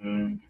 Boom.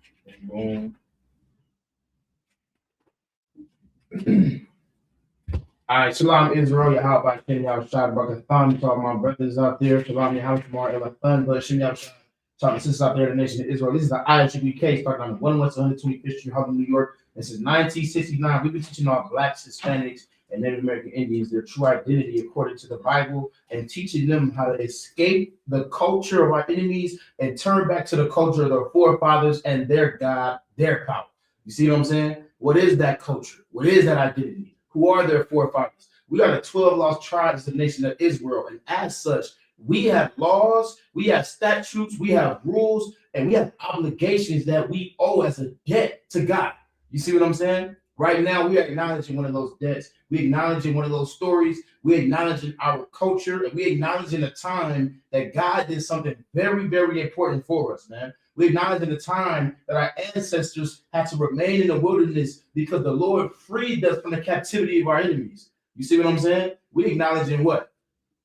All right, Shalom Israel, Yahweh, Shem Yahushua, Barakathon, to all my brothers out there, Shalom Yahushua, Elathon, but Shem Yahushua, to all my sisters out there in the nation of Israel. This is the Isupk, starting on the 125th Street, Harlem, New York. This is 1969. We've been teaching all Blacks, Hispanics, and Native American Indians their true identity according to the Bible and teaching them how to escape the culture of our enemies and turn back to the culture of their forefathers and their God, their power. You see what I'm saying? What is that culture? What is that identity? Who are their forefathers? We are the 12 lost tribes of the nation of Israel. And as such, we have laws, we have statutes, we have rules, and we have obligations that we owe as a debt to God. You see what I'm saying? Right now, we are acknowledging one of those debts. We're acknowledging one of those stories. We're acknowledging our culture. And we're acknowledging the time that God did something very, very important for us, man. We're acknowledging the time that our ancestors had to remain in the wilderness because the Lord freed us from the captivity of our enemies. You see what I'm saying? We're acknowledging what?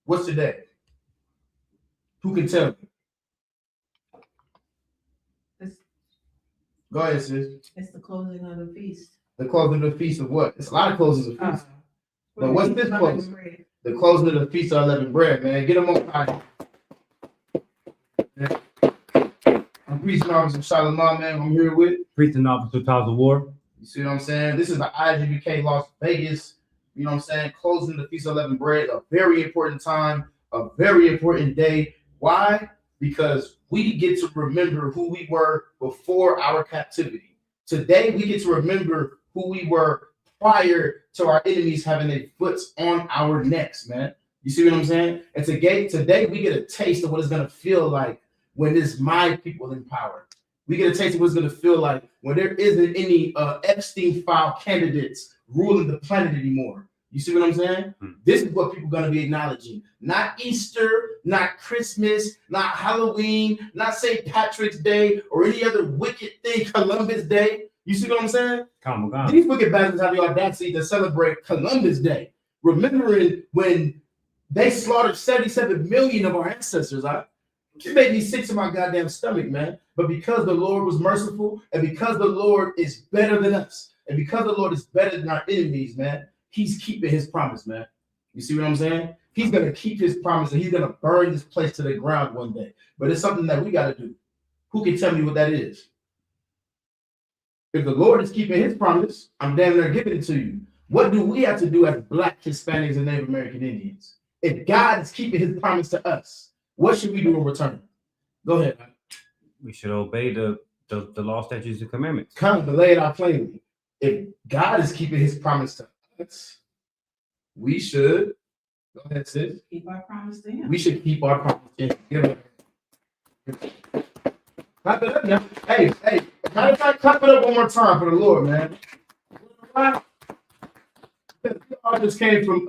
What's today? Who can tell me? Go ahead, sis. It's the closing of the feast. The closing of the feast of what? It's a lot of closings of feast. But what's this closing? The closing of the feast of unleavened bread, man. Get them on time. I'm Priest and Officer Shalom, man. I'm here with Priest and Officer Towers of War. You see what I'm saying? This is the IGBK Las Vegas. You know what I'm saying? Closing the feast of unleavened bread. A very important time. A very important day. Why? Because we get to remember who we were before our captivity. Today, we get to remember who we were prior to our enemies having their foot on our necks, man. You see what I'm saying? And today we get a taste of what it's going to feel like when it's my people in power. We get a taste of what it's going to feel like when there isn't any Epstein file candidates ruling the planet anymore. You see what I'm saying? This is what people are going to be acknowledging. Not Easter, not Christmas, not Halloween, not St. Patrick's Day, or any other wicked thing, Columbus Day. You see what I'm saying? These wicked bastards have the audacity to celebrate Columbus Day, remembering when they slaughtered 77 million of our ancestors. It made me sick to my goddamn stomach, man. But because the Lord was merciful, and because the Lord is better than us, and because the Lord is better than our enemies, man, He's keeping His promise, man. You see what I'm saying? He's going to keep His promise, and He's going to burn this place to the ground one day. But it's something that we got to do. Who can tell me what that is? If the Lord is keeping His promise, I'm damn near giving it to you. What do we have to do as Black, Hispanics, and Native American Indians? If God is keeping His promise to us, what should we do in return? Go ahead. We should obey the law, statutes, and commandments. Kind of lay it out plainly. If God is keeping His promise to us, we should. Go ahead, sis. Keep our promise to Him. We should keep our promise to Him. Clap it up, man. Hey, matter of fact, clap it up one more time for the Lord, man. We all just came from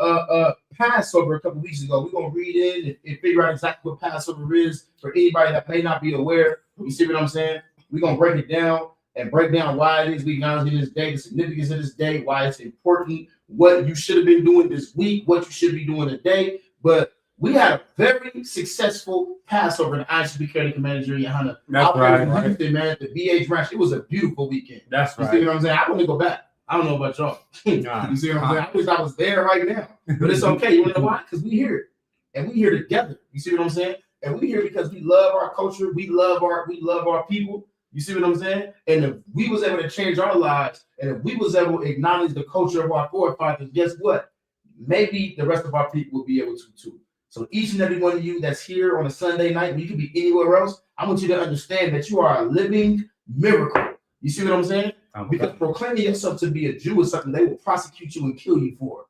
Passover a couple weeks ago. We're gonna read in and figure out exactly what Passover is for anybody that may not be aware. You see what I'm saying? We're gonna break it down and break down why it is we acknowledge this day, the significance of this day, why it's important, what you should have been doing this week, what you should be doing today. But we had a very successful Passover in Isupk Commander Johanna. That's right. Houston, man, at the BH Ranch. It was a beautiful weekend. That's right. You see what I'm saying? I want to go back. I don't know about y'all. You see what I'm saying? I wish I was there right now. But it's okay. You want to know why? Because we here. And we here together. You see what I'm saying? And we here because we love our culture. We love our people. You see what I'm saying? And if we was able to change our lives, and if we was able to acknowledge the culture of our forefathers, guess what? Maybe the rest of our people will be able to too. So each and every one of you that's here on a Sunday night, you could be anywhere else, I want you to understand that you are a living miracle. You see what I'm saying? Because proclaiming yourself to be a Jew is something they will prosecute you and kill you for.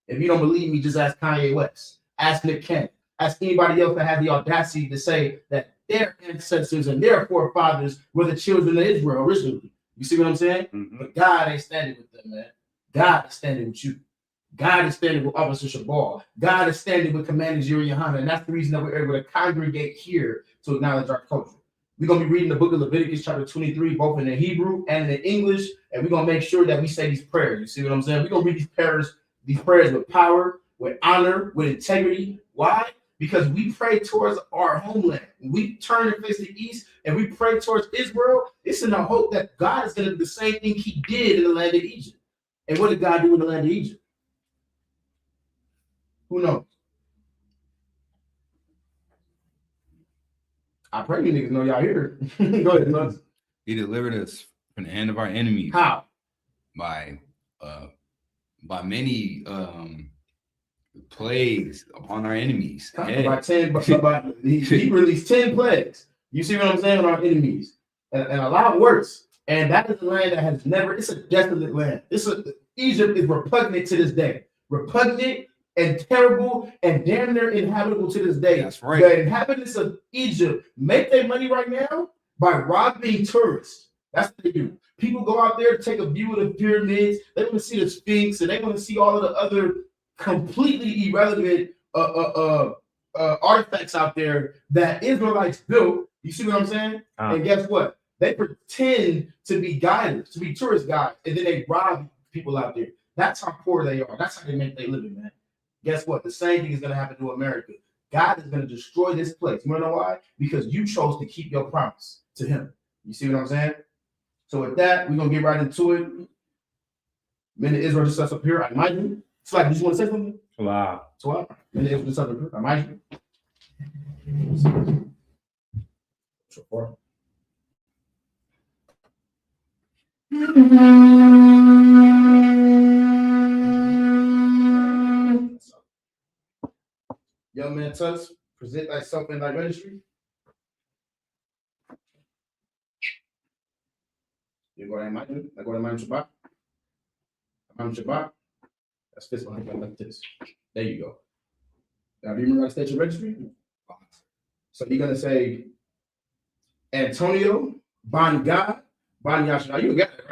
If you don't believe me, just ask Kanye West, ask Nick Cannon, ask anybody else that had the audacity to say that their ancestors and their forefathers were the children of Israel originally. You see what I'm saying? Mm-hmm. But God ain't standing with them, man. God is standing with you. God is standing with Officer Shabal. God is standing with Commander Yuri Yohana. And that's the reason that we're able to congregate here to acknowledge our culture. We're going to be reading the book of Leviticus chapter 23, both in the Hebrew and in the English. And we're going to make sure that we say these prayers. You see what I'm saying? We're going to read these prayers with power, with honor, with integrity. Why? because we pray towards our homeland. We turn and face the east and we pray towards Israel. It's in the hope that God is going to do the same thing he did in the land of Egypt. And what did God do in the land of Egypt? Who knows? I pray you niggas know y'all here. Go ahead, Nuts. He delivered us from the hand of our enemies. How? By many plagues upon our enemies. By 10, he released 10 plagues. You see what I'm saying? On our enemies. And a lot worse. And that is a land that has never, it's a desolate land. Egypt is repugnant to this day. Repugnant and terrible and damn near inhabitable to this day. That's right. The inhabitants of Egypt make their money right now by robbing tourists. That's what they do. People go out there to take a view of the pyramids. They want to see the Sphinx, and they want to see all of the other completely irrelevant artifacts out there that Israelites built. You see what I'm saying? And guess what? They pretend to be guides, to be tourist guides, and then they rob people out there. That's how poor they are. That's how they make their living, man. Guess what? The same thing is going to happen to America. God is going to destroy this place. You want to know why? Because you chose to keep your promise to him. You see what I'm saying? So with that, we're going to get right into it. Men of Israel just us up here. I imagine. Slack, did you want to say something? Wow. So what? Men of Israel just up here. I imagine. So far. Young man, Tuss, present thyself in thy ministry. You go to Imagine. I go to Imagine Shabbat. Imagine Shabbat. That's fist behind like this. There you go. Now, do you remember how to state your registry? So you're going to say Antonio Banga Banyasha. Now you got it,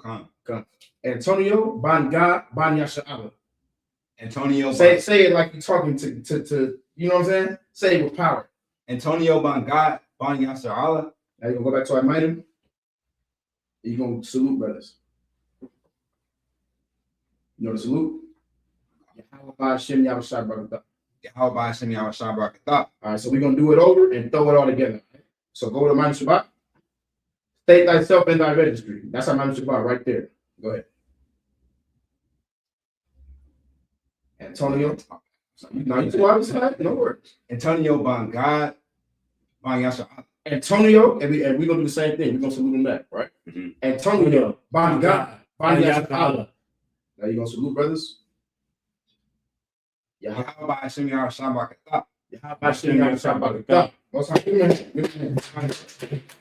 right? Come. Antonio Banga Banyasha. Antonio. Say it like you're talking to you know what I'm saying? Say it with power. Antonio Banga Banyasha Allah. Now you're gonna go back to our item. You're gonna salute brothers. You know the salute? Yahweh Hashem Yahweh Shai Barakatah. Yahweh Hashem Yahweh Shai Barakatah. All right, so we're gonna do it over and throw it all together. So go to Imam Shabbat. State thyself in thy registry. That's Imam Shabbat right there. Go ahead. Antonio. Now you see what I'm saying? No words. Antonio Banga Banyasha Allah. Antonio, and we're gonna do the same thing. We're gonna salute him back, right? Mm-hmm. Antonio Banga Banyasha. Now you're gonna salute brothers. Yahweh Hashem Yahweh Shai Barakatah. Yahweh Hashem Yahweh Shai Barakatah.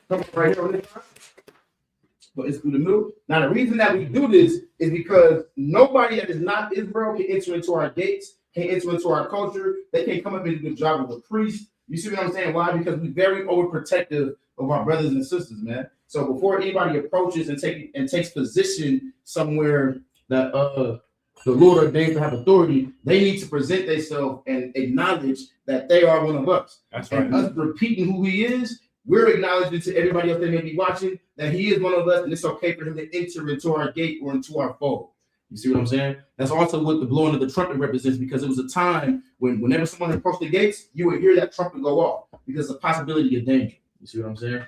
Come right here on this side. But it's through the middle. Now the reason that we do this is because nobody that is not Israel can enter into our gates, can enter into our culture. They can't come up and do the job of a priest. You see what I'm saying? Why? Because we're very overprotective of our brothers and sisters, man. So before anybody approaches and takes position somewhere that the Lord ordained to have authority, they need to present themselves and acknowledge that they are one of us. That's right. And us repeating who he is, we're acknowledging to everybody else that may be watching that he is one of us, and it's okay for him to enter into our gate or into our fold. You see what I'm saying? That's also what the blowing of the trumpet represents, because it was a time when whenever someone approached the gates, you would hear that trumpet go off because of the possibility of danger. You see what I'm saying?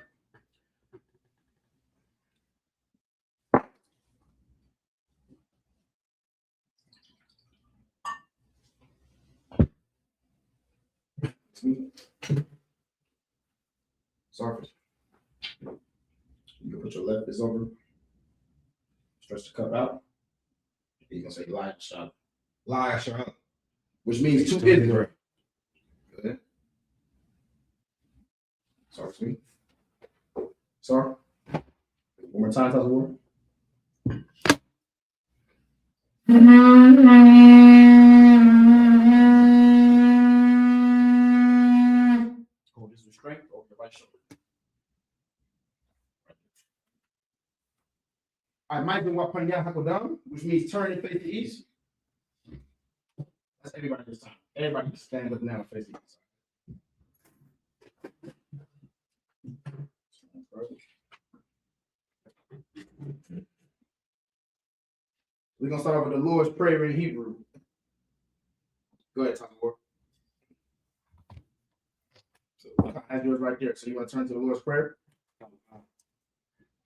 Sorry. You can put your left fist over, stretch the cup out. You're gonna say lie shot. Lie Shai. Which means to Israel. Good. Sorry, sweet. Sorry. One more time, tell the word. Hold this restraint over your right shoulder. I might be walking down, which means turn and face the east. That's everybody this time. Everybody just stand up now and face the east. We're gonna start off with the Lord's Prayer in Hebrew. Go ahead, Tom Moore. So I have yours right there. So you want to turn to the Lord's Prayer?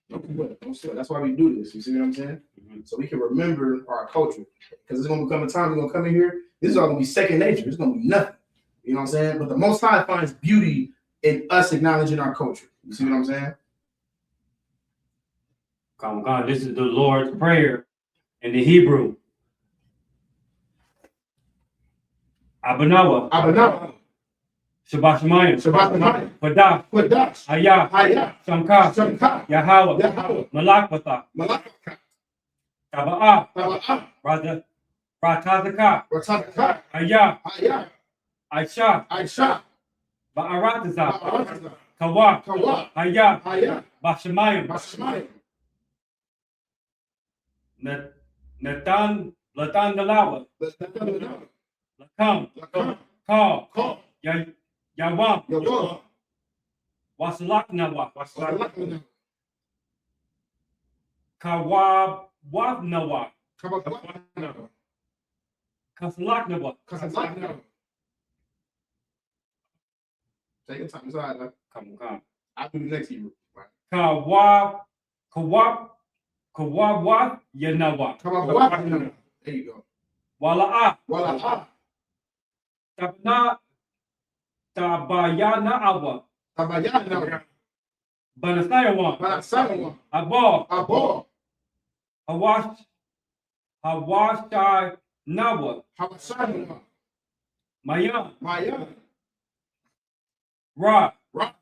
Don't sweat. That's why we do this. You see what I'm saying? So we can remember our culture. Because there's going to become a time we're going to come in here. This is all going to be second nature. It's going to be nothing. You know what I'm saying? But the Most High finds beauty in us acknowledging our culture. You see what I'm saying? Come on, this is the Lord's Prayer in the Hebrew. Abanawa, Abanawa, Shabbat Shemayim, Shabbat Shemayim, Padah, Quadash, Hayah, Hayah, Shamka, Shamka, Yahweh, Yahweh, Malakpata, Malaka, Taba'ah, Taba'ah, Ratazaka, Rataka, Hayah, Hayah, Aisha, Aisha, Ba'arataza, Ba'arataza, Kawa, Kawa, Hayah, Hayah, Bashemayim, Bashemayim, Latan Dalawa, Lakam, Lakam, Lakam, Call, Call, Yawam, Yawam, Wasalaknawa, Wasalakna, Kawabwabnawa, Kabakwana, Kasalaknawa. Kasalakna. Take your time. It's all right. Come. I'll do the next Hebrew. Kawab Yanawa. Kabakwana. There you go. Wala'a. Wala. Tabna Tabayana Awa. Tabayana. Banasayawa. Banasayawa. Abo. Abo. Hawashai Nawa. Habashayawa. Maya. Maya. Ra. Ra.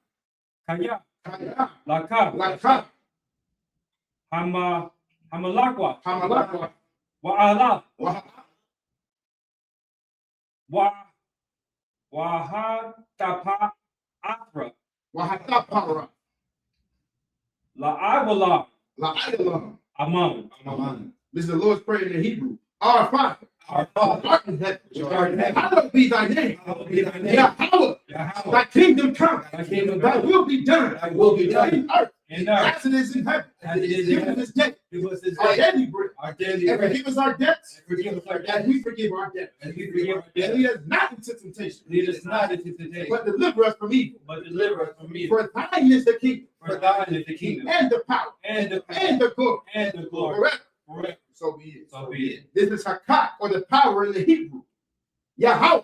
Kaya. Kaya. Laka. Laka. Hamalakwa. Hamalakwa. Wa'ala. Wa. Wahatapa Athra. Wahatapara. La'awala. La'ayala. Aman. This is the Lord's Prayer in the Hebrew. Our Father. Our Father, Art in heaven. which art in heaven, Hallowed be thy name. hallowed be thy name. Yahweh. Yahweh, Thy kingdom come. thy kingdom Thy come, will be done. thy will be done In earth. In earth. As it is in heaven. as it is in Give us heaven. this day Give us this our day daily bread. our daily And bread. forgive us our debts. And forgive us our As debts, we forgive our debtors. as we forgive our And debtors. lead us not into temptation. Lead us not into temptation, But deliver us from evil. but deliver us from evil. For thine is the kingdom. For thine is the kingdom, And the power. and the power, And the glory. and the glory. Forever. Forever. So be it. So be it. This is Hakak, or the power in the Hebrew. Yahweh.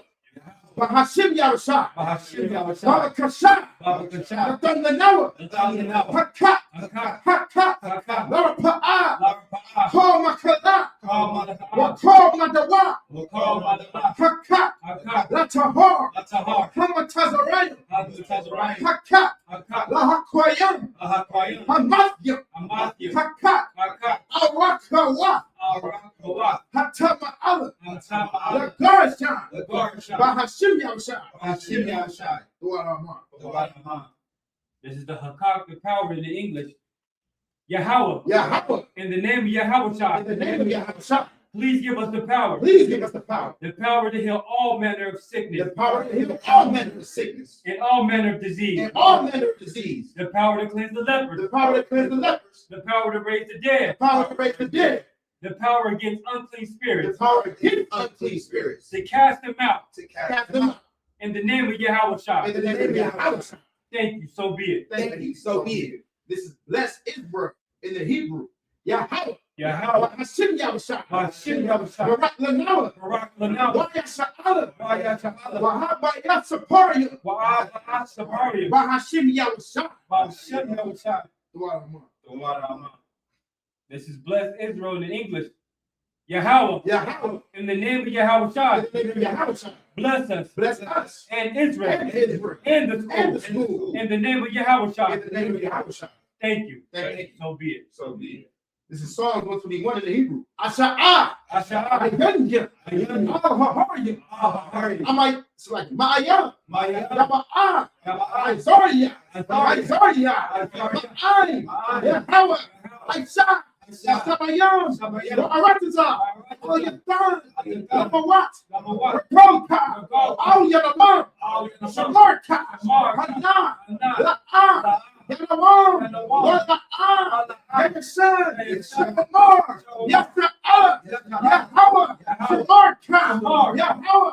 Bahashim Yahushua. Bahashim Yahushua. Babakashah. Baba Kachah. Nathanawa. Nathanawa. Hakak. Hakak. Hakak. Hakak. Larapa'ah. Larapa'ah. Call Makala. Call Madapa'ah. Wakal Madawa. Wakal Madapa'ah. Hakak. Hakak. Latahar. Latahar. Hamatazarayim. Hamutazarayim. Hakak. Hakak. Lahakwayim. Ahakwayim. Hamathim. Amathim. Hakak. Hakak. Awakawa. Arakawah. Hatama'ala. Hatama'ala. Lagarshan. Lagarshan. Bahashim Yahushua. Bahashim Yahushua. This is the Hakak, the power in the English. Yahweh. Yahweh. In the name of Yahweh. In the name of Yahushua. Please give us the power. Please give us the power. The power to heal all manner of sickness. The power to heal all manner of sickness. And all manner of disease. And all manner of disease. The power to cleanse the lepers. The power to cleanse the lepers. The power to raise the dead. The power to raise the dead. The power against unclean The spirits. power against unclean spirits. To cast them out. To cast them out. In the name of Yahweh. In the name of Yahushua. Thank you. So be it. Thank you. So be it. This is blessed Israel in the Hebrew. Yahweh. Yahweh. Hashim Yahushua. Hashim Yahushua. Barak Lanawa. Barak Lanawa. Wayasha'ala. Wayasha'ala. Wahabayasaparia. Wa'asaparia. Bahashim Yahushua. Hashim Yahushua. This is blessed Israel in English. Yahweh. Yahweh. In the name of Yahweh. In the name of Yahushua. Bless us. Bless us. And Israel. And Israel. And the And the school. school. In the name of Yahweh. In the name of Yahushua. Thank you. Thank you. So be it. So be it. This is Psalm 121 in the Hebrew. Asha'ah. Asha'ah. Ayanya. Ayanya. Ahahariya. I might, it's like Ma'aya. Maya. Yaba'ah. Yaba'ah. Isaiah. Isaiah. Isaiah. Yahweh. Aisha. Sabayam. Aratiza. Ayatan. Lamawat. Rakomka. Al Yadamar. Shamarka. Hana. La'ah. Yadawam. Wada'ah. Yasan. Shabamar. Yasa'ah. Yahweh. Shamarka. Yahweh.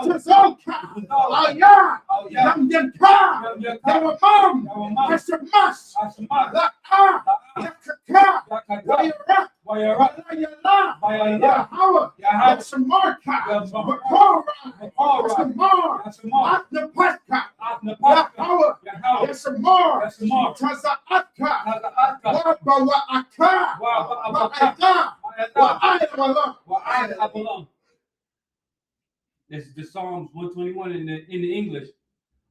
Tazonka. Ayah. Yam Yam Ka, Yawamam, Ashamas, Laka, Yakaka, Wayara, Wayala, Yahawa, Yashamarka, Bakora, Yashamar, Atnapaska, Yahawa, Yashamar, Tazaatka, Wabawaaka, Wa'ayawala. This is the Psalms 121 in the English.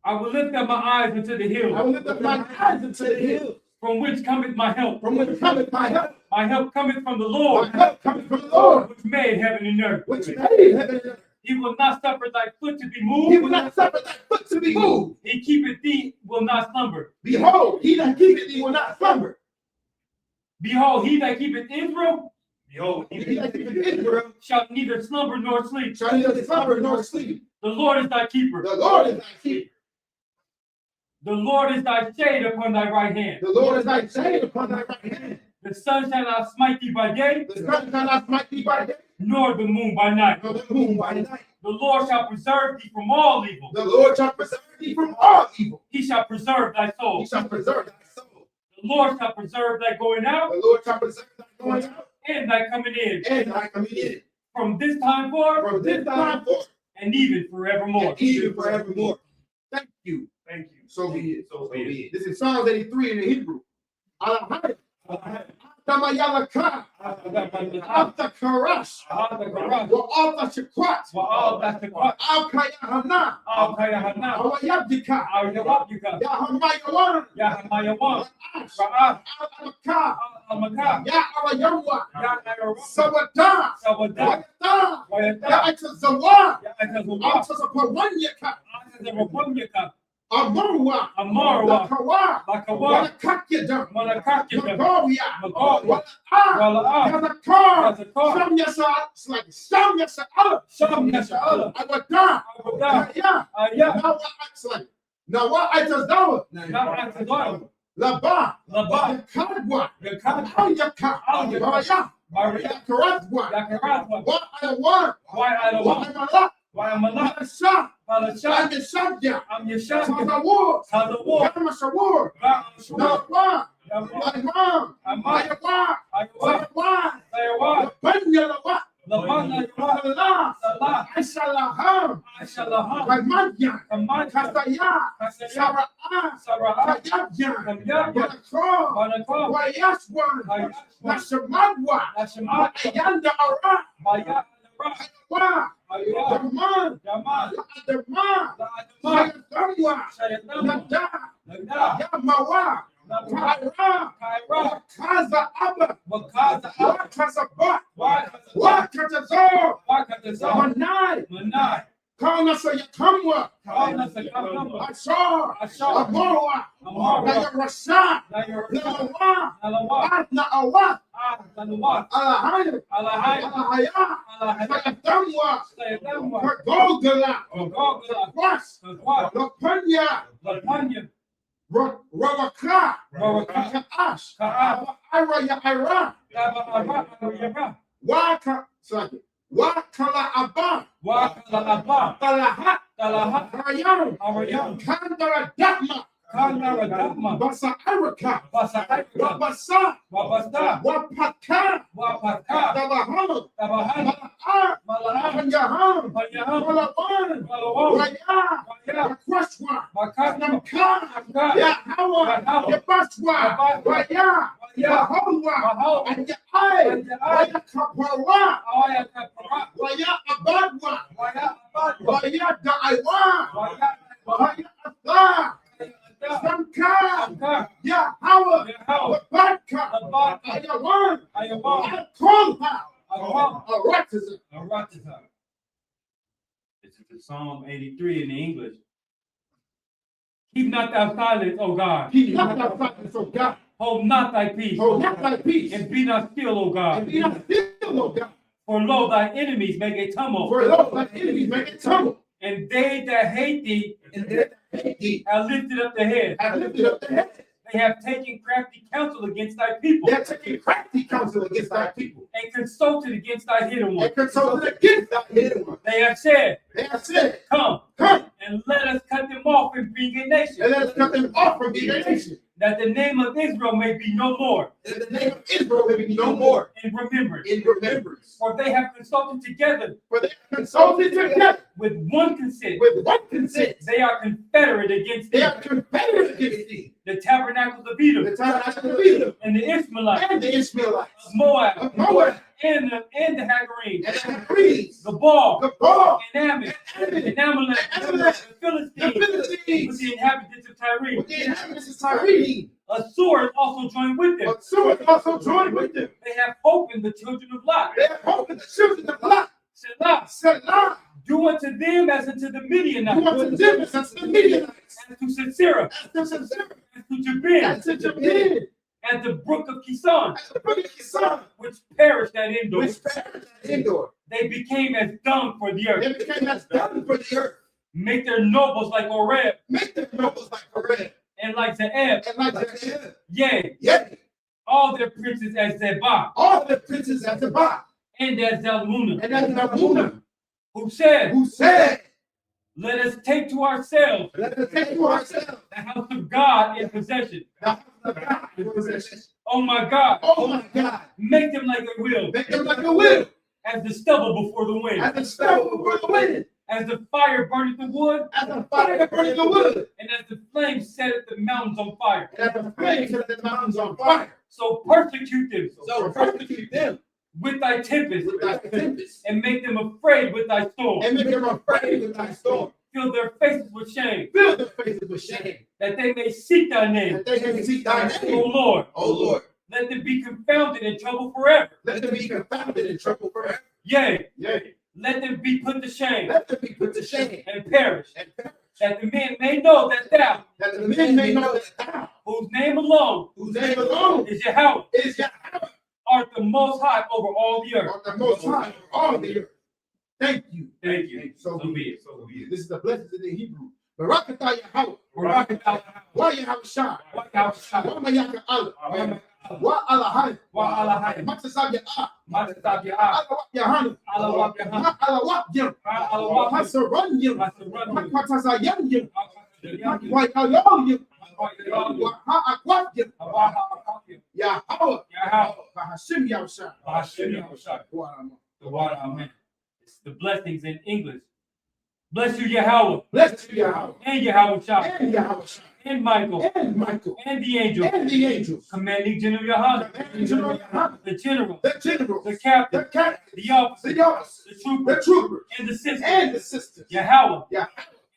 I will lift up my eyes into the hills. I will lift up my eyes into the hills. From which cometh my help? From which cometh my help? My help cometh from the Lord. My help cometh from the Lord, Which made heaven and earth. which made heaven and earth. He will not suffer thy foot to be He moved. will not suffer thy foot to be moved. He keepeth thee, will not slumber. Behold, he that keepeth thee will not slumber. Behold, he that keepeth Israel Behold, He that keepeth Israel shall neither slumber nor sleep. shall neither slumber nor sleep. The Lord is thy keeper. The Lord is thy keeper. The Lord is thy shade upon thy right hand. The Lord is thy shade upon thy right hand. The sun shall not smite thee by day, The sun shall not smite thee by day, nor the moon by night. nor the moon by night. The Lord shall preserve thee from all evil. The Lord shall preserve thee from all evil. He shall preserve thy He soul. shall preserve thy soul. The Lord shall preserve thy going out The Lord shall preserve thy going out and thy coming in. and thy coming in. From this time forth From this time forth and even forevermore. and even forevermore. Thank you. thank you. So be it. So be it. This is Psalms 83 in the Hebrew. Alahai, Atamayalaka, Atakarash, Wa'ata Shakwat, Alkayahana, Awayabdika, Yahamayawan, Alaka, Ya'awayawa, Sawada, Wayata, Ya'atazawa, Altazapawanyaka, Amarwa, Lakawa, Walakakyada, Magoria, Yazakar, it's like Shamyasa, Awada, Nawa Aitazawa, Laba, Yakadwa, Awyaka, Karatwa, Wa'alawa, Wa'amala, I'm your Shah. Tazawur. Yamasawur. Nawa. Imam. Ayawa. Banyalawa. Allah. Aishalaham. Kamadyan. Kasaya. Sara'ah. Kayabyan. Banakor. Wayaswan. Nashamadwa. Ayanda Ara. Jamal, Yamawa, Kaza Abba, Wakazor, Manai, Kaunasa Yakamwa, Ashar, Amorwa, Nayarasha, Nalawa, Adna Awat, Alahaya, Sayadamwa, Gogala, Lapanya, Rawaka, Kaash, Ira, Waka, Wakala Abba, Talahat, Harayam, Kandara Dapma, Basa Araka, Wabasa, Wapaka, Tabaham, Malaham, Malawan, Waya, Kwaswa, Namka, Yahawa, Yabaswa, Waya, Yahawa, and Yai, Waya Kapara, Waya Abadwa, Waya Daiwa, Waya Atha, Samka, Yahawa, Wabadka, Ayawan, Akolha, Aratizah. This is the Psalm 83 in the English. Keep not thou silence, O God. Keep not thy silence, O God. Hold not thy peace. Hold not thy peace. And be not still, O And God. be not still, O God. For lo, thy enemies make a tumult. For lo, thy enemies make it tumble. And they that hate thee And they that hate thee have lifted up their head. have lifted up their heads. They have taken crafty counsel against thy people. They have taken crafty counsel against thy people. And consulted against thy hidden one. And consulted against thy hidden one. They have said, They have said, Come Come, and let us cut them off being a nation. And let us cut them off from being a nation. That the name of Israel may be no more That the name of Israel may be no more in remembrance. in remembrance. For they have consulted together For they have consulted together with one consent. with one consent. They are confederate against They thee, are confederate against thee. the tabernacles of Edom, The tabernacle of Edom and the Ishmaelites and the Ishmaelites of Moab, of Moab and the Hagarenes, and the Greeks, the Baal, the Baal, and Ammon, and Amalek, and the the Philistines, with Philistines, the inhabitants of Tyre. with the inhabitants of Tyre. Assyria also joined with them. But Seward also joined with them. They have hope in the children of Lot. They have hope in the children of Lot. Selah, Selah, do unto them as unto the Midianites, who unto them as unto the Midianites, as to Sisera, as to Sisera, as to Jabin, as to Jabin, as the brook of Kison, as the brook of Kison, which perished at Endor. which perished at Endor. They became as dung for the earth. They became as dung for the earth. Make their nobles like Oreb Make them nobles like Horeb and like Zeeb. and like Zebah. Yea, Yet all their princes as Zebah all the princes at Zebah and as Zalmunna, and as Nabunah, who said, who said, let us take to ourselves let us take to ourselves the house of God in possession. the house of God in possession. Oh my God, Oh my God, make them like a will, make them like a will, as the stubble before the wind, as the stubble before the wind, as the fire burneth the wood, as the fire burning the wood, and as the flame setteth the mountains on fire. and as the flames set the mountains on fire. So persecute them So persecute them with thy tempest, with thy tempest, and make them afraid with thy storm. and make them afraid with thy storm. Fill their faces with shame, Fill their faces with shame, that they may seek thy name. that they may seek thy O name. Lord, O Lord, let them be confounded in trouble forever. let them be confounded in trouble forever. Yea, Yea, let them be put to shame let them be put to shame and perish, and perish, that the men may know that thou, that the men may know that thou, whose name alone whose name alone is Yahweh, is Yahweh, art the most high over all the earth. on the most high of all the earth. Thank you. Thank you. So So be be it. it. So be it. This is the blessings in the Hebrew. Barakatah Yahweh. Barakatah Wa Yahweh Shai. Wa Yahweh Shai. Wa Mayaka Allah. Yahweh. Wa Alahai. Wa Alahai. Matasab Yah. Matasab Yah. Alawak Yahani. Alawak Yahani. Ma Alawak Yim. Alawak Hasaran Yim. Hasaran Yim. Makatazayam Yim. Yahweh. Wa Yayol Yim. Wa Ha'akwat Yim. Yahweh. Bahashim Yahushai. Amen. It's the blessings in English. Bless you, Yahweh, Bless you, Yahweh. and Yahweh Shai, And Yahweh Shai. and Michael, And Michael. and the angels, And the angels. commanding General Yohanan, Commanding General Yohanan. the general, The generals. the captain, The captains. the officer, The officers. the The trooper, troopers. and the sister. And the sisters. Yahweh, Yahweh.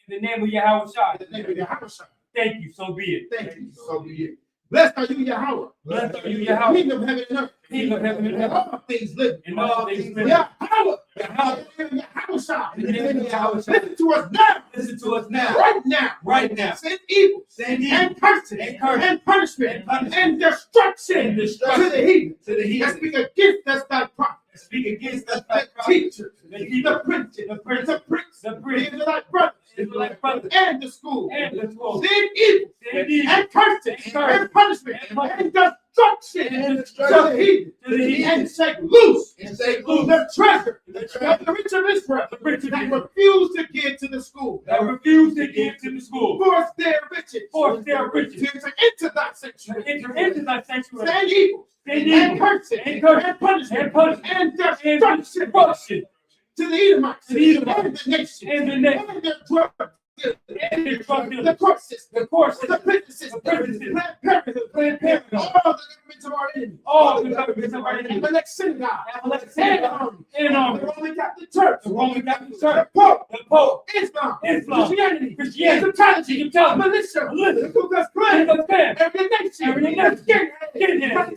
in the name of Yahweh Shai. In the name of Yahweh Shai. Thank you, so be it. Thank you. So be it. Blessed are you, Yahweh. Blessed are you, Yahweh, King of heaven and earth. King of heaven and earth. All things living. and all things living. Yahweh. Yahweh, Yahweh Shai. in the name of Yahweh Shai. Listen to us now. Listen to us now. Right now. Right now. Send evil. Send evil. And curses. And curses. And punishment. And punishment. And destruction. And destruction. To the heathen. To the heathen. That speak against us thy prophets. Speak against us, The teachers. the The princes. the prince, The priests. the The priest, Israelite brothers. Israelite brothers, And the school. and the 12. Send evil. Send evil. And curses. And curses. And punishment. And punishment. And destruction. And To destruction. the heathen. To the heathen. And shake loose. And shake loose. The treasure. The treasure. The rich of Israel. The rich of That Israel. refuse to give to the school. That refuse to give to the school. Force their riches. Force their riches. To enter thy To sanctuary. enter into thy sanctuary. Send evil. Send And evil. curses. And curses. And punishment. And punishment. And And destruction. destruction. To the Edomites. To the Edomites. And the nation. And the nation. And their drug And the drug the dealers. court system. The course. The prison system. The prison system. Planned Parenthood. Planned Parenthood. All the governments of our enemies. All the governments of our And enemies. the next synagogue. And the And army. And army. The Roman Catholic Church. The Roman Catholic The Church. Pope. The Pope. Islam. Islam. Christianity. Christianity. Egyptology. Egyptology. Militia. Militia. The Ku Klux Klan. The Klan. Every nation. Every nation. Skinhead. Skinhead.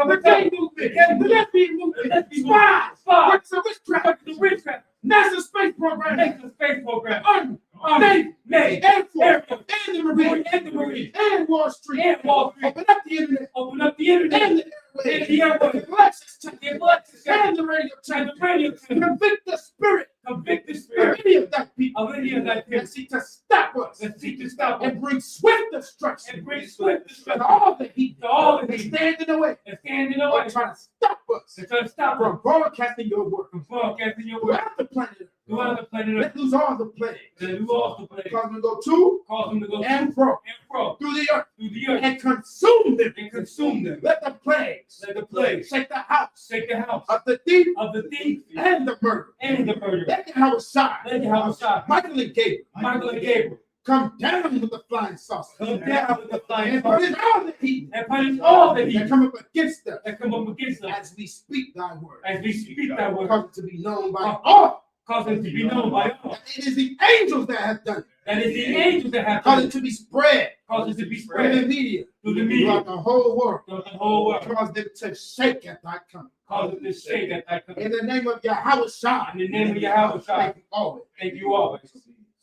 The gay movement. The lesbian movement. Spies. Spies. Works of witchcraft. The witchcraft. NASA space program. Make the space program. Army. Army. Navy. Navy. Air Force. Air Force. And the Marine. And the Marine. And Wall Street. And Wall Street. Open up the internet. Open up the internet. And the And airwaves. the airwaves. The Alexis channel. The Alexis channel. And the radio And channel. the radio channel. Convict the spirit Convict the of spirit any of that people. of any of that And people seek to stop us. that seek to stop us And bring swift destruction. and bring swift And destruction all the heat. to all the that people stand in the way. that stand in the Or way trying to stop us to try to stop us from broadcasting your work from broadcasting your word throughout the planet throughout the planet Let loose all the plagues. Let loose all the plagues. Cause them to go to Cause them to go and fro and fro through the earth through the earth and consume them. and consume them. Let the plagues Let the plagues shake the house shake the house of the thief of the thief and the murderer. and the murderer. Let the house shine. Let the house shine. Michael and Gabriel Michael and Gabriel come down with the flying saucer come down with the flying and saucer punish all the heat and punish all the that heat come up against us that come up against us as we speak thy word. as we speak that word. Cause it to be known by all Cause it to be known by all. that it is the angels that have done it. That is the angels that have Cause done it it. to be spread Cause it to be through spread the media through the media throughout the whole world. throughout the whole world. Cause them to shake at thy coming. Cause it to shake at that coming. In the name of Yahweh Shah. In the name of Yahweh Shah. Thank you always. Thank you always.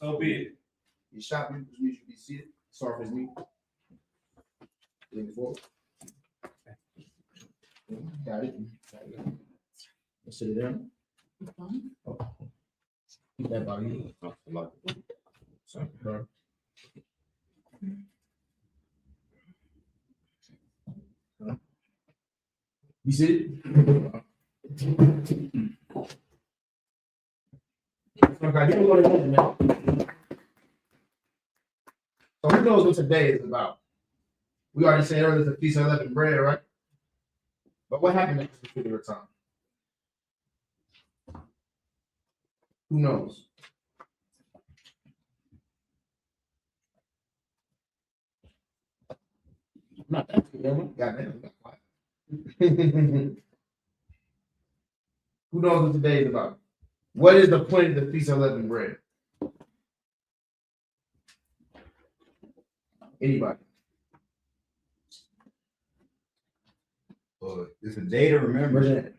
So be it. You shot me, which means you be seated. Sorry for his knee. Lean forward. Got it. Let's sit it down. Oh. Keep that by you. Sorry, bro. You see it? Okay, you know what it is, man. So who knows what today is about? We already said earlier the Feast of Unleavened Bread, right? But what happened at this particular time? Who knows? Not that good, am I? Goddamn, got quiet. Who knows what today is about? What is the point of the Feast of Unleavened Bread? Anybody? It's a day to remember. Where's it?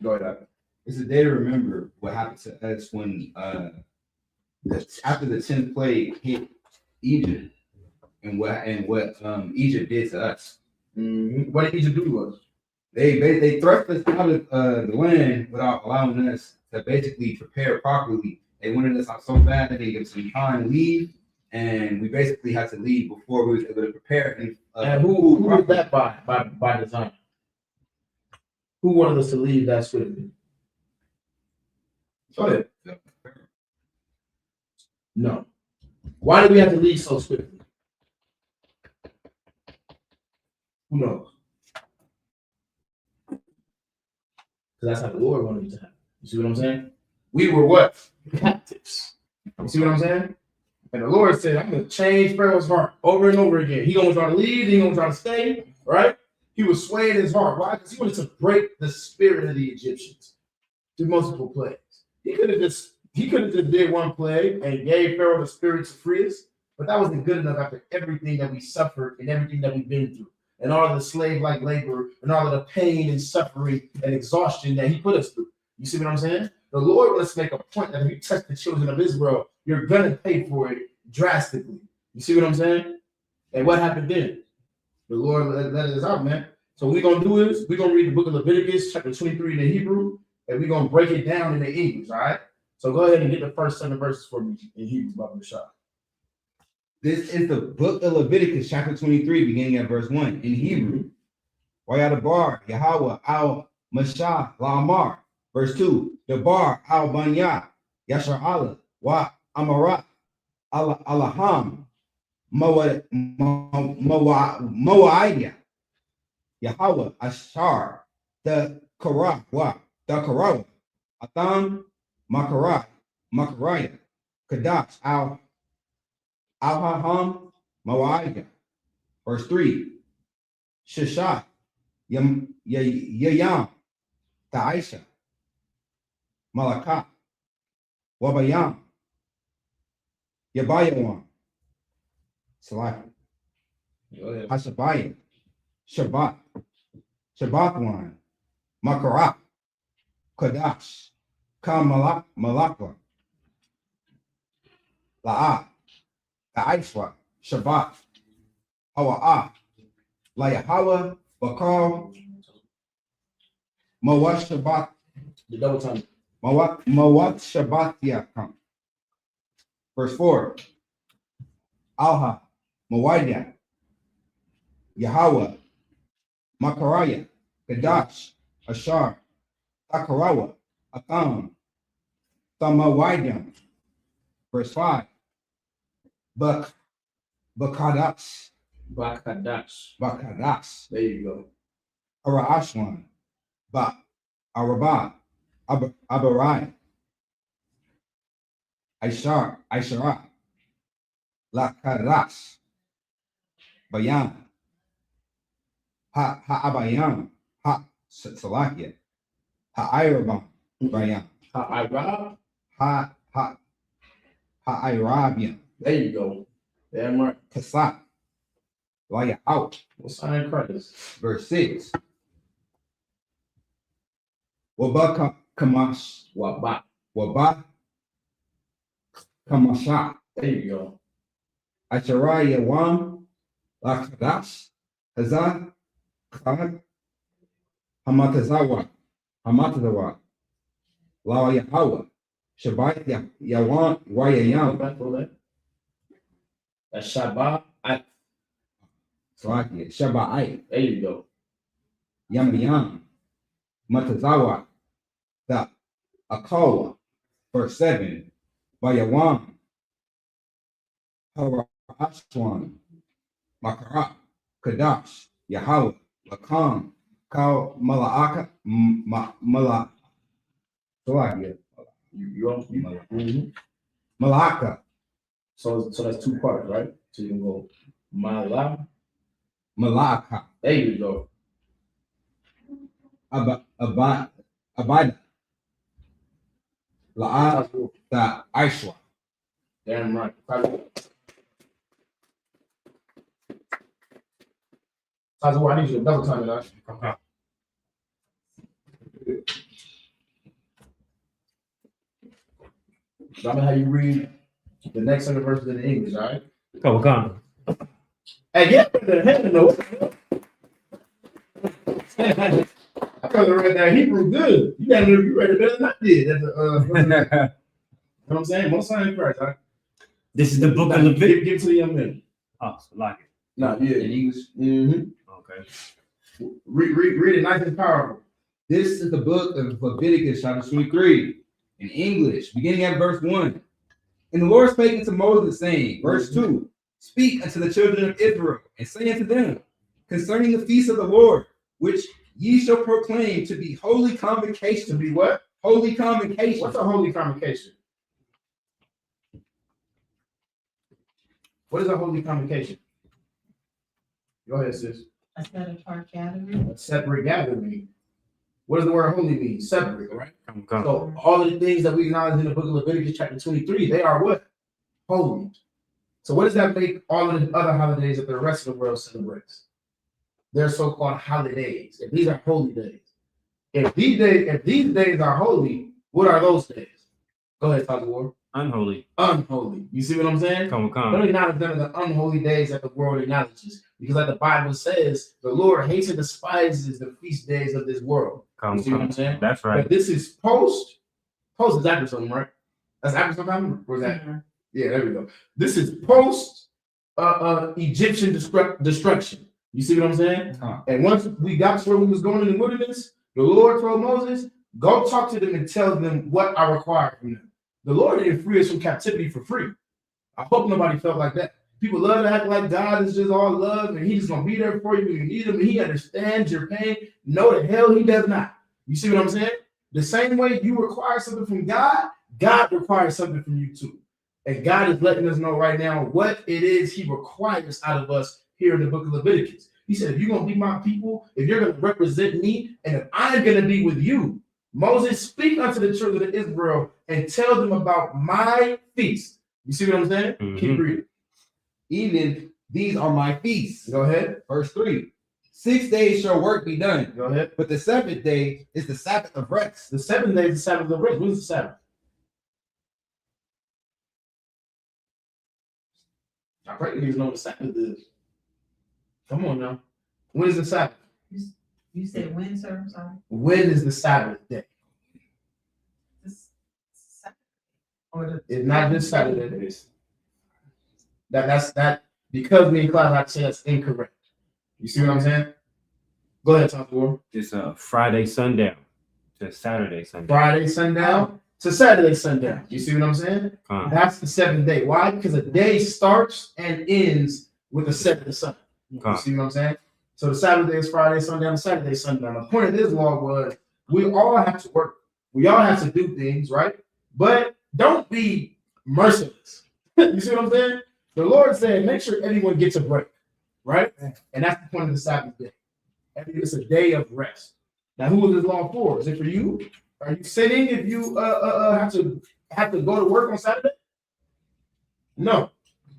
Go ahead. It's a day to remember what happened to us when after the 10th plague hit Egypt and what Egypt did to us. Mm-hmm. What did Egypt do to us? They thrust us out of the land without allowing us to basically prepare properly. They wanted us out so bad that they gave us some time to leave, and we basically had to leave before we were able to prepare. And who did that by design? Who wanted us to leave that swiftly? Go ahead. No. Why did we have to leave so swiftly? Who knows? Because that's how the Lord wanted it to happen. You see what I'm saying? We were what? Captives. You see what I'm saying? And the Lord said, I'm going to change Pharaoh's heart over and over again. He going to try to leave. He going to try to stay. Right? He was swaying his heart. Why? Because he wanted to break the spirit of the Egyptians through multiple plagues. He could have just did one plague and gave Pharaoh the spirit to free us, but that wasn't good enough after everything that we suffered and everything that we've been through, and all of the slave-like labor and all of the pain and suffering and exhaustion that he put us through. You see what I'm saying? The Lord wants to make a point that if you touch the children of Israel, you're gonna pay for it drastically. You see what I'm saying? And what happened then? The Lord let us out, man. So what we're gonna do is we're gonna read the book of Leviticus, chapter 23 in the Hebrew, and we're gonna break it down in the English, all right? So go ahead and get the first 7 verses for me in Hebrew, Baba Shah. This is the book of Leviticus, chapter 23, beginning at verse 1 in Hebrew. Wayadabar, Yahweh, al Mashah, Lamar. Verse 2, Dabar, al Banya, Yashar Allah, Wa Amarat, Alaham, Moaidia, Yahweh, Ashar, the Korah, Wa, the Korah, Atham, Makaraya, Kadash, Al-Haham, Moaidia. Verse 3, Shishak, Yayam, Taisha, Malakah, Wabayam, Yabayawam, Salaki, Hashabayim, Shabbat, Shabbatwan, Makarak, Kadash, Malakwa, La'ah, Ta'ishwa, Shabbat, Hawa'ah, Layahawa, Bakal, Mawat Shabbat, The double time. Mawat Shabbat Yakam. Verse 4, Alha, Mawaidia, Yahweh, Makaraya, Kadash, Ashar, Takarawa, Atham, Samawadyam. Verse 5. Bakadas. Bakadash. There you go. Araashwan. Arabah. Abarai. Aishara. Lakadas. Bayan. Ha'abayam. Salakia. Ha'irabam. Bayan. Ha'irab. Ha'irabiam. There you go. Damn right. Kasat. Laya out. What's sign Christ? Verse 6. Wabak Kamash. Wabak. Wabak Kamasha. There you go. Asharaya Wam. Lakadash. Hazan. Khan. Hamatazawa. Lawa Yahawa. Shabbat Yawan Wayayam. That's Shabbat. Salakia. Shabbat. There you go. Yamayam. Matazawa. The Akawa. Verse 7. Bayawam. Harashwan. Makara. Kadash. Yahweh. Lakam. Kal Malaaka. Mala. Salakia. Malaka. So that's two parts, right? So you can go Malaka. Malaka. There you go. Abada. La'a the Aishwa. Damn right. Tazo, I need you to double time it out. Okay. I'm gonna have you read the next 100 verses in English, all right? Come on. Hey, yeah, the heaven knows. I could have read that Hebrew good. You read it better than I did. That's you know what I'm saying? Most sign Christ, all right? This is the book of Give Leviticus. it to the young man. Oh, so like it. No, yeah. In English. Mm-hmm. Okay. Read it nice and powerful. This is the book of Leviticus, chapter 23, in English, beginning at verse 1. And the Lord spake unto Moses, saying, verse 2, speak unto the children of Israel, and say unto them, concerning the feast of the Lord, which ye shall proclaim to be holy convocation. To be what? Holy convocation. What's a holy convocation? What is a holy convocation? Go ahead, sis. A set apart gathering. A separate gathering. What does the word holy mean? Separate, right? Come. So all of the things that we acknowledge in the book of Leviticus chapter 23, they are what? Holy. So what does that make all of the other holidays that the rest of the world celebrates? They're so-called holidays. If these are holy days. If these days are holy, what are those days? Go ahead, talk the war. Unholy. Unholy. You see what I'm saying? Come. Don't acknowledge them as the unholy days that the world acknowledges. Because like the Bible says, the Lord hates and despises the feast days of this world. You see what I'm saying? That's right. But this is post is after something, right? That's after something? Or is that? Mhm. Yeah, there we go. This is post Egyptian destruction. You see what I'm saying? And once we got to where we was going in the wilderness, the Lord told Moses, go talk to them and tell them what I require from them. The Lord didn't free us from captivity for free. I hope nobody felt like that. People love to act like God is just all love and he's just going to be there for you when you need him and he understands your pain. No, the hell he does not. You see what I'm saying? The same way you require something from God, God requires something from you too. And God is letting us know right now what it is he requires out of us here in the book of Leviticus. He said, if you're going to be my people, if you're going to represent me, and if I'm going to be with you, Moses, speak unto the children of Israel and tell them about my feast. You see what I'm saying? Mhm. Keep reading. Even these are my feasts. Go ahead. Verse 3. 6 days shall work be done, Go ahead. but the seventh day is the Sabbath of rest. The 7 days is the Sabbath of rest. When is the Sabbath? I pray you know what the Sabbath is. Come on now. When is the Sabbath? You said when, sir? Sorry. When is the Sabbath day? This Saturday. Or the It's not this Saturday. That's because me and Clyde like to say that's incorrect. You see what I'm saying? Go ahead, talk to her. It's Friday sundown to Saturday sundown. Friday sundown to Saturday sundown. You see what I'm saying? That's the 7th day. Why? Because a day starts and ends with the set of the sun. You see what I'm saying? So the Saturday is Friday sundown, Saturday sundown. The point of this law was we all have to work. We all have to do things, right? But don't be merciless. You see what I'm saying? The Lord said, make sure everyone gets a break, right? And that's the point of the Sabbath day. It's a day of rest. Now, who is this law for? Is it for you? Are you sinning if you have to go to work on Saturday? No.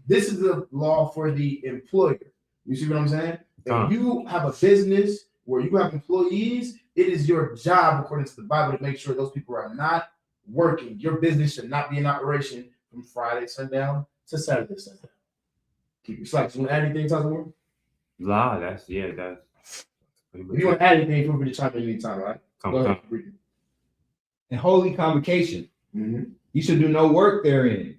This is a law for the employer. You see what I'm saying? If you have a business where you have employees, it is your job, according to the Bible, to make sure those people are not working. Your business should not be in operation from Friday sundown to Saturday sundown. Keep your slack. You want to add anything, Tazamore? Nah, that's. If you want to add anything, feel free to chime in anytime, right? Go ahead. In holy convocation, you should do no work therein.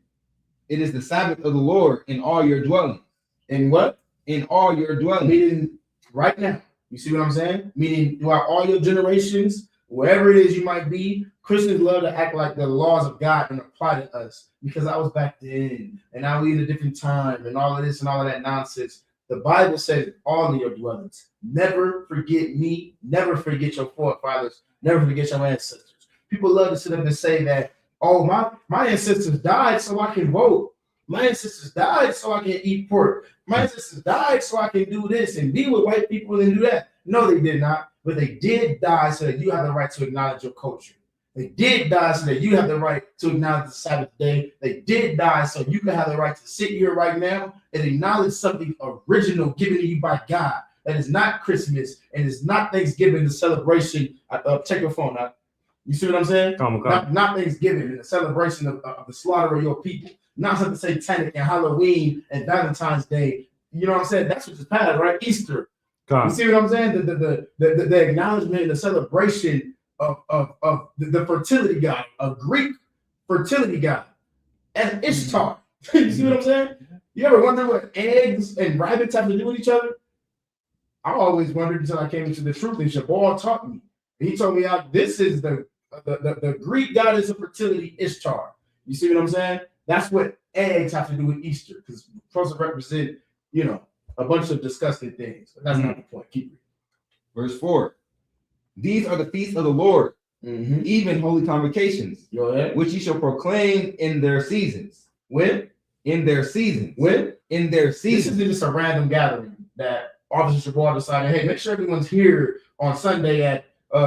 It is the Sabbath of the Lord in all your dwellings. In what? In all your dwellings. Meaning right now. You see what I'm saying? Meaning throughout all your generations, wherever it is you might be, Christians love to act like the laws of God don't apply to us because I was back then and now we in a different time and all of this and all of that nonsense. The Bible says all of your dwellings. Never forget me. Never forget your forefathers. Never forget your ancestors. People love to sit up and say that, oh, my ancestors died so I can vote. My ancestors died so I can eat pork. My ancestors died so I can do this and be with white people and do that. No, they did not. But they did die so that you have the right to acknowledge your culture. They did die so that you have the right to acknowledge the Sabbath day. They did die so you can have the right to sit here right now and acknowledge something original given to you by God. That is not Christmas and it's not Thanksgiving, the celebration. Check your phone out. You see what I'm saying? Not Thanksgiving and the celebration of the slaughter of your people. Not something satanic and Halloween and Valentine's Day. You know what I'm saying? That's what just passed, right? Easter. You see what I'm saying? The acknowledgement and the celebration of the fertility god, a Greek fertility god, and Ishtar. You see what I'm saying? You ever wonder what eggs and rabbits have to do with each other? I always wondered until I came into the truth, and Shabal taught me. He told me this is the Greek goddess of fertility, Ishtar. You see what I'm saying? That's what eggs have to do with Easter, because supposed to represent, a bunch of disgusting things. But that's not the point. Keep reading. Verse 4. These are the feasts of the Lord, even holy convocations, which ye shall proclaim in their seasons. When? In their seasons. When? In their This seasons. isn't just a random gathering that Officer Shabal decided, hey, make sure everyone's here on Sunday at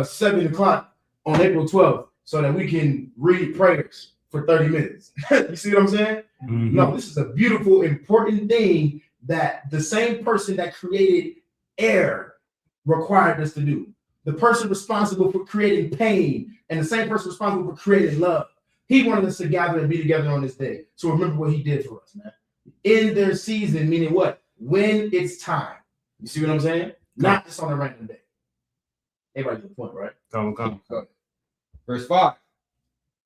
7 o'clock on April 12th so that we can read prayers for 30 minutes. You see what I'm saying? No, this is a beautiful, important thing that the same person that created air required us to do. The person responsible for creating pain and the same person responsible for creating love. He wanted us to gather and be together on this day. So remember what he did for us, man. In their season, meaning what? When it's time. You see what I'm saying? Not just on a random day. Everybody get the point, right? Come. Verse 5.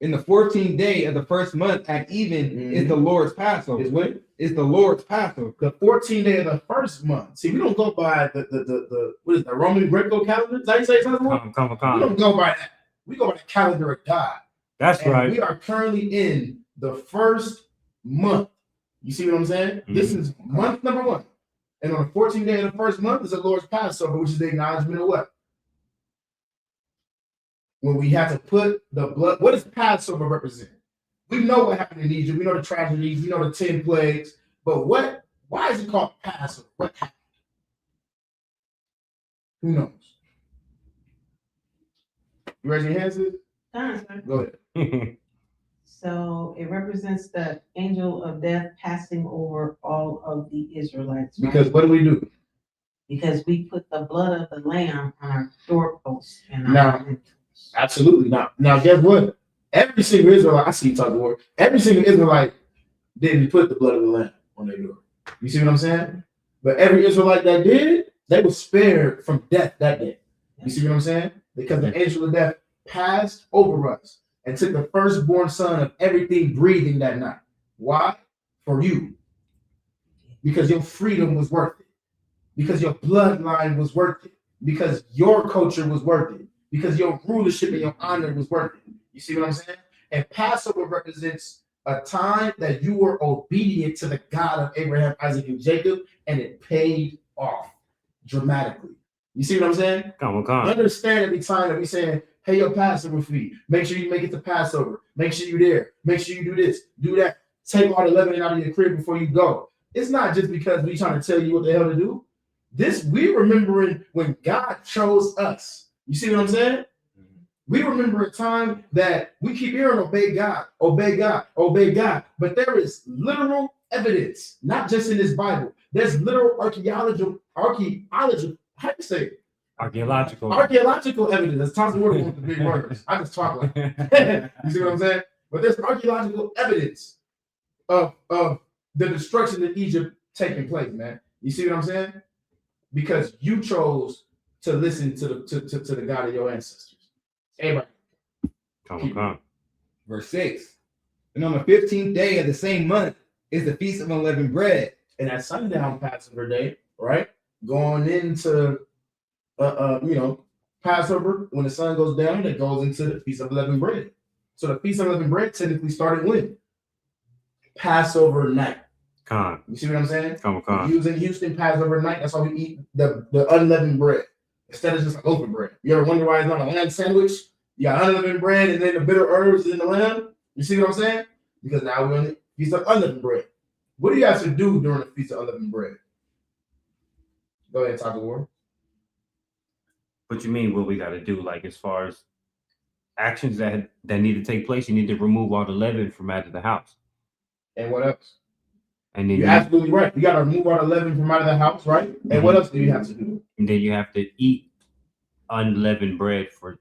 In the 14th day of the first month at even is the Lord's Passover. Is when? Is the Lord's Passover. The 14th day of the first month. See, we don't go by the what is the Roman Greco calendar? Is that how you say something? Come. We don't go by that. We go by the calendar of God. That's And right. we are currently in the first month. You see what I'm saying? This is month number 1. And on the 14th day of the first month is the Lord's Passover, which is the acknowledgement of what? When we have to put the blood. What does Passover represent? We know what happened in Egypt. We know the tragedies. We know the 10 plagues. But why is it called Passover? What happened? Who knows? You raise your hands, sis? Go ahead. So it represents the angel of death passing over all of the Israelites. right? Because what do? Because we put the blood of the lamb on our doorposts and Now- Absolutely not. Now, guess what? Every single Israelite, I see you talk word. Every single Israelite didn't put the blood of the lamb on their door. You see what I'm saying? But every Israelite that did, they were spared from death that day. You see what I'm saying? Because the angel of death passed over us and took the firstborn son of everything breathing that night. Why? For you. Because your freedom was worth it. Because your bloodline was worth it. Because your culture was worth it. Because your rulership and your honor was worth it. You see what I'm saying? And Passover represents a time that you were obedient to the God of Abraham, Isaac, and Jacob, and it paid off dramatically. You see what I'm saying? Come on. Understand every time that we saying, pay your Passover fee. Make sure you make it to Passover. Make sure you're there. Make sure you do this, do that. Take all the leavening out of your crib before you go. It's not just because we trying to tell you what the hell to do. This, we remembering when God chose us. You see what I'm saying? We remember a time that we keep hearing obey God, obey God, obey God. But there is literal evidence, not just in this Bible. There's literal archaeological, how do you say it? Archaeological evidence. That's Tom's word with the big words. I just talk like that. You see what I'm saying? But there's archaeological evidence of the destruction in Egypt taking place, man. You see what I'm saying? Because you chose to listen to the God of your ancestors. Everybody. Come on. Verse 6. And on the 15th day of the same month is the Feast of Unleavened Bread. And at sundown Passover day, right? Going into Passover, when the sun goes down, it goes into the Feast of Unleavened Bread. So the Feast of Unleavened Bread technically started when? Passover night. You see what I'm saying? If you was in Houston, Passover night, that's why we eat the unleavened bread instead of just like open bread. You ever wonder why it's not a lamb sandwich? You got unleavened bread and then the bitter herbs in the lamb. You see what I'm saying? Because now we're in the Feast of Unleavened Bread. What do you have to do during the Feast of Unleavened Bread? Go ahead, talk the word. What you mean? What we got to do? Like as far as actions that need to take place, you need to remove all the leaven from out of the house. And what else? And then you're absolutely right. You got to remove all the leaven from out of the house, right? And what else do you have to do? And then you have to eat unleavened bread for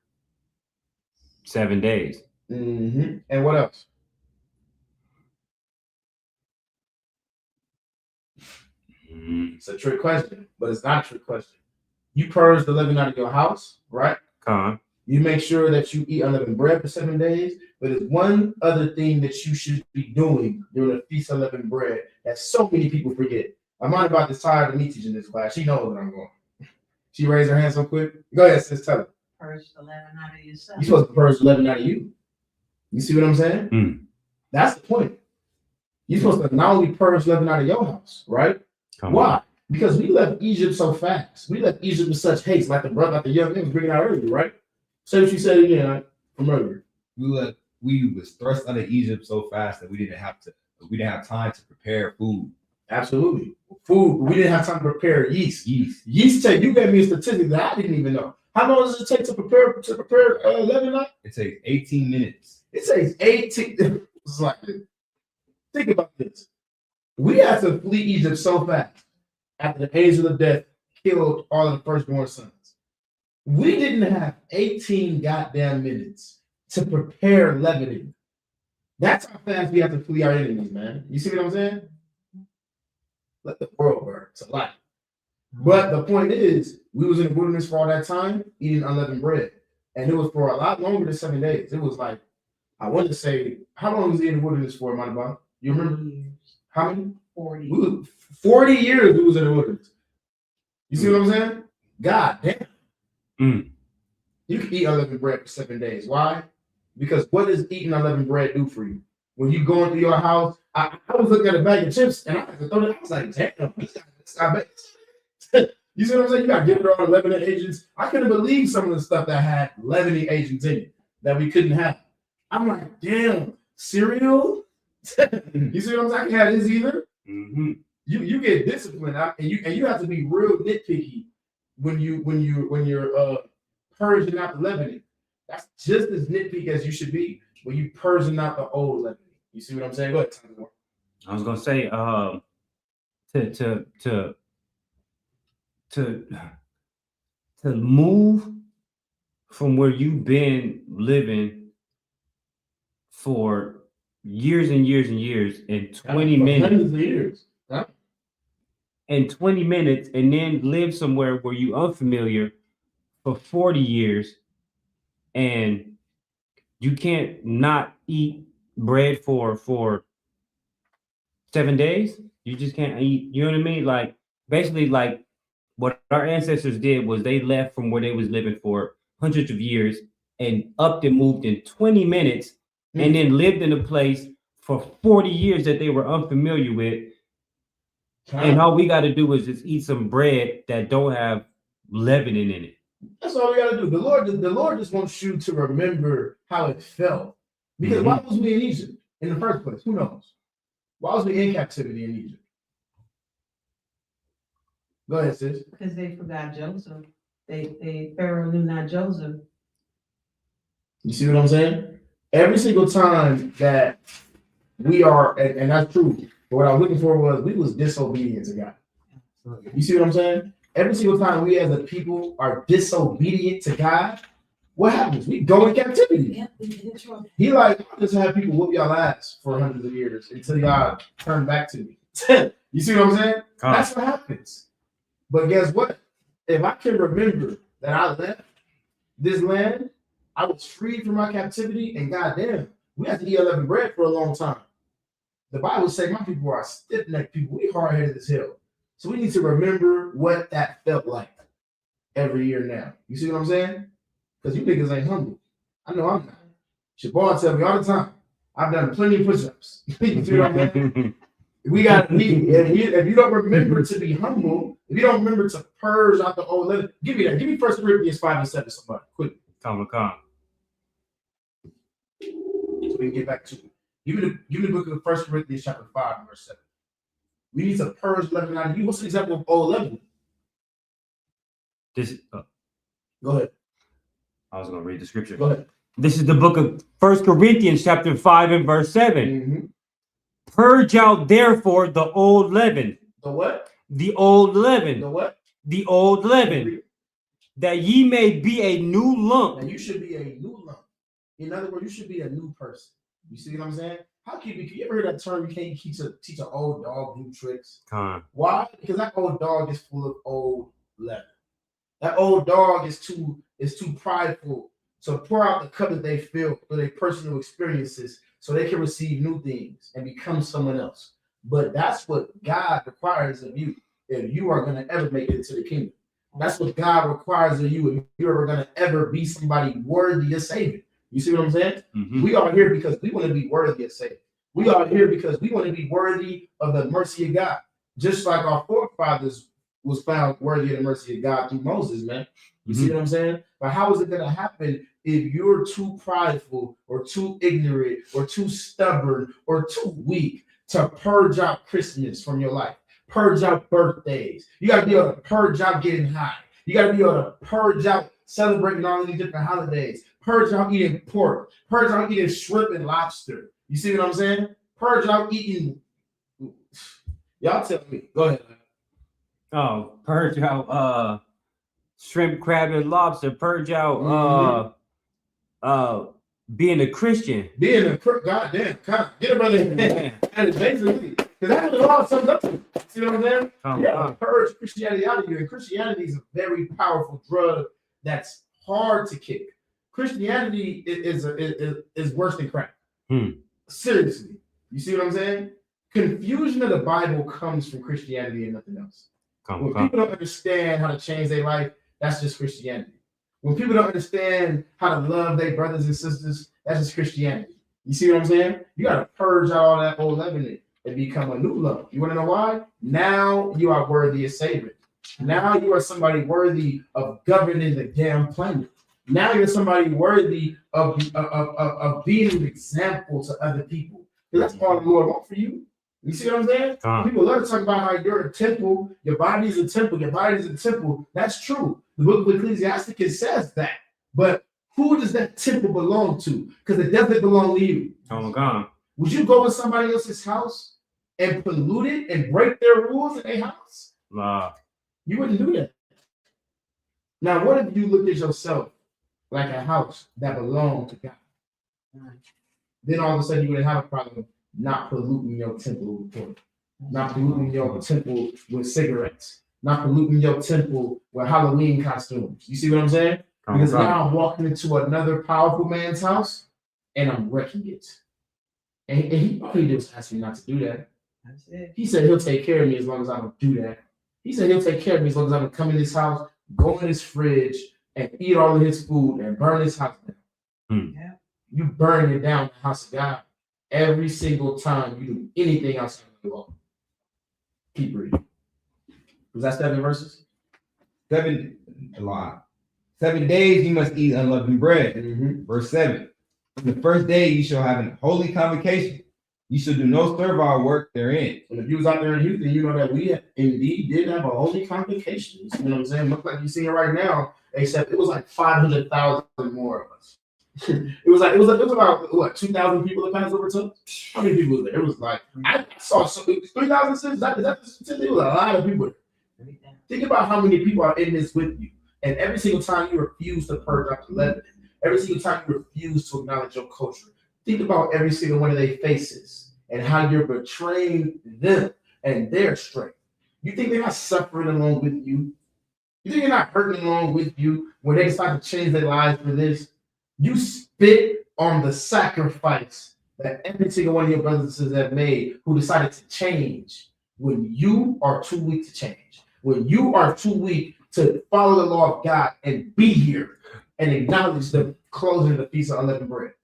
7 days. And what else? It's a trick question, but it's not a trick question. You purge the leaven out of your house, right? You make sure that you eat unleavened bread for 7 days. But there's one other thing that you should be doing during the Feast of Unleavened Bread that so many people forget. I'm not about to tired of me teaching this class. She knows where I'm going. She raised her hand so quick. Go ahead, sis, tell her. Purge the leaven out of yourself. You're supposed to purge the leaven out of you. You see what I'm saying? That's the point. You're supposed to not only purge leaven out of your house, right? Why? Because we left Egypt so fast. We left Egypt with such haste, like the young man was bringing out earlier, right? Say what you said again from earlier. We was thrust out of Egypt so fast that we didn't have time to prepare food. Absolutely. Food. We didn't have time to prepare yeast. You gave me a statistic that I didn't even know. How long does it take to prepare leaven? It takes 18 minutes. It takes 18. It's like, think about this. We had to flee Egypt so fast after the angel of death killed all of the firstborn sons. We didn't have 18 goddamn minutes to prepare leavening. That's how fast we have to flee our enemies, man. You see what I'm saying? Let the world burn. It's a lot. But the point is, we was in the wilderness for all that time eating unleavened bread. And it was for a lot longer than 7 days. It was like, I want to say, how long was he in the wilderness for, Manaba? You remember? How many? 40. 40 years we was in the wilderness. You see what I'm saying? God damn. You can eat unleavened bread for 7 days. Why? Because what does eating unleavened bread do for you? When you go into your house, I was looking at a bag of chips and I was like, damn, I bet. You see what I'm saying? You got to get rid of all the leavening agents. I couldn't believe some of the stuff that had leavening agents in it that we couldn't have. I'm like, damn, cereal? You see what I'm saying? I can't have this either. You get disciplined, and you have to be real nitpicky when you're purging out the leavening. That's just as nitpicky as you should be when you purging out the old leavening. You see what I'm saying? Go ahead, tell me more. I was gonna say, to move from where you've been living for years and years and years in 20 minutes. Hundreds of years. Huh? In 20 minutes, and then live somewhere where you unfamiliar for 40 years, and you can't not eat bread for 7 days. You just can't eat. You know what I mean? Like basically, like what our ancestors did was they left from where they was living for hundreds of years and upped and moved in 20 minutes and then lived in a place for 40 years that they were unfamiliar with. And all we got to do is just eat some bread that don't have leavening in it. That's all we got to do. The Lord just wants you to remember how it felt. Because why was we in Egypt in the first place? Who knows? Why was we in captivity in Egypt? Go ahead, sis. Because they forgot Joseph. Pharaoh knew not Joseph. You see what I'm saying? Every single time that we are, and that's true, but what I was looking for was we was disobedient to God. You see what I'm saying? Every single time we as a people are disobedient to God, what happens? We go in captivity. Yep, we get in trouble. He like, I'll just have people whoop y'all ass for hundreds of years until y'all turn back to me. You see what I'm saying? That's what happens. But guess what? If I can remember that I left this land, I was freed from my captivity, and goddamn, we had to eat unleavened bread for a long time. The Bible says my people are stiff-necked people. We hard-headed as hell. So we need to remember what that felt like every year now. You see what I'm saying? Because you niggas ain't humble. I know I'm not. Shabbat tell me all the time. I've done plenty of push-ups. You see what I'm saying? If you don't remember to be humble, if you don't remember to purge out the old leaven, give me that. Give me 1 Corinthians 5:7, somebody. Quick. Come. So we can get back to it. Give me the book of 1 Corinthians chapter 5, verse 7. We need to purge leaven out of you. What's an example of old leaven? This. Go ahead. I was going to read the scripture. Go ahead. This is the book of 1 Corinthians chapter 5 and verse 7. Mm-hmm. Purge out therefore the old leaven. The what? The old leaven. The what? The old leaven. That ye may be a new lump. And you should be a new lump. In other words, you should be a new person. You see what I'm saying? How can you ever hear that term? You can't teach an old dog new tricks. Why? Because that old dog is full of old leaven. That old dog is too prideful to pour out the cup that they feel for their personal experiences so they can receive new things and become someone else. But that's what God requires of you if you are going to ever make it into the kingdom. That's what God requires of you if you're ever going to ever be somebody worthy of saving. You see what I'm saying? Mm-hmm. We are here because we want to be worthy of saving. We are here because we want to be worthy of the mercy of God. Just like our forefathers was found worthy of the mercy of God through Moses, man. You see what I'm saying? But how is it going to happen if you're too prideful or too ignorant or too stubborn or too weak to purge out Christmas from your life? Purge out birthdays. You got to be able to purge out getting high. You got to be able to purge out celebrating all of these different holidays. Purge out eating pork. Purge out eating shrimp and lobster. You see what I'm saying? Purge out eating. Y'all tell me. Go ahead. Oh, purge out shrimp, crab, and lobster. Purge out being a Christian. Being a goddamn, get a brother in there. And it's basically, because that's what it all sums up to. See what I'm saying? Purge Christianity out of you. And Christianity is a very powerful drug that's hard to kick. Christianity is worse than crack. Seriously. You see what I'm saying? Confusion of the Bible comes from Christianity and nothing else. When people don't understand how to change their life, that's just Christianity. When people don't understand how to love their brothers and sisters, that's just Christianity. You see what I'm saying? You got to purge out all that old leaven and become a new lump. You want to know why? Now you are worthy of saving. Now you are somebody worthy of governing the damn planet. Now you're somebody worthy of being an example to other people. That's all the Lord wants for you. You see what I'm saying? People love to talk about how you're a temple, your body is a temple, your body is a temple. That's true. The book of Ecclesiastes says that. But who does that temple belong to? Because it doesn't belong to you. Oh my God. Would you go in somebody else's house and pollute it and break their rules in their house? You wouldn't do that. Now, what if you looked at yourself like a house that belonged to God? Then all of a sudden you wouldn't have a problem not polluting your temple with pork, not polluting your temple with cigarettes, not polluting your temple with Halloween costumes. You see what I'm saying? Because now I'm walking into another powerful man's house and I'm wrecking it. And he just asked me not to do that. That's it. He said he'll take care of me as long as I don't do that. He said he'll take care of me as long as I don't come in his house, go in his fridge, and eat all of his food and burn his house down. Yeah. you burn it down the house of God every single time you do anything outside of the law. Keep reading. Was that 7 verses? 7 days you must eat unleavened bread. Mm-hmm. Verse 7. On the first day you shall have a holy convocation. You shall do no servile work therein. And if you was out there in Houston, you know that we indeed did have a holy convocation. You know what I'm saying? Look like you see it right now, except it was like 500,000 more of us. it was about what 2,000 people that passed over to us. How many people was there? It was like I saw 3,006. Is that the statistic? It was a lot of people. Think about how many people are in this with you, and every single time you refuse to purge out the leaven, every single time you refuse to acknowledge your culture. Think about every single one of their faces and how you're betraying them and their strength. You think they're not suffering along with you? You think they're not hurting along with you when they decide to change their lives for this? You spit on the sacrifice that every single one of your brothers and sisters have made who decided to change when you are too weak to change, when you are too weak to follow the law of God and be here and acknowledge the closing of the Feast of Unleavened Bread.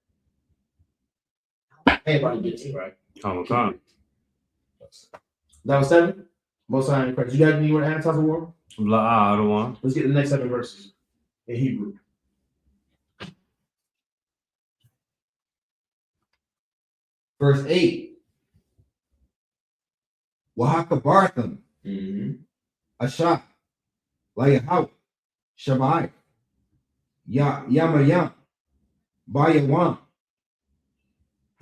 Everybody gets it, right? Come. That was 7? Most High in Christ. You got anyone to add to the war? I don't want. Let's get the next 7 verses in Hebrew. Verse 8. Wahakabartham. Asha. Layahaw. Shabai. Yamayam. Bayawan.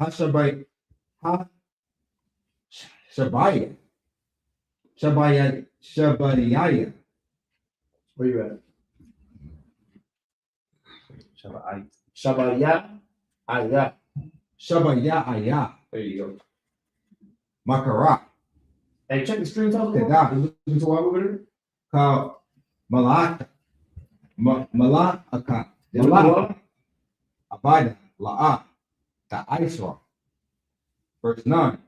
Hashabai. Ha. Shabaya. Shabaya. Shabayaya. Where you at? Shabbat. Shabaya. Ayah. Shabaya Ayah. There you go. Makara. Hey, check the screen. Talk Kedah. Listen to what over there. Ka Malaka. Malaka. Malaka. Abida. La'a. Ta'isra. Verse 9.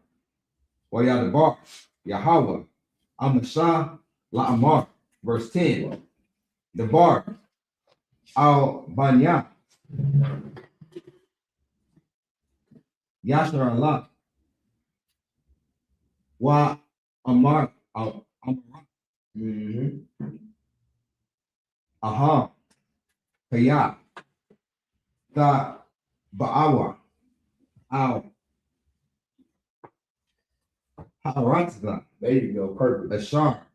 Wayadabar. Yahweh. Amashah. La'amar. Verse 10. The bar. Al Banya. Yashar Allah. Wa Amar. Aha. Kaya. Ta Ba'awa. Al Ha'aratza. There you go. Perfect. Ashar.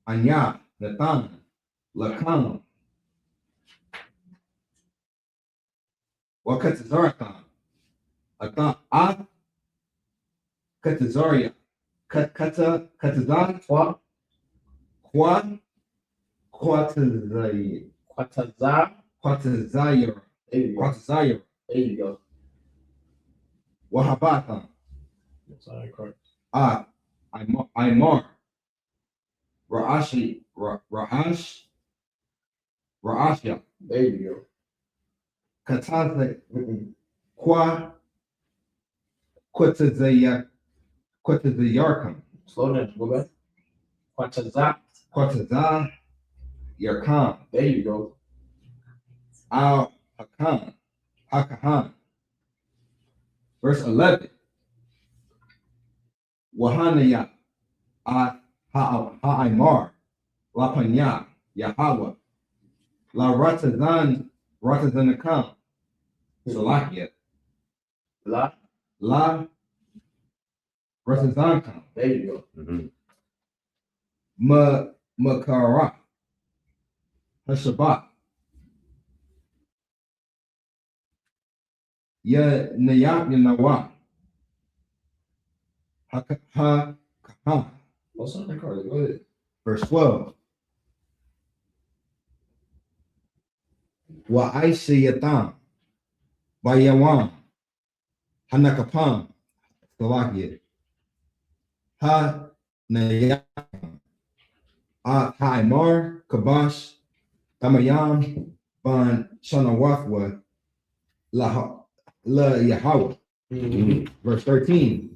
Anya. Nathan. Lakan. Wakatazaratan. Atan. A. Katazaria. Katazan. What? Kwa. Kwatazay. Quatazar. Kwatazayar. There you go. Kwatazayar. There you go. Wahabatan. Sorry, correct. Aymar. Ra'ashi. Ra'ashya. There you Katazay. go. Kwa. Kwatazayarkam. Slow down. Go back. Quatazar. Kwatazah. Yarkam. There you go. Al Hakam. Hakahan. Verse 11. Wahanaya. Ha'aimar. La Panya. Yahweh. La Ratazanakam. Salakia. La. Ratazanakam. There you go. Makara. Hashabat. Ya Nayat Yanawa. Ha. What's on the card? Go ahead. Verse 12. Wa Aishayatam. Bayawan. Hanakapam. Slovakia. Ha Nayam. Haimar. Kabash. Tamayam. Ban Shanawathwa. La Yahweh. Verse 13.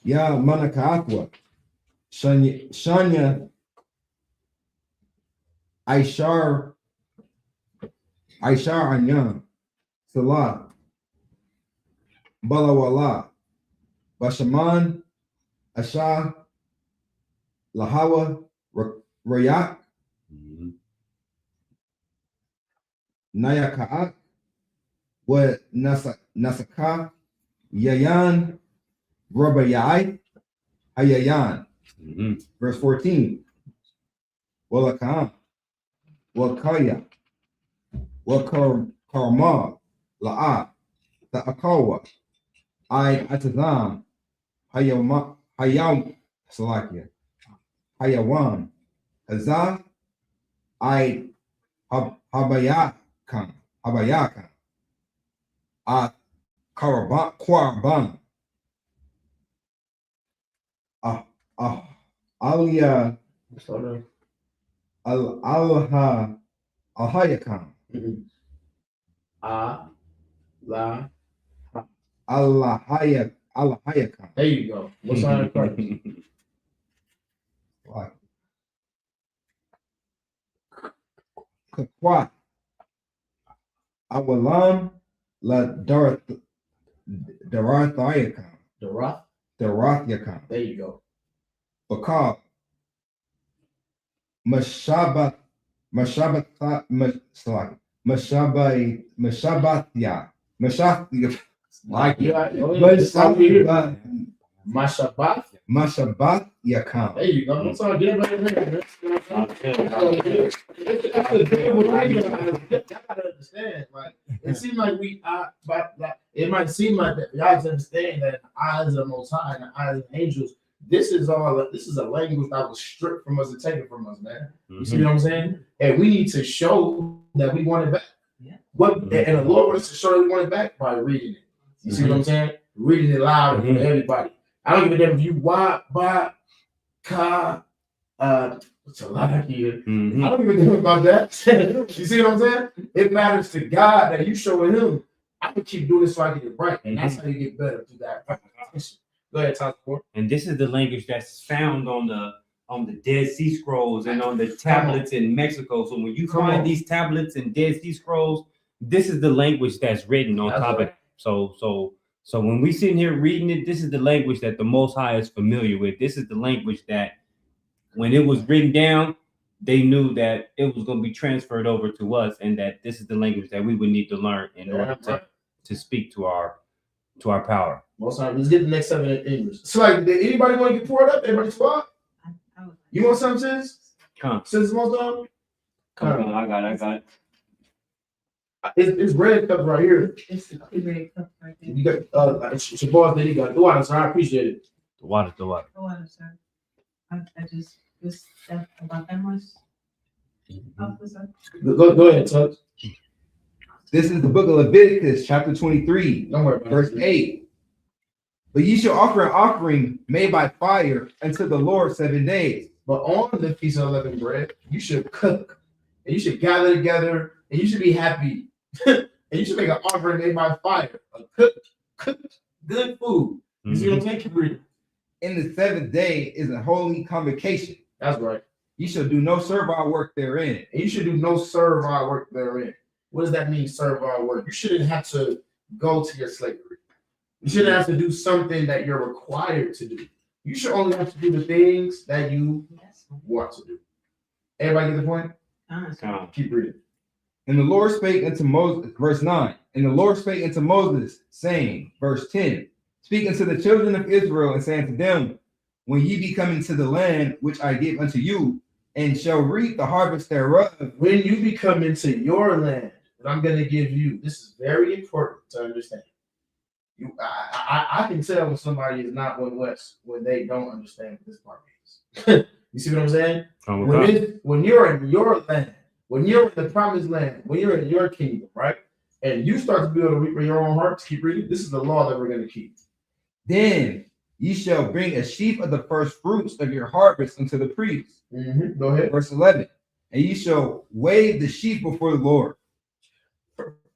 Ya Manakathwa. Shanya Aishar Aisha Anyan, Salah, Balawala, Bashaman, Asha, Lahawa, Rayak, Nayakaat, Wa Nasaka, Yayan, Rabayai, Hayayan. Verse 14. Walakam, Wakaya, Wakarma, La'a, Ta'akawa, Atazam, Hayam, Salakia, Hayawan, Azah, Habayakan, Karaban, Aliyah, Alhayakan, Allahayakan. There you go. What's on first? Kakwat, Awalam, La Darathayakan, The rock. Darathayakan, There you go. Bakal, Mashabathya, like Mashabath. Mashabath Yakam. There you go. I'm sorry. Get everybody in there. Y'all gotta understand. Like it seems like but like, it might seem like that y'all just understand that the eyes of the Most High and the eyes of angels. This is a language that was stripped from us and taken from us, man. You see what I'm saying? And we need to show that we want it back. Yeah. And the Lord wants to show that we want it back by reading it. You see what I'm saying? Reading it loud for everybody. I don't give a damn if you it's a lot here. I don't give a damn about that. You see what I'm saying? It matters to God that you showing him. I can keep doing this so I get it right. And that's how you get better through that. Go ahead, talk more. And this is the language that's found on the Dead Sea Scrolls and on the tablets in Mexico. So when you find these tablets and Dead Sea Scrolls, this is the language that's written on top of it. So when we sitting here reading it, this is the language that the Most High is familiar with. This is the language that when it was written down, they knew that it was going to be transferred over to us, and that this is the language that we would need to learn in order to speak to our power. Most time, let's get the next 7 in English. So, like, did anybody want to get poured up? Everybody squad? You want some, sis? Come. Sis, most time? Come on, I got it. It's red cup right here. It's the red cup right there. You got it's your boss that you got. Do it, sir. I appreciate it. The water. Go on, sir. I just about that much. Go ahead, Tuck. This is the book of Leviticus, chapter 23, Don't worry about verse 8. But ye shall offer an offering made by fire unto the Lord 7 days. But on the Feast of Unleavened Bread, you should cook, and you should gather together, and you should be happy, and you should make an offering made by fire, a cooked good food. You see what I'm saying? Keep reading. In the 7th day is a holy convocation. That's right. You shall do no servile work therein. And you should do no servile work therein. What does that mean, servile work? You shouldn't have to go to your slavery. You shouldn't have to do something that you're required to do. You should only have to do the things that you want to do. Everybody get the point? Keep reading. And the Lord spake unto Moses, verse 9. And the Lord spake unto Moses, saying, verse 10, speak unto the children of Israel and say unto them, when ye be coming to the land which I give unto you, and shall reap the harvest thereof. When you be coming to your land that I'm going to give you, this is very important to understand. I can tell when somebody is not one West when they don't understand what this part means. You see what I'm saying? When you're in your land, when you're in the promised land, when you're in your kingdom, right? And you start to be able to reap in your own heart, keep reading. This is the law that we're going to keep. Then ye shall bring a sheaf of the first fruits of your harvest unto the priest. Go ahead. Verse 11. And ye shall wave the sheaf before the Lord.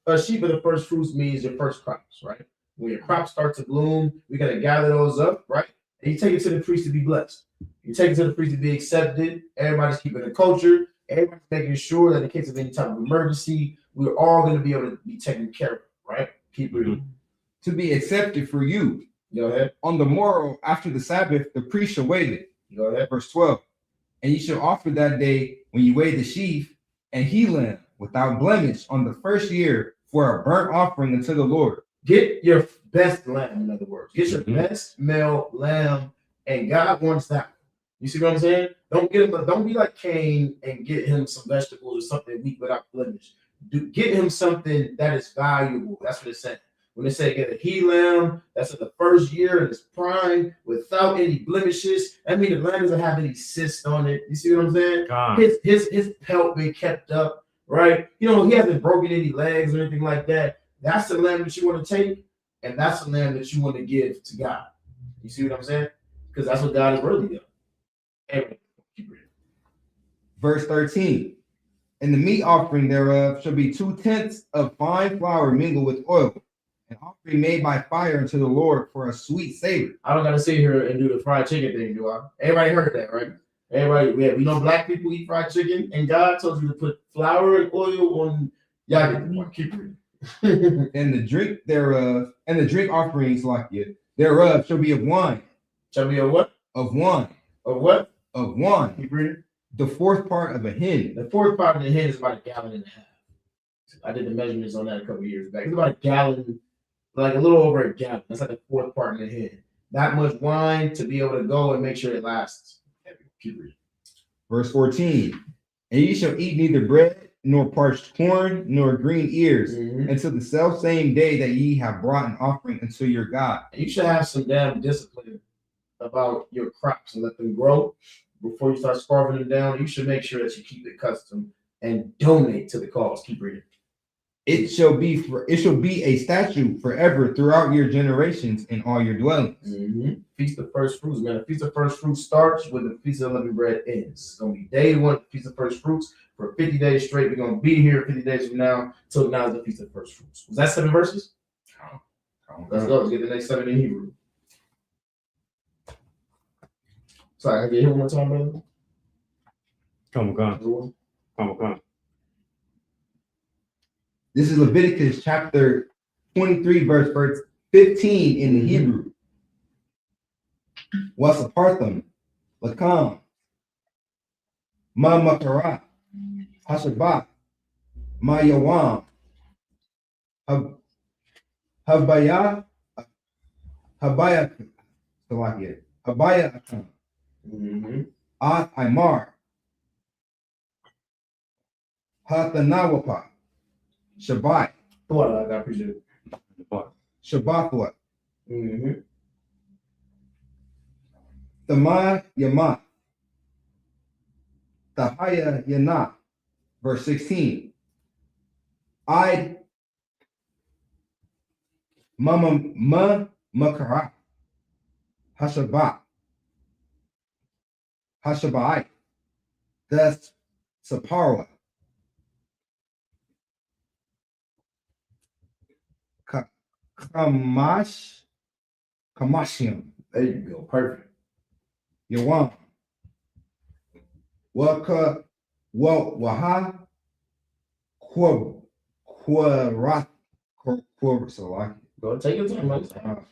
A sheaf of the first fruits means your first crops, right? When your crops start to bloom, we got to gather those up, right? And you take it to the priest to be blessed. You take it to the priest to be accepted. Everybody's keeping the culture. Everybody's making sure that in case of any type of emergency, we're all going to be able to be taken care of, right? Keep reading. To be accepted for you. Go ahead. On the morrow after the Sabbath, the priest shall weigh it. Go ahead. Verse 12. And you shall offer that day when you weigh the sheaf and he lamb without blemish on the first year for a burnt offering unto the Lord. Get your best lamb, in other words. Get your Mhm. best male lamb, and God wants that. You see what I'm saying? Don't be like Cain and get him some vegetables or something weak without blemish. Get him something that is valuable. That's what it said. When they say get a he lamb, that's in the first year and it's prime without any blemishes. That means the lamb doesn't have any cysts on it. You see what I'm saying? God. His pelt been kept up, right? You know, he hasn't broken any legs or anything like that. That's the lamb that you want to take, and that's the lamb that you want to give to God. You see what I'm saying? Because that's what God is worthy of. Anyway, keep reading. Verse 13. And the meat offering thereof shall be 2/10 of fine flour mingled with oil, an offering made by fire unto the Lord for a sweet savor. I don't gotta sit here and do the fried chicken thing, do I? Everybody heard that, right? Everybody, yeah, we know black people eat fried chicken, and God told you to put flour and oil on. Y'all get the point. Keep reading. And the drink thereof, and the drink offerings like it thereof shall be of wine. Shall be a what? Of wine. Of what? Of wine. Keep reading. The fourth part of a hin. The fourth part of the hen is about 1.5 gallons. I did the measurements on that a couple years back. It's about 1 gallon, like a little over 1 gallon. That's like the fourth part of the hen. That much wine to be able to go and make sure it lasts. Keep reading. Verse 14. And ye shall eat neither bread, nor parched corn, nor green ears, Mhm. until the self same day that ye have brought an offering unto your God. And you should have some damn discipline about your crops and let them grow before you start starving them down. You should make sure that you keep it custom and donate to the cause. Keep reading. It shall be a statute forever throughout your generations in all your dwellings. Mm-hmm. Feast of first fruits, man. The feast of first fruits starts with the feast of unleavened bread ends. It's gonna be day one, feast of first fruits for 50 days straight. We're gonna be here 50 days from now till now is the feast of first fruits. Was that 7 verses? Let's go. Let's get the next 7 in Hebrew. Sorry, I get here one more time, brother. Come on. This is Leviticus chapter 23, verse 15 in the Hebrew. Wasapartham, Lakam, Ma Makara, Hashabat, Ma Yawam, Habaya, Habaya, Mm-hmm. At Imar, Hatanawapa, Shabbat, I appreciate it. Shabbathwa, Mm-hmm. Tama Yama, Tahaya Yana, verse 16. I Mama Makara, Hashabat, Hashabai, thus Saparwa, Kamashium, There you go. Perfect. Yawam, Waka, Waha, Quarath, Salaki, Go take your time. Man.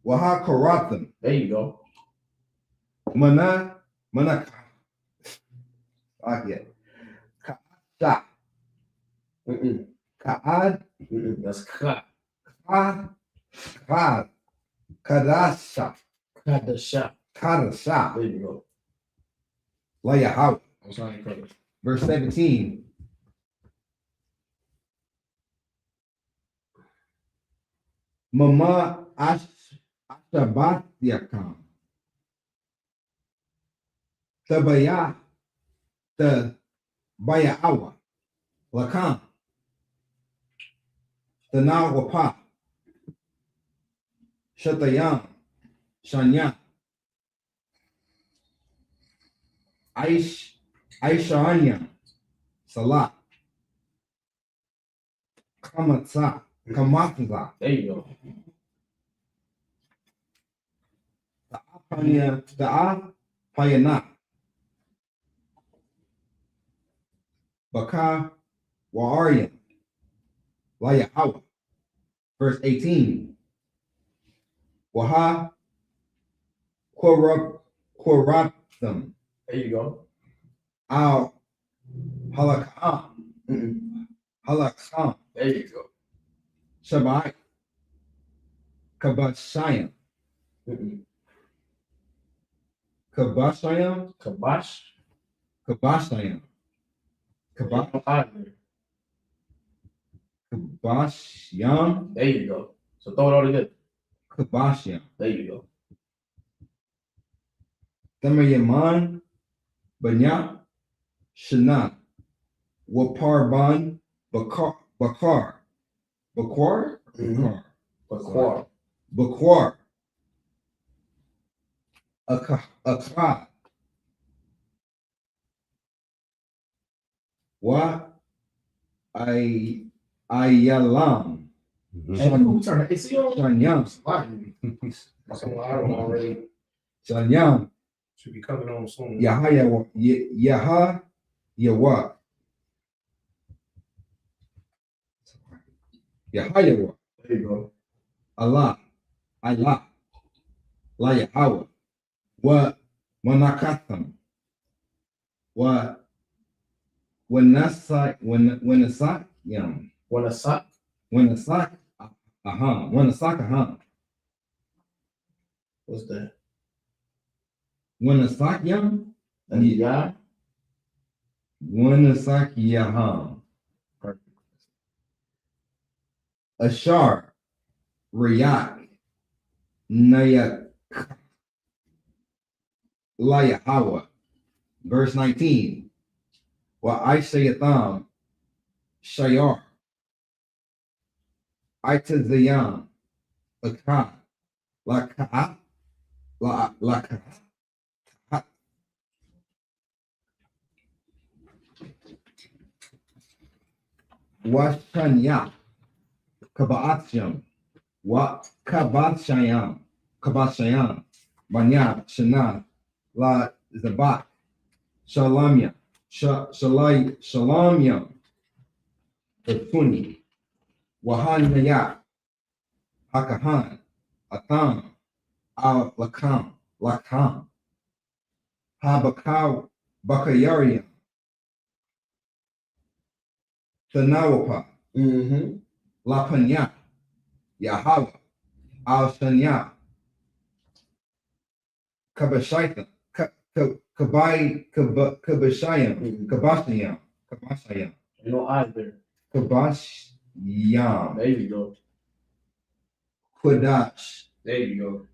Waha Karatham, There you go. Manaka, Again, Kaada, Mm-mm. Kaad, Mm-mm. That's ka. Kadasha, Kadasha. Kadasha, There you go. Layahaw. I'm sorry, brother. Verse 17. Mama Ashabatyakam. Tabaya, the Bayaawa, Lakam, the Nawapa, Shatayam, Shanya, Aishanya, Salah, Kamatsa, Kamatza, There you go. the Apayana, Baka Wa'aryam, La Yahweh. Verse 18. Waha Koratham, There you go. Al Halakam, Halakam, There you go. Shabbat, Kabashayam, Kabashayam, Kabash. Kabashayam, Kabashyam, There you go. So throw it all together. Kabashyam, There you go. Thamayaman, Banya, Shana, Waparban, Bakar, Baquar. Bakwar, Akra, Wa Ayalam, Hey, who turn it? It's your Shanyam, So I don't already Shanyam, should be coming on soon. Yaha, Yawa, Yahayawa, There you go. Allah, La Yahweh, Wa Wanakatham, Wa Wanasak Yam, When a sock. Wanasak What's that? Wanasak Yam, And yeah. Wanasak Yaham, Ashar, Rayak, Nayak, La Yahweh. Verse 19. Wa Aishayatham, Shayar, Aitazayam, Akha, Laka, Laka, Washanya, Kabatsyam, Wa Kabatshayam, Banya, Shana, La Zabat, Shalamya, Shalamyam, Tuni, Wahanaya, Hakahan, Atham, Al Lakam, Habakaw, Bakayariam, Tanawapa, Lapanya, Yahweh, Al Shanya, Kabashaita, Kabashayam, You know, eyes there. Kabashyam, There you go. Quadash, There you go.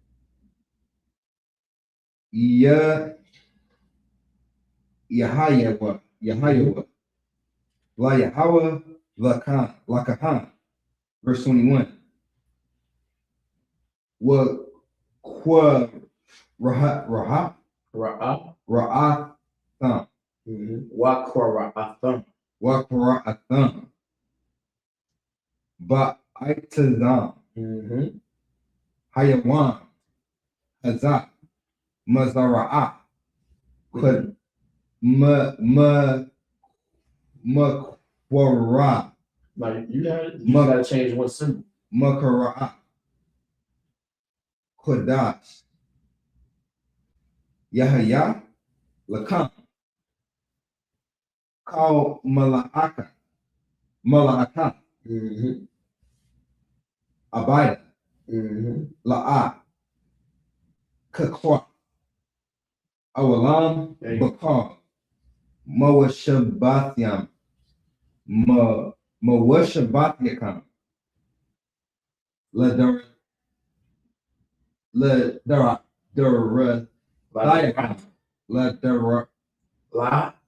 Yahayawa, La Yahweh, Lakahan. Verse 21. Wa Kwa Ra'atham, Wakwaratham. Wa Qara'atham, Ba'itazam, Hayawan, Hazak, Mazara'ah, Makwara, Like you gotta change one symbol. Makara'ah, Kodash, Yahya, Lakam, Kal Mala'aka, Abida, La'ah, Kakwa, Awalam, There you go. Bakar, Mawashabathyam, Mawashabatyakam, Ladar, Ladar, Ladar, La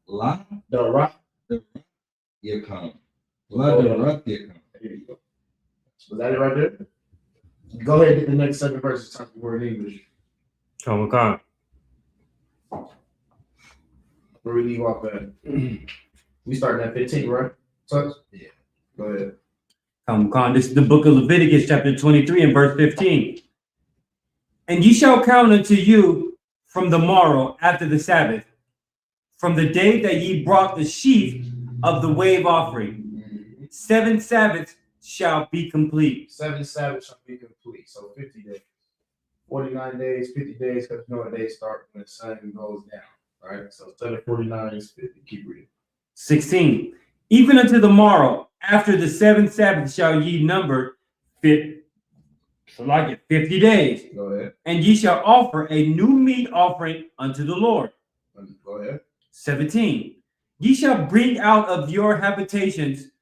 La, the rock. Yakam, Ladaratyakam. There you go. Was that it right there? Go ahead and get the next 7 verses. Talk the word in English. Come. Where we leave off at? We starting at 15, right? Touch? Yeah. Go ahead. Come. This is the book of Leviticus, chapter 23 and verse 15. And ye shall count unto you from the morrow after the Sabbath, from the day that ye brought the sheaf of the wave offering. 7 Sabbaths shall be complete. 7 Sabbaths shall be complete. So 50 days. 49 days, 50 days, because you know they start when the sun goes down. Right? So instead of 49 is 50. Keep reading. 16. Even unto the morrow, after the 7th Sabbath shall ye number 50 days. Go ahead. And ye shall offer a new meat offering unto the Lord. Go ahead. 17. Ye shall bring out of your habitations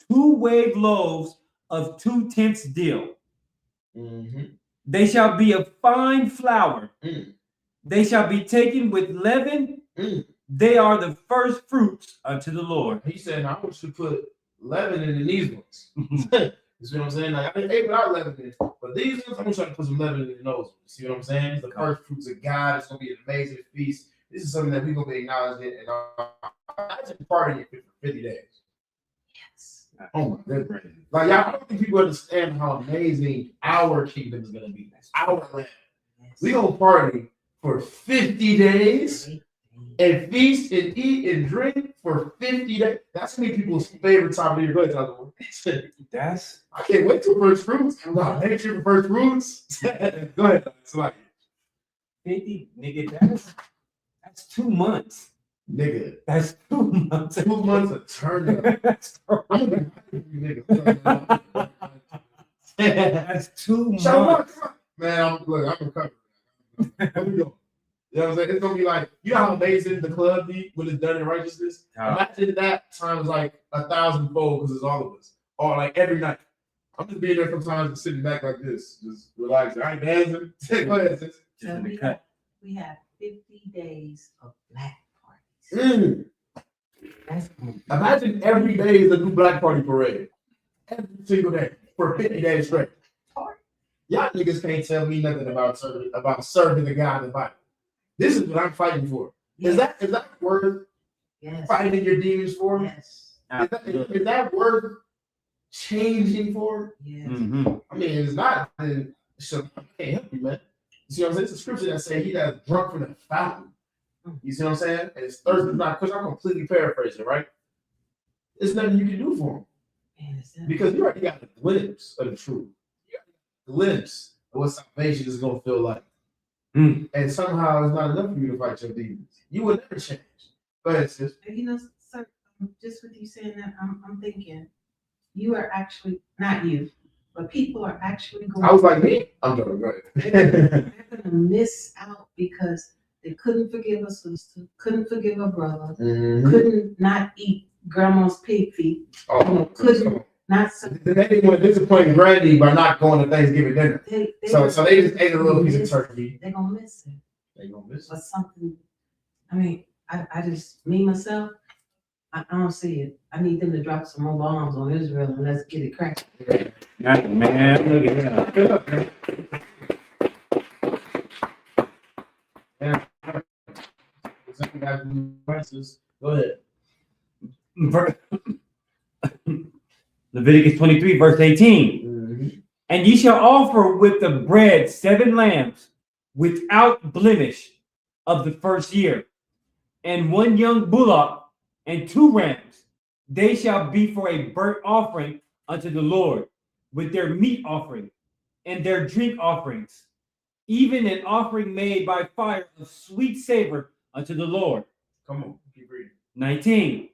2 wave loaves of 2 tenths deal. They shall be of fine flour. They shall be taken with leaven. They are the first fruits unto the Lord. He said, I want you to put leaven in these ones. You see what I'm saying? Like, I didn't ate without leaven in, but these ones, I'm trying to put some leaven in those ones. See what I'm saying? It's the first fruits of God. It's going to be an amazing feast. This is something that we're going to be acknowledging and imagine partying it for 50 days. Yes. Oh my goodness. Like, y'all, I don't think people understand how amazing our kingdom is going to be. Our land. We're going to party for 50 days and feast and eat and drink for 50 days. That's many people's favorite time of the year. Go ahead, Tyler. That's I can't wait till first fruits. I'm next year for first fruits. Go ahead. It's like 50, nigga. That's 2 months. nigga. That's 2 months. 2 months of turn up. That's I'm gonna be nigga. That's 2 months. Shout out, come on. Man, I'm recovering. Where we going? You know what I'm saying? It's gonna be like, you know how amazing the club be when it's done in righteousness? Imagine that times like 1,000-fold because it's all of us. Or like every night. I'm just being there sometimes and sitting back like this, just relaxing. I ain't dancing. Go ahead, sis. So we have 50 days of black parties. That's Imagine every day is a new black party parade. Every single day for 50 days straight. Y'all niggas can't tell me nothing about serving the God in the Bible. This is what I'm fighting for. Is that worth fighting your demons for? Yes. Is that worth changing for? Yes. I mean, it's not, then so I can't help you, man. You see what I'm saying? It's a scripture that says he that's drunk from the fountain. You see what I'm saying? And it's thirsty not because I'm completely paraphrasing, right? There's nothing you can do for him. Because you already got a glimpse of the truth. You got a glimpse of what salvation is going to feel like. And somehow it's not enough for you to fight your demons. You will never change. Go ahead, sis. You know, sir, just with you saying that, I'm thinking you are actually, not you, but people are actually going I was like, me? I'm joking. Go ahead. they're going to miss out because they couldn't forgive a sister, couldn't forgive a brother, couldn't not eat grandma's pig feet, couldn't not. They didn't want to disappoint Granny by not going to Thanksgiving dinner. So they just ate a little piece of turkey. They're going to miss it. They're going to miss it. But something, I mean, I just, me, myself, I don't see it. I need them to drop some more bombs on Israel and let's get it cracked. Man, look at that. Go ahead. Leviticus 23, verse 18. And ye shall offer with the bread 7 lambs without blemish of the first year, and 1 young bullock, and 2 rams. They shall be for a burnt offering unto the Lord, with their meat offering and their drink offerings, even an offering made by fire of sweet savor unto the Lord. Come on, keep reading. 19.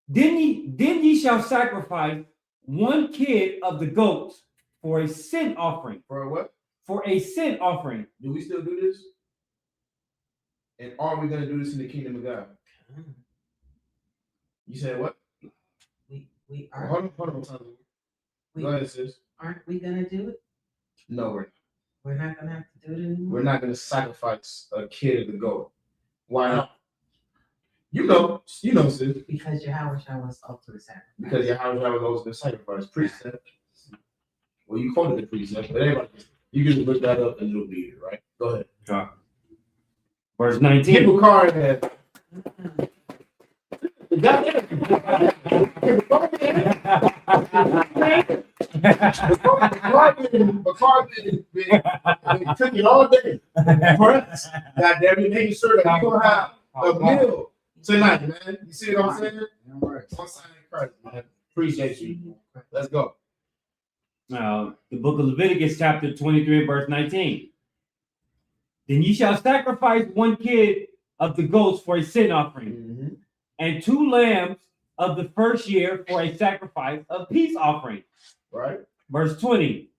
Then ye shall sacrifice 1 kid of the goats for a sin offering. For a what? For a sin offering. Do we still do this? And are we going to do this in the kingdom of God? You said what? We are. Hold on. Go ahead, sis. Aren't we gonna do it? No, we're not. We're not gonna have to do it anymore. We're not going to sacrifice a kid of the goat. Why not? You know, sis. Because your Howard was ultimate sacrifice. Because your house never goes to the sacrifice precept. Well, you quoted the precept, but everybody, you can look that up and it'll be here, right? Go ahead. Verse 19. People car ahead. McCarthy been cooking all day for us. God damn it, making sure that we gonna have a meal tonight, man. You see what I'm saying? All right. Most High in Christ, man. Appreciate you. Let's go. Now, the book of Leviticus, chapter 23, verse 19. Then ye shall sacrifice one kid of the goats for a sin offering, and 2 lambs of the first year for a sacrifice of peace offering. Right? Verse 20.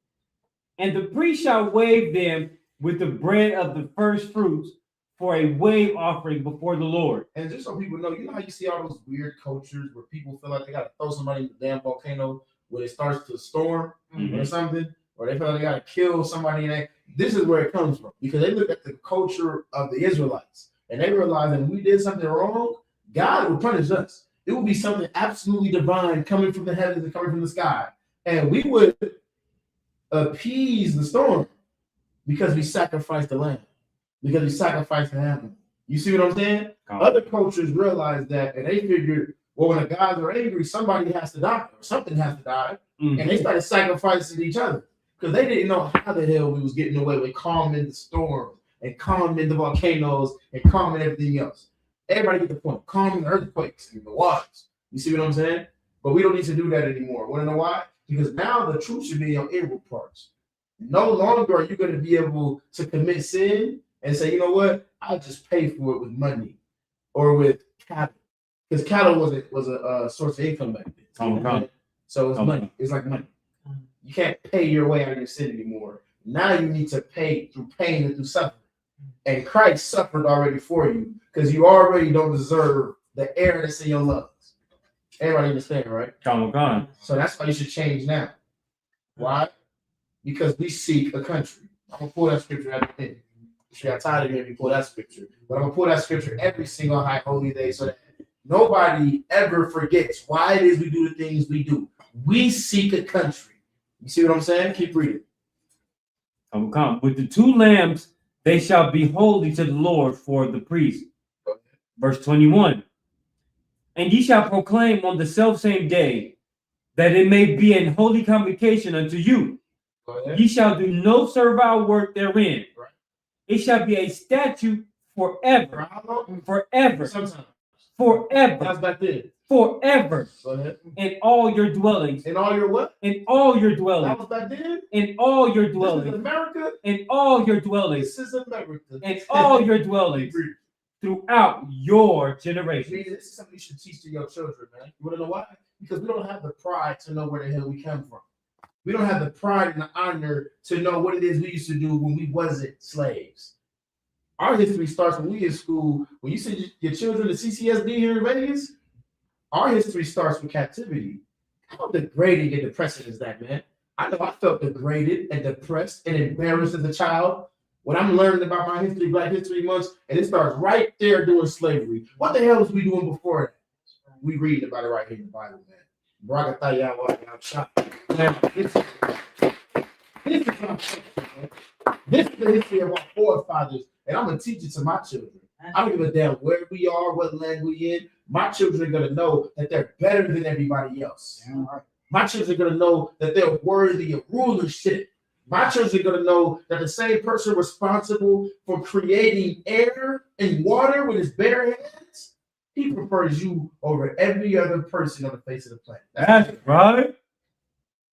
And the priest shall wave them with the bread of the first fruits for a wave offering before the Lord. And just so people know, you know how you see all those weird cultures where people feel like they gotta throw somebody in the damn volcano when it starts to storm or something, or they feel like they gotta kill somebody. And this is where it comes from, because they look at the culture of the Israelites and they realize that when we did something wrong, God would punish us. It would be something absolutely divine coming from the heavens and coming from the sky, and we would appease the storm because we sacrificed the lamb, because we sacrificed the animal. You see what I'm saying? Other cultures realize that, and they figured, well, when the gods are angry, somebody has to die, or something has to die, and they started sacrificing each other because they didn't know how the hell we was getting away with calming the storms and calming the volcanoes and calming everything else. Everybody get the point. Calming the earthquakes and the waters. You see what I'm saying? But we don't need to do that anymore. Want to know why? Because now the truth should be in your inward parts. No longer are you going to be able to commit sin and say, you know what? I'll just pay for it with money or with cattle. Because cattle was a source of income back then. So it's money. It's like money. You can't pay your way out of your sin anymore. Now you need to pay through pain and through suffering. And Christ suffered already for you because you already don't deserve the air that's in your lungs. Everybody understand, right? So that's why you should change now. Why? Because we seek a country. I'm going to pull that scripture at the end. She got tired of hearing me pull that scripture. But I'm going to pull that scripture every single high holy day so that nobody ever forgets why it is we do the things we do. We seek a country. You see what I'm saying? Keep reading. With the 2 lambs, they shall be holy to the Lord for the priest. Verse 21. And ye shall proclaim on the selfsame day that it may be an holy convocation unto you. Ye shall do no servile work therein. Right. It shall be a statute forever. Forever. Sometimes. Forever. That's back then. Forever. Go ahead. In all your dwellings. In all your what? In all your That dwellings. was back then? In all your This is dwellings. America? In all your dwellings. This is America. In all your dwellings. Throughout your generation. This is something you should teach to your children, man. You want to know why? Because we don't have the pride to know where the hell we come from. We don't have the pride and the honor to know what it is we used to do when we wasn't slaves. Our history starts when we in school. When you send your children to CCSD here in Vegas, our history starts with captivity. How degrading and depressing is that, man? I know I felt degraded and depressed and embarrassed as a child when I'm learning about my history, Black History Month, and it starts right there during slavery. What the hell was we doing before that? We reading about it right here in the Bible, man. This is the history of our forefathers, and I'm gonna teach it to my children. I don't give a damn where we are, what land we in. My children are gonna know that they're better than everybody else. My children are gonna know that they're worthy of rulership. My children are gonna know that the same person responsible for creating air and water with his bare hands, he prefers you over every other person on the face of the planet. That's right.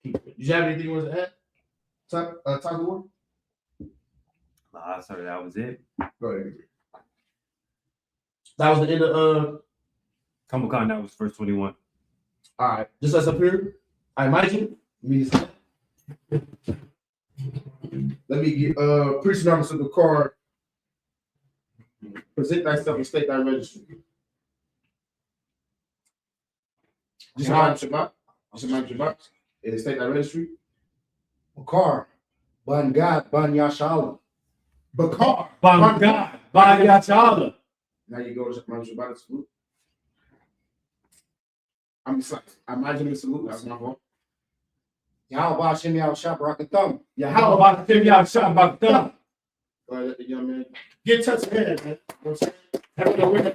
Did you have anything you want to add? Talk more? Sorry, that was it. Go ahead. That was the end of Comic-Con, that was verse 21. all right, just us up here. I imagine. Let me get preaching on the card. Present thyself and state thy registry. Shabbat. And state thy registry. Bakar, Ban Gad, Ban Yashala. Bakar. Bangad, Bayachala. Now you go to Shabbat and salute. I'm imagine the salute. That's my fault. Yahweh Hashem Yahushua Barakatam. Yeah, How about Tim Yashabak? Go ahead, let the young man get touch of head, man. You know what I'm saying? I don't know where the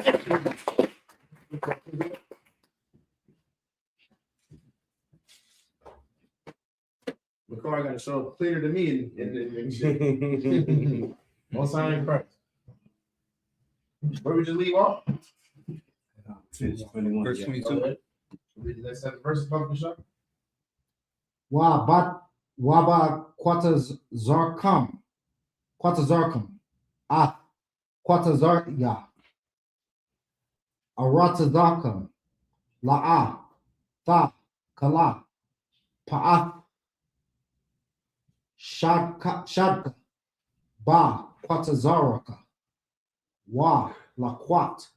the car got to show up cleaner to me and shit. Most high in Christ. Where we just leave off? Finish 21. Verse Yeah. 22. Go ahead. Read the next 7 verses, Brother Bishop. Waba Quatazarkam, Ah, Quatazarya, Aratazarkam, La'a, Tha, Kala, Pa'ath, Shadka, Ba, Quatazaraka, Wa, Laquat,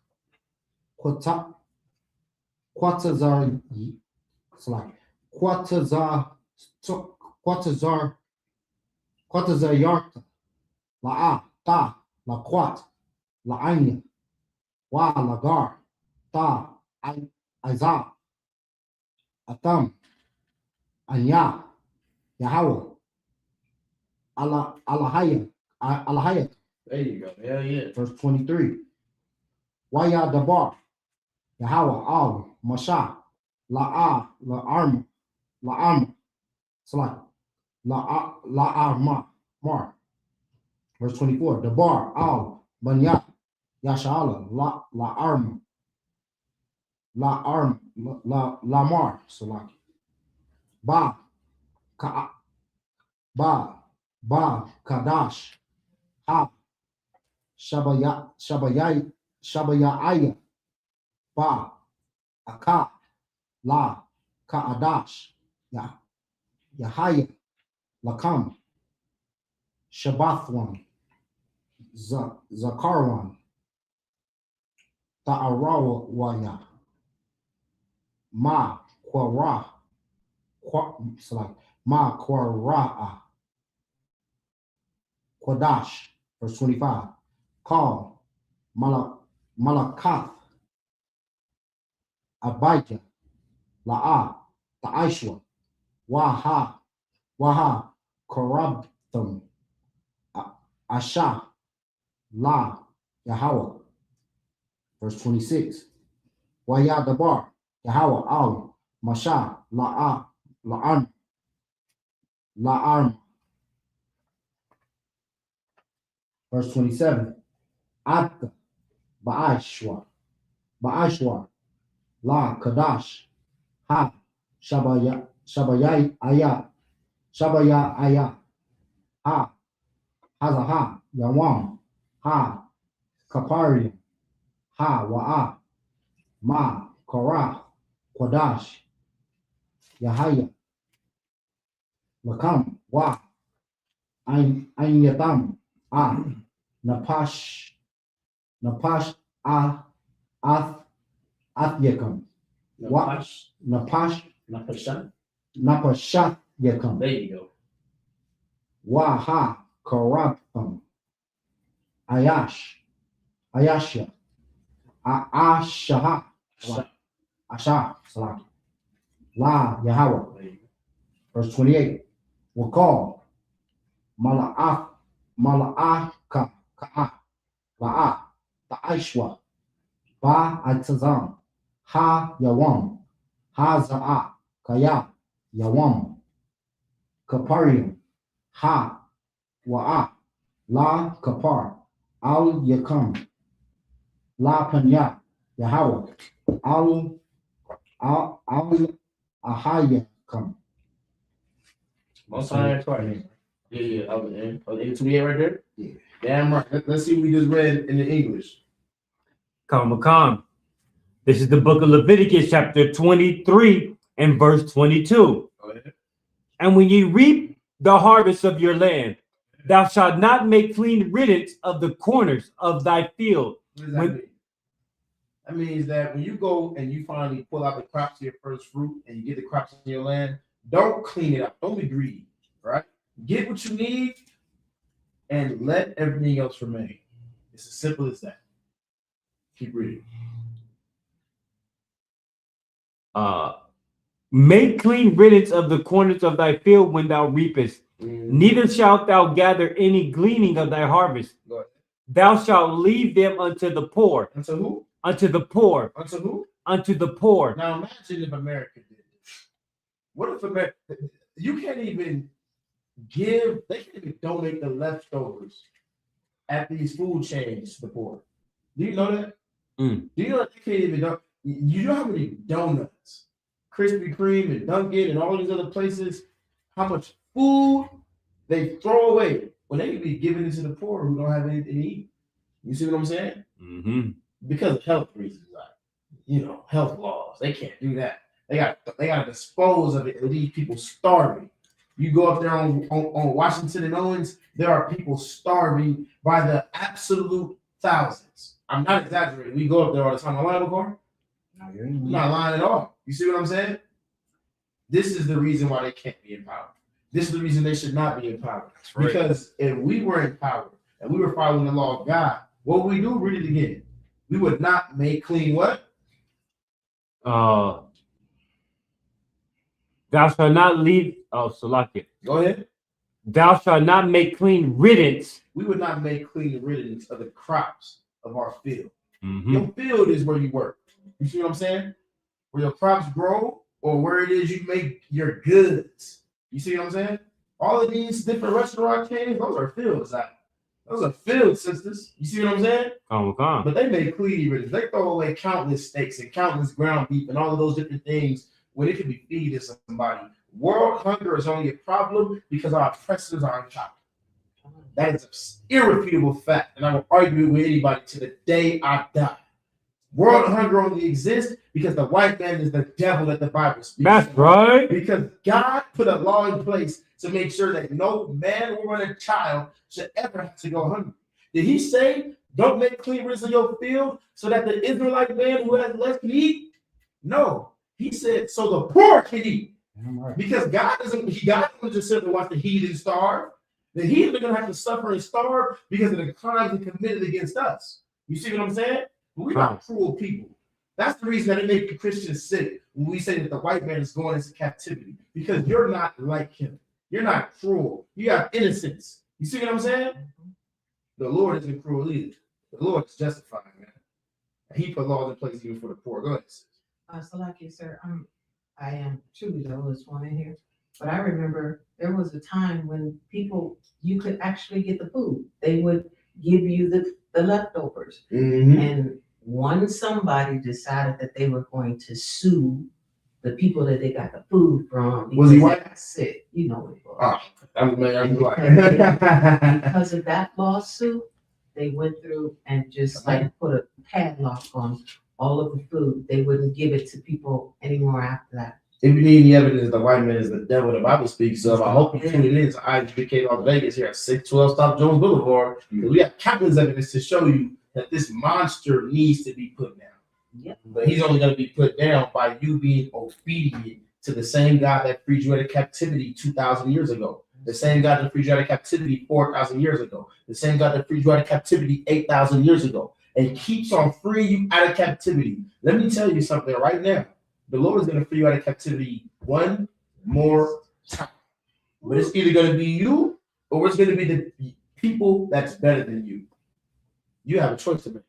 Quatazar, it's like Quatazar Yarta, La'a, Ta, Laquat, La'anya, Wa, Lagar, Ta, Aiza, Atam, Anya, Yahweh, Alahaya, There you go. Hell yeah. verse 23. Waya Dabar, Yahweh, Al, Masha, La'a, La'arma, Salat, La'arma, Mar. Verse 24. Dabar, Al, Banya, Yashala, La'arma, Lamar, Salat. Ba, Kadash, Ha, Shabayaya, Ba, Aka, La, Ka'adash, Yahaya, Lakam, Shabbathwan, Zakarwan, Ta'arawaya, Ma, Quara, it's like Ma, Quara'a, Quadash, verse 25. Call, Malakath, Abijah, La'a, Ta'ishwa, Waha, Korabtham, Asha, La, Yahweh. Verse 26. Waya Dabar, Yahweh, Al, Masha, La'a, La'arm. Verse 27. Adka, Ba'ashwa, La, Kadash, Ha, Shabaya Aya, Ha, Hazaha, Yawam, Ha, Kaparium, Ha, Wa'a, Ma, Korah, Quadash, Yahaya, Lakam, Wa, Ein Yatam, Ah, Napash, Athyakam, Wa, Napashath Yakam, There you go. Waha, Korabtham, Ayasha, Ashaha, Asha, Salaki, La, Yahweh. Verse 28. Wakal, Mala'aka, La'a, Ta'ishwa, Ba, Atazam, Ha, Yawam, Ha, Za'a, Kaya, Yawam, Kaparium, Ha, Wa'a, La, Kapar, Al, Yakam, La, Panya, Yahweh, Al, Ahayakam. Most time twice. Yeah. I was in 28 right there. Yeah. Damn right. Let's see what we just read in the English. Come. This is the book of Leviticus, chapter 23 and verse 22. Go ahead. And when ye reap the harvest of your land, thou shalt not make clean riddance of the corners of thy field. What does that mean? That means that when you go and you finally pull out the crops of your first fruit and you get the crops in your land, don't clean it up. Don't be greedy, right? Get what you need and let everything else remain. It's as simple as that. Keep reading. Make clean riddance of the corners of thy field when thou reapest. Neither shalt thou gather any gleaning of thy harvest. Go ahead. Thou shalt leave them unto the poor. Unto who? Unto the poor. Unto who? Unto the poor. Now imagine if America did this. What if America? You can't even give. They can't even donate the leftovers at these food chains to the poor. Do you know that? Mm. Do you know that they can't even? You know how many donuts, Krispy Kreme and Dunkin' and all these other places, how much food they throw away when they could be giving it to the poor who don't have anything to eat. You see what I'm saying? Mm-hmm. Because of health reasons, like, health laws. They can't do that. They got to dispose of it and leave people starving. You go up there on Washington and Owens, there are people starving by the absolute thousands. I'm not exaggerating. We go up there all the time. Am I lying, McCord? I'm not lying at all. You see what I'm saying? This is the reason why they can't be in power. This is the reason they should not be in power. Right. Because if we were in power and we were following the law of God, what would we do? Read it again. We would not make clean what? Thou shalt not leave. Oh, Salakia. Go ahead. Thou shalt not make clean riddance. We would not make clean riddance of the crops of our field. Mm-hmm. Your field is where you work. You see what I'm saying? Where your crops grow or where it is you make your goods. You see what I'm saying? All of these different restaurant chains, those are fields. Those are field sisters. You see what I'm saying? Come on. But they make clean riddance. They throw away countless steaks and countless ground beef and all of those different things when it could be feeding somebody. World hunger is only a problem because our oppressors are in power. That is an irrefutable fact, and I will argue it with anybody to the day I die. World hunger only exists because the white man is the devil that the Bible speaks. That's right. Because God put a law in place to make sure that no man, woman, or child should ever have to go hungry. Did he say, don't make clean riddance of your field so that the Israelite man who has less can eat? No. He said, so the poor can eat. Because God doesn't just sit and watch the heathen starve. The heathen are going to have to suffer and starve because of the crimes they committed against us. You see what I'm saying? But we're not cruel people. That's the reason that it makes the Christians sick when we say that the white man is going into captivity. Because you're not like him. You're not cruel. You have innocence. You see what I'm saying? The Lord isn't cruel either. The Lord is justifying, man. And he put laws in place even for the poor. Go ahead. Salakia, sir, I am truly the oldest one in here. But I remember there was a time when you could actually get the food. They would give you the leftovers. Mm-hmm. And somebody decided that they were going to sue the people that they got the food from. Was he white? They got sick. You know what it was. Because of that lawsuit, they went through and just put a padlock on all of the food. They wouldn't give it to people anymore after that. If you need any evidence, the white man is the devil the Bible speaks of. I hope you tune in to ISUK Las Vegas here at 612 South Jones Boulevard. We have countless evidence to show you that this monster needs to be put down. Yep. But he's only going to be put down by you being obedient to the same God that freed you out of captivity 2,000 years ago. The same God that freed you out of captivity 4,000 years ago. The same God that freed you out of captivity 8,000 years ago. And keeps on freeing you out of captivity. Let me tell you something right now. The Lord is going to free you out of captivity one more time. But it's either going to be you or it's going to be the people that's better than you. You have a choice to make.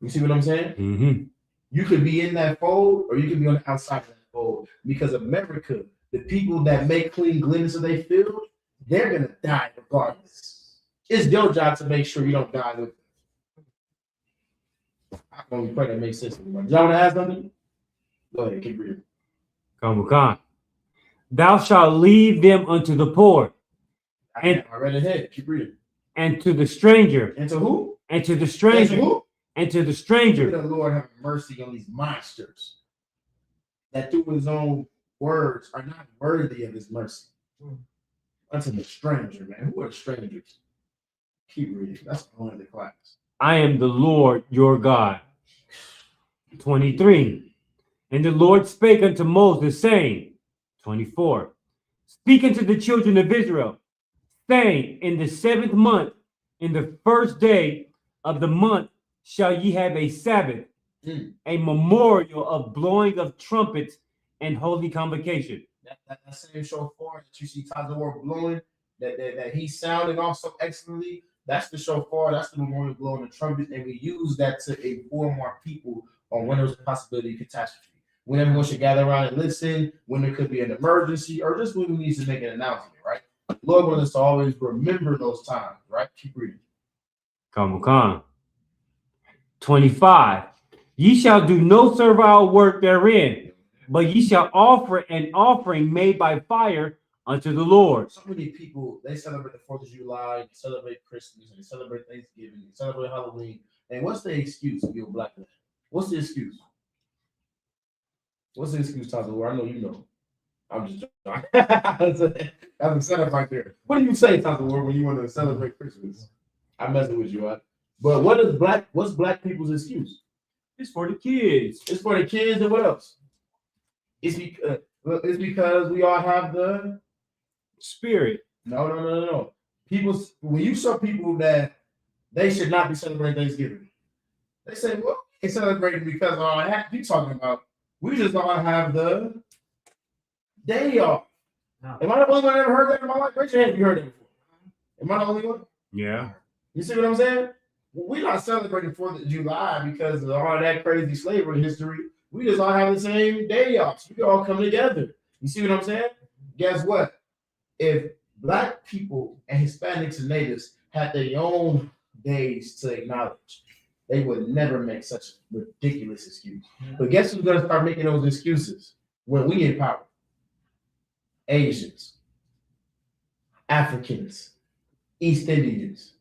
You see what I'm saying? Mm-hmm. You could be in that fold or you could be on the outside of that fold. Because America, the people that make clean glimpses of their field, they're going to die regardless. It's your job to make sure you don't die with them. I can only pray that makes sense. Y'all want to ask something? Go ahead, keep reading. Come on. Thou shalt leave them unto the poor. I read ahead. Keep reading. And to the stranger. And to who? And to the stranger. And to who? And to the stranger. May the Lord have mercy on these monsters that through his own words are not worthy of his mercy. Unto the stranger, man. Who are the strangers? Keep reading. That's only the class. I am the Lord your God. 23. And the Lord spake unto Moses, saying, 24. Speak unto the children of Israel, saying, in the 7th month, in the 1st day of the month, shall ye have a Sabbath, a memorial of blowing of trumpets and holy convocation. That same shofar that you see Tazor blowing, that he's sounding off so excellently, that's the shofar, that's the memorial blowing the trumpet, and we use that to inform our people on when there's a possibility of catastrophe. When everyone should gather around and listen, when there could be an emergency, or just when we need to make an announcement, right? The Lord wants us to always remember those times, right? Keep reading. Come on. 25. Ye shall do no servile work therein, but ye shall offer an offering made by fire unto the Lord. So many people, they celebrate the 4th of July, they celebrate Christmas, and they celebrate Thanksgiving, they celebrate Halloween. And what's the excuse if you're a black man? What's the excuse? What's the excuse, Tazo? I know you know. I'm just joking. That's a setup right there. What do you say, Tazo, when you want to celebrate Christmas? I'm messing with you, right? But what's black people's excuse? It's for the kids. It's for the kids and what else? It's because we all have the Spirit. no. People, when you show people that they should not be celebrating Thanksgiving, they say, well, they celebrating because of all that you talking about. We just all have the day off. No. Am I the only one that ever heard that in my life? Raise your hand if you heard that before. Am I the only one? Yeah. You see what I'm saying? We're not celebrating 4th of July because of all that crazy slavery history. We just all have the same day off. So we all come together. You see what I'm saying? Guess what? If black people and Hispanics and natives had their own days to acknowledge, they would never make such a ridiculous excuse. But guess who's gonna start making those excuses when we in power? Asians, Africans, East Indians.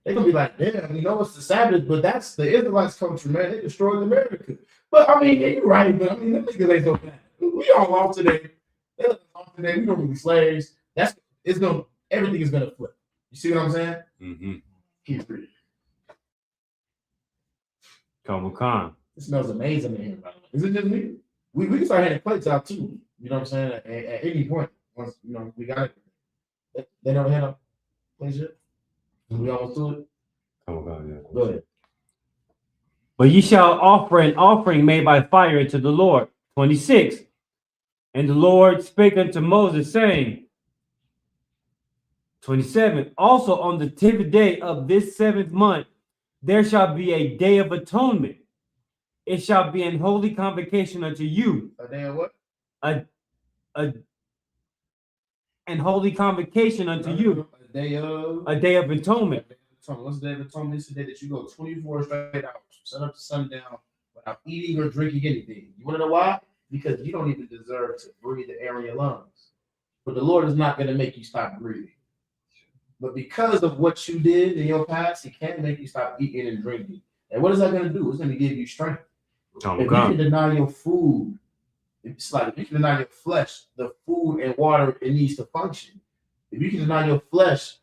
They're gonna be like, damn, we know it's the Sabbath, but that's the Israelites' culture, man. They destroyed America. But I mean, yeah, you're right, but I mean, them niggas ain't so bad. We all off today. They let us off today. We don't really slaves. Everything is gonna flip. You see what I'm saying? Mm-hmm. Keep reading. Comic-Con. It smells amazing in here, by the way. Is it just me? We can start handing plates out too. You know what I'm saying? At any point, once we got it. They don't hand out plates yet. We almost do it. Comic-Con, yeah. Go ahead. But ye shall offer an offering made by fire unto the Lord. 26. And the Lord spake unto Moses, saying, 27. Also on the 10th day of this 7th month, there shall be a day of atonement. It shall be an holy convocation unto you. A day of what? An holy convocation unto you. A day of. A day of atonement. What's the day of atonement? It's the day that you go 24 straight hours, sun up to sundown, without eating or drinking anything. You want to know why? Because you don't even deserve to breathe the air in your lungs. But the Lord is not going to make you stop breathing. But because of what you did in your past, He can't make you stop eating and drinking. And what is that going to do? It's going to give you strength. Oh, If you God. can deny your food, it's like if you can deny your flesh, the food and water it needs to function. If you can deny your flesh,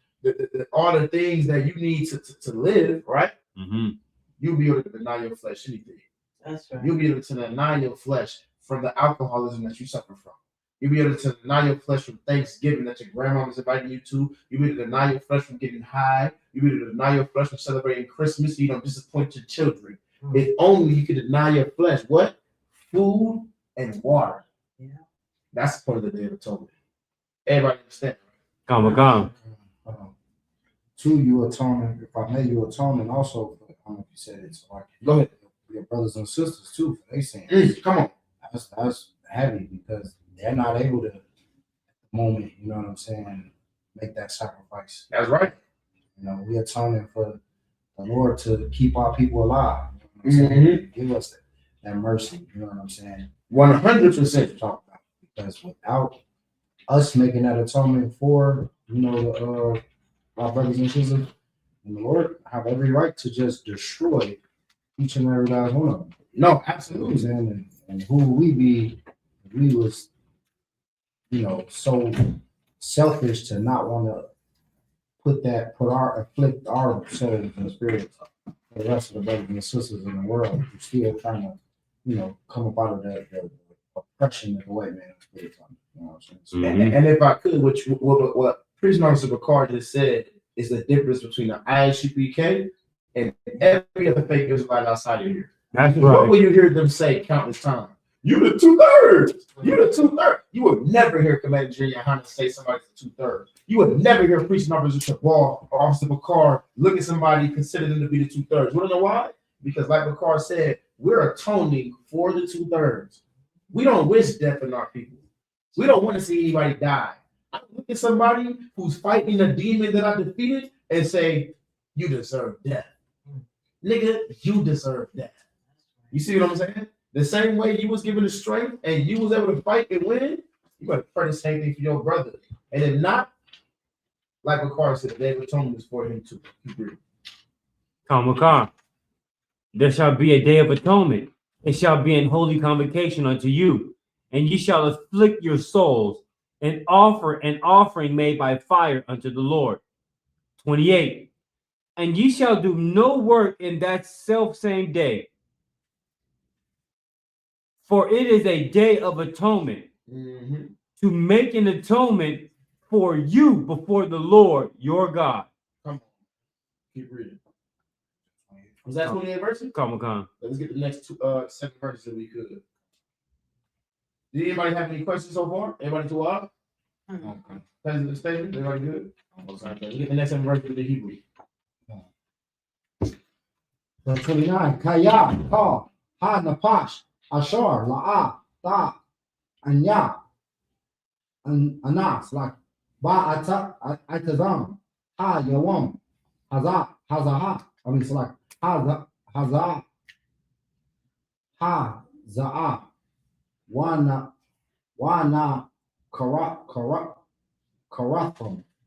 all the things that you need to live, right? Mm-hmm. You'll be able to deny your flesh anything. That's right. You'll be able to deny your flesh from the alcoholism that you suffer from. You'll be able to deny your flesh from Thanksgiving that your grandmama's inviting you to. You'll be able to deny your flesh from getting high. You'll be able to deny your flesh from celebrating Christmas so you don't disappoint your children. If only you could deny your flesh. What? Food and water. Yeah. That's part of the Day of Atonement. Everybody understand? Comic-Con. Two, you atoning. If I may, you atoning also. I don't know if you said it. So like, Go ahead. your brothers and sisters too. For they saying Come on. that's heavy because they're not able to at the moment. You know what I'm saying? Make that sacrifice. That's right. You know, we atoning for the Lord to keep our people alive. You know what I'm saying? Give us that mercy. You know what I'm saying? 100%. Talk about it. Because without us making that atonement for our brothers and sisters, and the Lord have every right to just destroy each and every last one of them. No, You know what I'm absolutely. saying? And who would we be if we was, so selfish to not want to afflict our souls and spirits for the rest of the brothers and sisters in the world who still trying to, come up out of the oppression that the white man has put on. You know what I'm saying? Mhm. And if I could, what Priest Marcus Picard just said is the difference between the ISUPK and every other fake Israelite outside of here. That's What right. will you hear them say countless times? You the 2/3. You the 2/3. You would never hear Commander Jerry Yohanan say somebody's the 2/3. You would never hear Priest Marcus Picard or Officer Picard look at somebody, consider them to be the 2/3. You want to know why? Because like Picard said, we're atoning for the 2/3. We don't wish death on our people. We don't want to see anybody die. I look at somebody who's fighting a demon that I defeated and say, you deserve death. Nigga, you deserve death. You see what I'm saying? The same way you was given the strength and you was able to fight and win, you got to pray the same thing for your brother. And if not, like Bakar said, the Day of Atonement is for him too. Keep reading. Kamakan. There shall be a day of atonement. It shall be an holy convocation unto you, and ye shall afflict your souls and offer an offering made by fire unto the Lord. 28. And ye shall do no work in that self same day, for it is a day of atonement, to make an atonement for you before the Lord your God. Come on. Keep reading. Was that 28 verses? Kamakan. Let's get the next 7 verses that we could. Did anybody have any questions so far? Anybody to up? Present the statement? Everybody good? Okay. Let's get the next 7 verses of the Hebrew. Verse 29. Kaya, Ka, Ha, Napash, Ashar, La'a, Ta, Anya, Anas, like Ba, Atazam, Ha, Yawam, Hazaha. I mean, it's like Haza, Za'a, Wana, Karathum,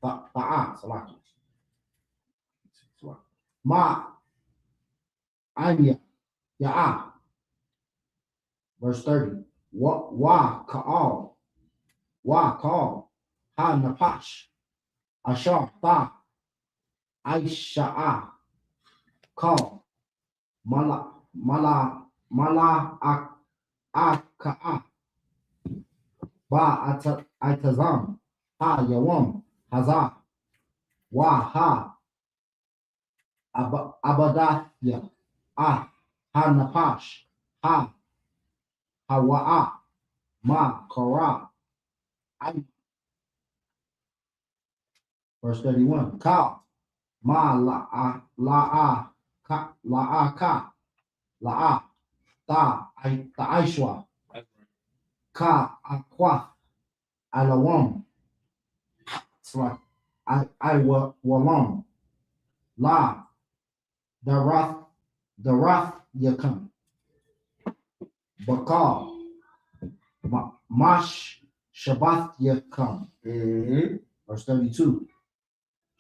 Ba'a, so like Ma, Anya, Ya'a. Verse 30. Wa Ka'al, Ha Napash, Ashar, Ta, Aisha'a, Kal, Mala, Aka'a, Ba Atazam, Ha Yawam, Haza, Wa Ha, Abadathya, Ha Napash, Ha Hawa'a, Ma Kara. Verse 31. Ka Ma La'a Ta Aishwa Ka Aqua Alawam. It's like I Walam La the Wrath Yakam Bakal Mash Shabbat Yakam. Verse 32.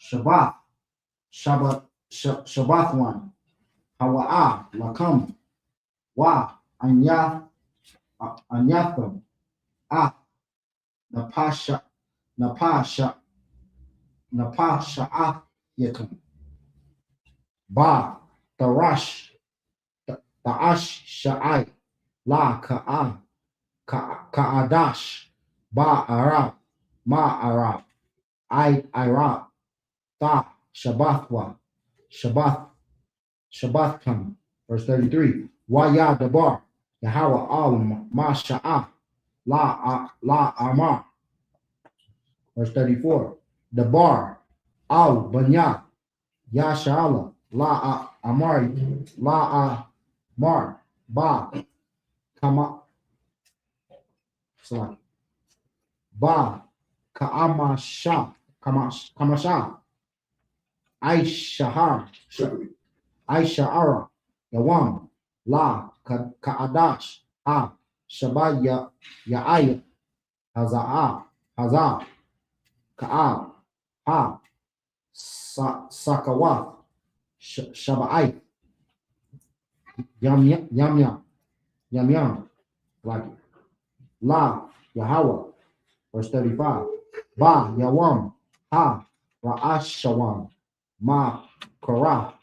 Shabbat one. Hawa'a Lakam Wa Anyatham Napasha Yakam Ba Tarash Sha'ai La Ka'adash Ba Arab Ma Arab Iraq Ta Shabbathwa Shabbathkam. Verse 33. Waya Dabar Yahweh Alam Ma Sha'ah La Amar. Verse 34. Dabar Al Banya Yashala La Amari La Amar Ba Kama Ba Kaamasha Kamasha Aisha'ara Yawam La Ka'adash Ha Shabaya Ya'aya Hazar Ka'al Ha Sakawath Shaba'ai Yam like La Yahweh. Verse 35. Ba Yawam Ha Ra'ashawam Ma Korah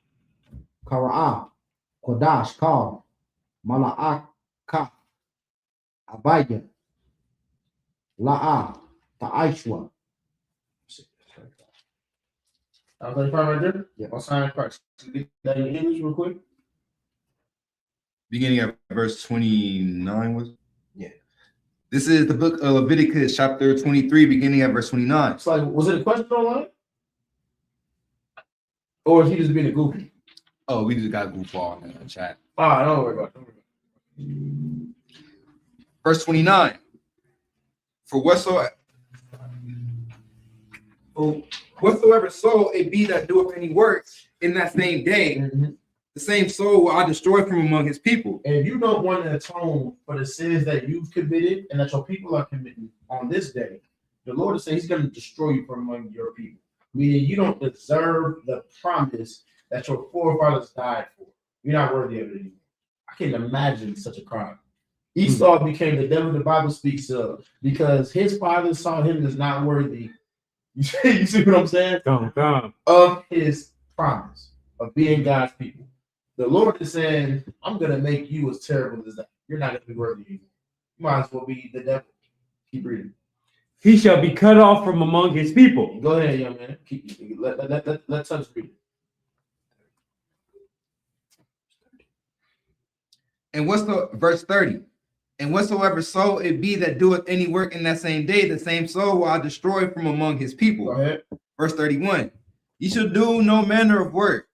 Korah Kodash Kal Mala'aka Abaya La'a Ta'ashwa. 35 right there? Yeah. I'll sign Christ. Get that in English real quick. Beginning of verse 29 was? Yeah. This is the book of Leviticus, chapter 23, beginning at verse 29. It's like, was it a question online? Or is he just being a goofy? Oh, we just got goofball in the chat. Don't worry about it. Verse 29. For whatsoever soul it be that doeth any works in that same day, the same soul will I destroy from among his people. And if you don't want to atone for the sins that you've committed and that your people are committing on this day, the Lord is saying he's going to destroy you from among your people. Meaning you don't deserve the promise that your forefathers died for. You're not worthy of it anymore. I can't imagine such a crime. Esau became the devil the Bible speaks of because his father saw him as not worthy. You see what I'm saying? Come. Of his promise of being God's people. The Lord is saying, I'm going to make you as terrible as that. You're not going to be worthy anymore. You might as well be the devil. Keep reading. He shall be cut off from among his people. Go ahead, young man. Let's read it. And what's the verse 30? And whatsoever soul it be that doeth any work in that same day, the same soul will I destroy from among his people. Go ahead. Verse 31. Ye shall do no manner of work.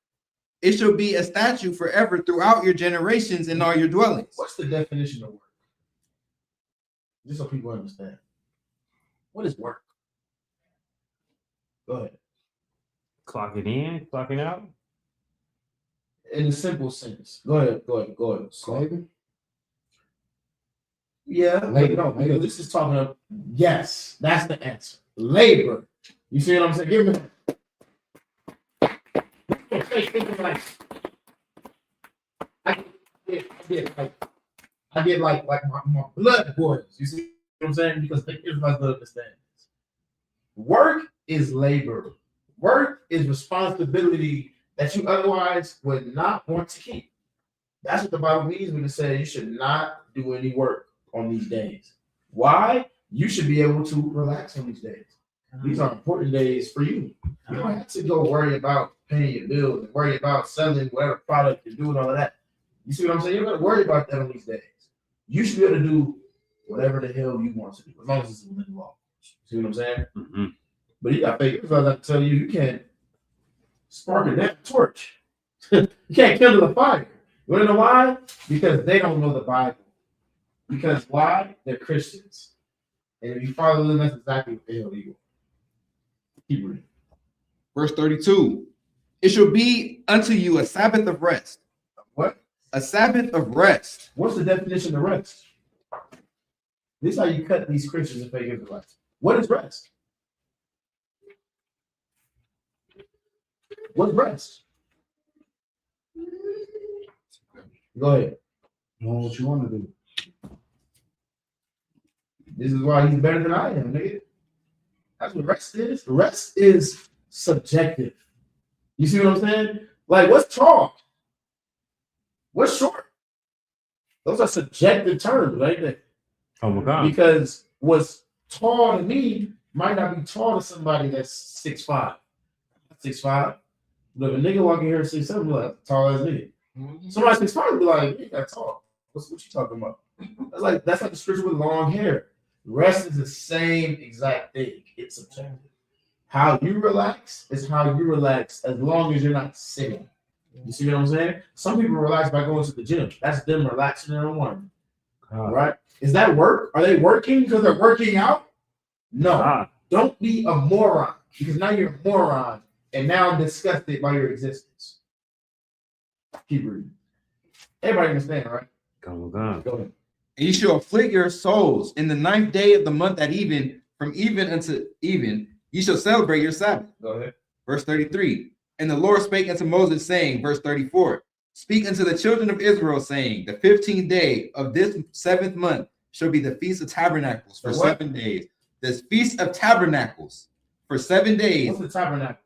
It shall be a statute forever throughout your generations in all your dwellings. What's the definition of work? Just so people understand. What is work? Go ahead. Clock it in, clock it out. In a simple sense. Go ahead. Slaving? Yeah, Labor. no, because this is talking about, yes, that's the answer. Labor. You see what I'm saying? Give me I get like my blood boils. You see what I'm saying? Because the Israelites don't understand this. Work is labor. Work is responsibility that you otherwise would not want to keep. That's what the Bible means when it says you should not do any work on these days. Why? You should be able to relax on these days. These are important days for you. You don't have to go worry about paying your bills and worry about selling whatever product you're doing, all of that. You see what I'm saying? You're going to worry about that on these days. You should be able to do whatever the hell you want to do, as long as it's within the law. See what I'm saying? Mm-hmm. But you got fake Israelites that tell you can't spark a damn torch. You can't kindle a fire. You want to know why? Because they don't know the Bible. Because why? They're Christians. And if you follow them, that's exactly what the hell you want. Keep reading. Verse 32. It shall be unto you a Sabbath of rest. What? A Sabbath of rest. What's the definition of rest? This is how you cut these Christians and fake Israelites. What is rest? What's rest? Go ahead. Know what you want to do. This is why he's better than I am, nigga. That's what rest is. Rest is subjective. You see what I'm saying? Like, what's tall? What's short? Those are subjective terms, right? Oh my God. Because what's tall to me might not be tall to somebody that's 6'5". 6'5". But if a nigga walking here and 6'7", like tall as me. Somebody 6'5" would be like, you got tall. What you talking about? That's like the scripture with long hair. Rest is the same exact thing. It's subjective. How you relax is how you relax as long as you're not sitting. You see what I'm saying? Some people relax by going to the gym. That's them relaxing in the morning. All right. Is that work? Are they working because they're working out? No. Don't be a moron, because now you're a moron and now I'm disgusted by your existence. Keep reading. Everybody understand, right? Come on. Go ahead. And ye shall afflict your souls in the 9th day of the month at even, from even unto even, ye shall celebrate your Sabbath. Go ahead. Verse 33. And the Lord spake unto Moses, saying, verse 34, speak unto the children of Israel, saying, the 15th day of this 7th month shall be the Feast of Tabernacles for 7 days. This Feast of Tabernacles for 7 days. What's the tabernacle?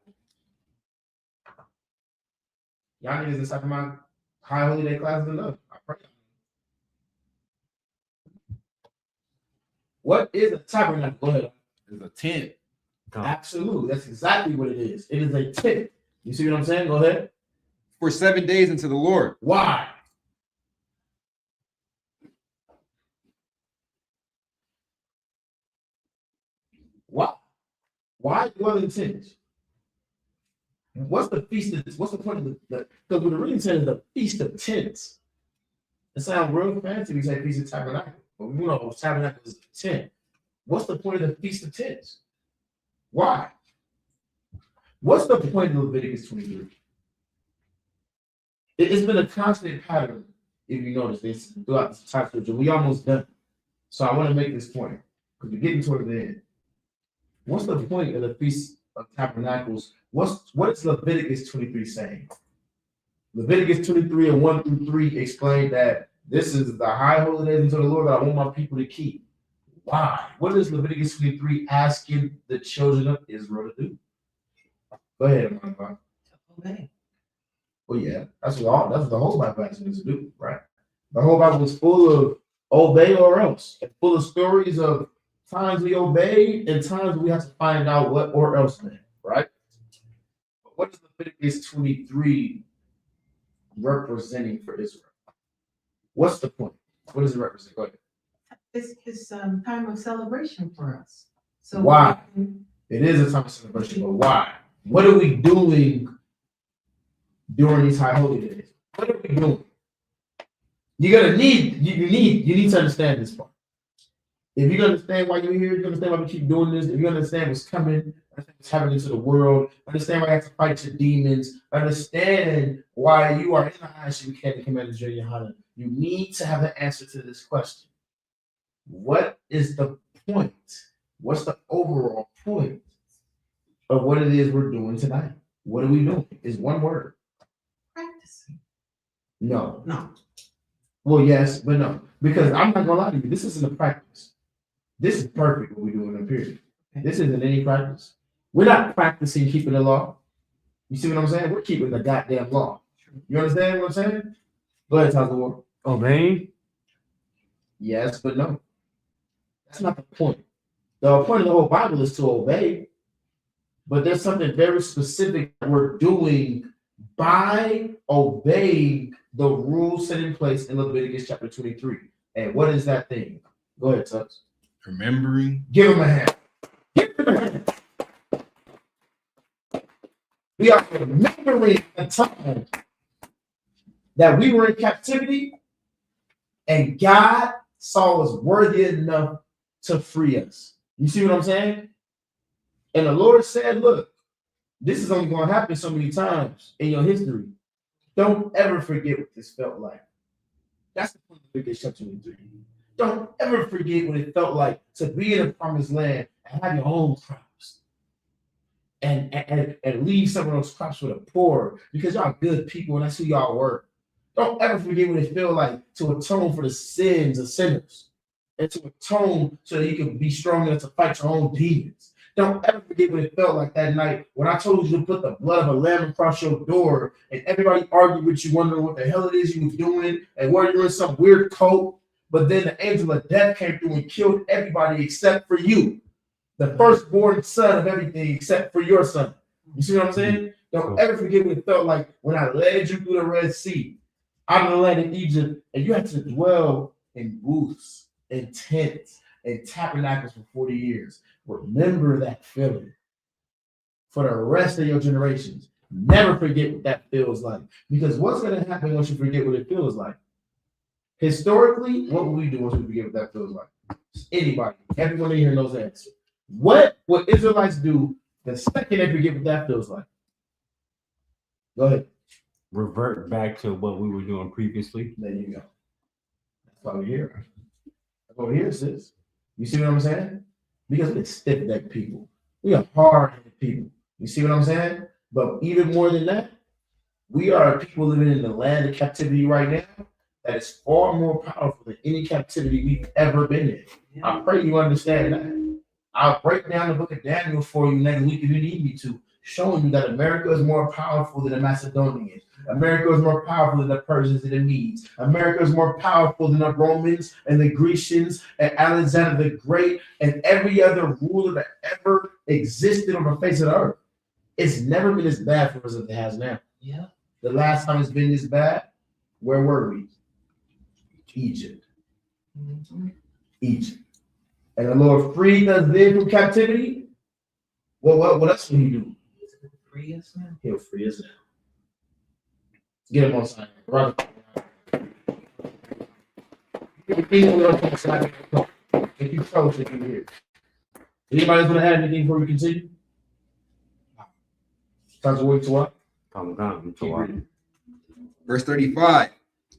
Y'all niggas is talking about high holiday classes enough. I pray. What is a tabernacle? Go ahead. It's a tent. Absolutely. That's exactly what it is. It is a tent. You see what I'm saying? Go ahead. For 7 days unto the Lord. Why? Why? Why dwell in tents? What's the feast of this? What's the point of the because what the reading says is the feast of tents. It sounds real fancy. We say feast of tabernacle, but we know tabernacle is a tent. What's the point of the feast of tents? Why? What's the point of Leviticus 23? It's been a constant pattern, if you notice this, throughout this time scripture. We almost done. So I want to make this point, because we're getting toward the end. What's the point of the Feast of Tabernacles? What is Leviticus 23 saying? Leviticus 23 and 1 through 3 explain that this is the high holy days unto the Lord that I want my people to keep. Why? What is Leviticus 23 asking the children of Israel to do? Go ahead, Mark. Obey. Well, yeah, that's what the whole Bible asks us to do, right? The whole Bible is full of obey or else, and full of stories of times we obeyed and times we have to find out what or else meant, right? But what is Leviticus 23 representing for Israel? What's the point? What does it represent? Go ahead. It's time of celebration for us. So Why? It is a time of celebration, but why? What are we doing during these high holy days? What are we doing? You need to understand this part. If you understand why you're here, you understand why we keep doing this, if you understand what's coming, understand what's happening to the world, understand why you have to fight your demons, understand why you are in the highest you can to command Junior Hunter, you need to have the answer to this question. What is the point? What's the overall point of what it is we're doing tonight? What are we doing? It's one word. practicing. No. No. Well, yes, but no. Because I'm not gonna lie to you, this isn't a practice. This is perfect what we're doing in period. Okay. This isn't any practice. We're not practicing keeping the law. You see what I'm saying? We're keeping the goddamn law. You understand what I'm saying? Go ahead, talk the war. Obeying? Yes, but no. That's not the point. The point of the whole Bible is to obey. But there's something very specific that we're doing by obeying the rules set in place in Leviticus chapter 23. And what is that thing? Go ahead, Tux. Remembering. Give him a hand. Give him a hand. We are remembering the time that we were in captivity and God saw us worthy enough to free us. You see what I'm saying? And the Lord said, look, this is only going to happen so many times in your history. Don't ever forget what this felt like. That's the point of Leviticus chapter 23. Don't ever forget what it felt like to be in a promised land and have your own crops. And leave some of those crops for the poor, because y'all good people and that's who y'all were. Don't ever forget what it felt like to atone for the sins of sinners and to atone so that you can be strong enough to fight your own demons. Don't ever forget what it felt like that night when I told you to put the blood of a lamb across your door and everybody argued with you, wondering what the hell it is you was doing and where you're in some weird cult. But then the angel of death came through and killed everybody except for you, the firstborn son of everything except for your son. You see what I'm saying? Don't ever forget what it felt like when I led you through the Red Sea, out of the land of Egypt, and you had to dwell in booths, in tents, and tabernacles for 40 years. Remember that feeling for the rest of your generations. Never forget what that feels like. Because what's going to happen once you forget what it feels like? Historically, what will we do once we forget what that feels like? Anybody, everyone in here knows the answer. What would Israelites do the second they forget what that feels like? Go ahead. Revert back to what we were doing previously. There you go. That's why we're here. That's why we're here, sis. You see what I'm saying? Because we're stiff-necked people. We are hard-headed people. You see what I'm saying? But even more than that, we are people living in the land of captivity right now that is far more powerful than any captivity we've ever been in. I pray you understand that. I'll break down the book of Daniel for you next week if you need me to, showing you that America is more powerful than the Macedonians. America is more powerful than the Persians and the Medes. America is more powerful than the Romans and the Grecians and Alexander the Great and every other ruler that ever existed on the face of the earth. It's never been as bad for us as it has now. Yeah. The last time it's been this bad, where were we? Egypt. Mm-hmm. Egypt. And the Lord freed us then from captivity. Well, what else will he do? Free us now. He'll free us now. Get him on sign. Right. If you fellowship, you here. Anybody else want to add anything before we continue? Time to wait to what? Come, Keep reading. Verse 35.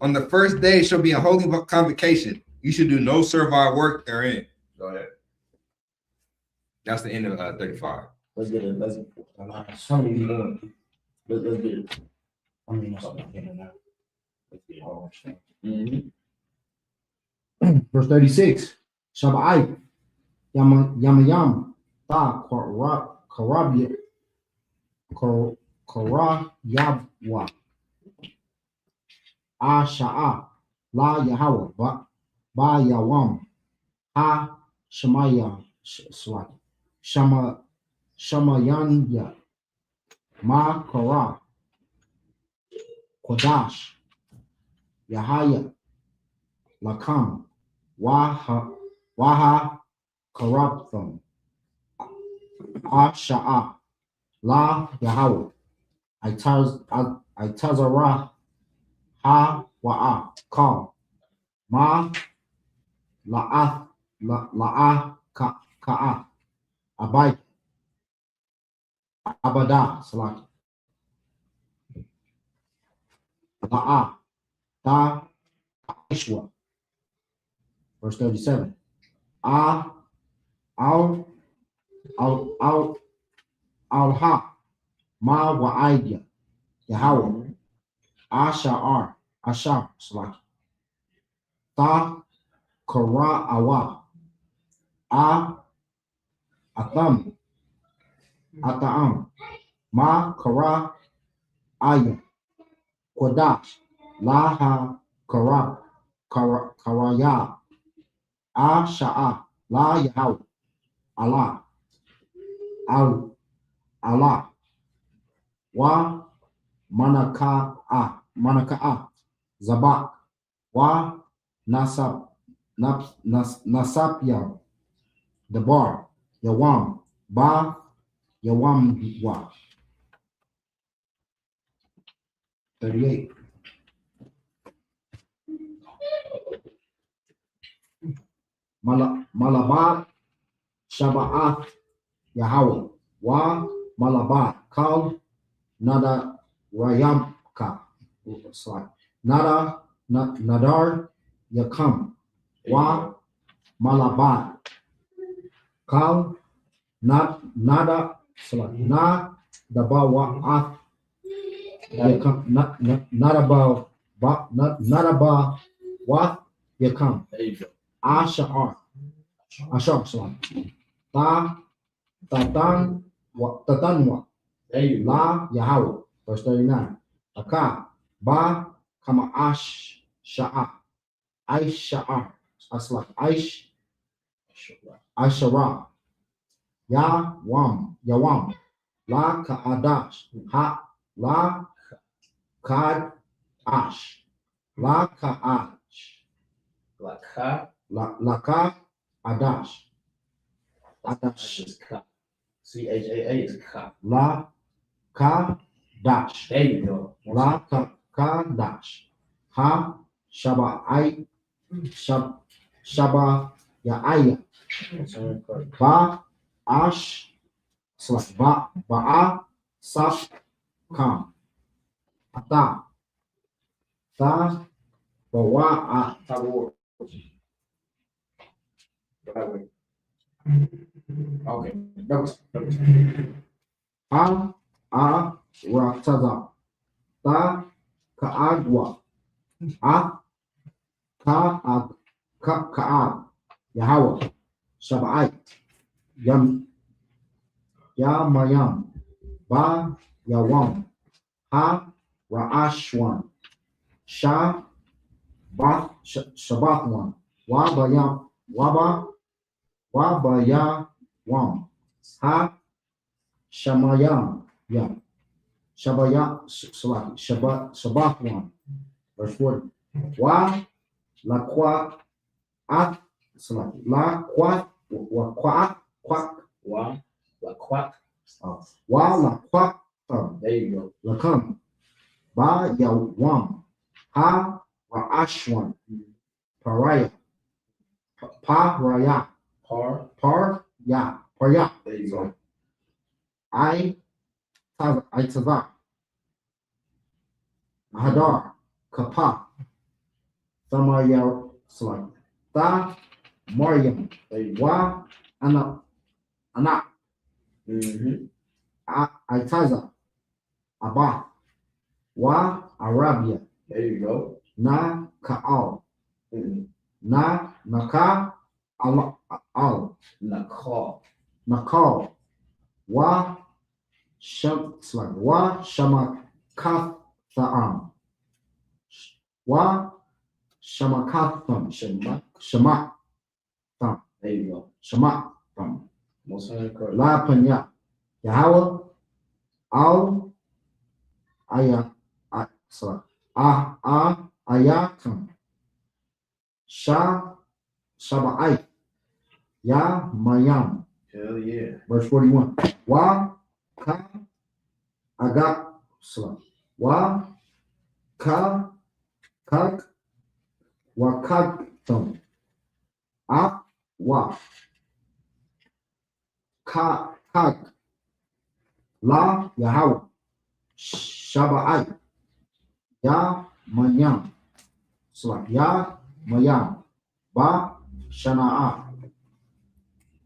On the first day shall be a holy convocation. You should do no servile work therein. Go ahead. That's the end of 35. Let's get it. Let's So many people. let's get it. I mean, that's not getting that. Let's get all that. Mhm. Verse 36. Shabbat. Yamayam. Ta Karabia. Karayabwa. Asha'a. La Yahweh. Ba Yawam. Ha Shemaya. Shamayanya. Ma Kara. Kodash. Yahaya. Lakam. Waha Karabtham. Asha'a. La Yahweh. Itazara. Ha Wa'a. Call. Ma La'ah Ka'a. Abide. Abada. Salaki. La'ah. Ta Ishwa. Verse 37. Al Ha. Ma Wa'idya. Yahweh. Ashar. Salaki. Ta Kara Awa. Ata'am. Ma Kara Aya. Kodash. Laha Karaya. Asha'a. La Yahweh. Allah. Allah. Wa Manaka'a. Zabak. Wa Nasapya. Debar. Yawam. Ba Yawam Wa. 38. Malabat Shaba'at Yahweh. Wa Malabat. Kal Nada Rayamka. Nadar Yakam. Wa Malabat. Kal Nada Dabawa Yakam. Nadaba Wa Yakam. There you go. Ashar. Tatanwa. There you go. La Yahweh. Verse 39. Aka. Ba Kama Sha'a. Aisha'ar. That's like Aishara. Yawam. La Ka'adash. Ha. La Ka'ash. La Ka'ash. La Ka'adash. Adash. CHAA is ka. La Ka'dash. There you go. La Ka'dash. Ha Shaba Ya'aya. Ba Ash slash Ba'a Saf Kam. Ata. Ta Bawa'a. Okay. That was. Ha Rataza. Ta Ka'agwa. Ka'ad. Yahweh. Shaba'ai. Yamayam. Ba Yawam. Ha Ra'ashwan. Shabatwan. Wabayawam. Ha Shamayam. Shabatwan. Verse 40. Wa Laqua At La Quat Wa La Quat There you go. Lakam. Ba Yawam. Ha Ra'ashwan. Paraya. Paraya. Parya. There you go. Itazak. Hadar. Kapa. Samaya Slam. Ta Mariam. Wa Ana Ana. Aitaza. Abba. Wa Arabia. There you go. Na Kaal. Na Naka Al. Nakal. Wa Shamakatham. Wa Shamakatham. Shamatham. There you go. Shamatham. Most correct. La Panya. Yahweh. Al Ayatam. Shaba'ai. Ya Mayam. Hell yeah. Verse 41. Wa Ka Aga Salam. Wa Ka Kak Wakatum. Wa Kag La Yahweh. Shaba'ai. Ya Mayam. Salam. Ya Mayam. Ba Shana'a.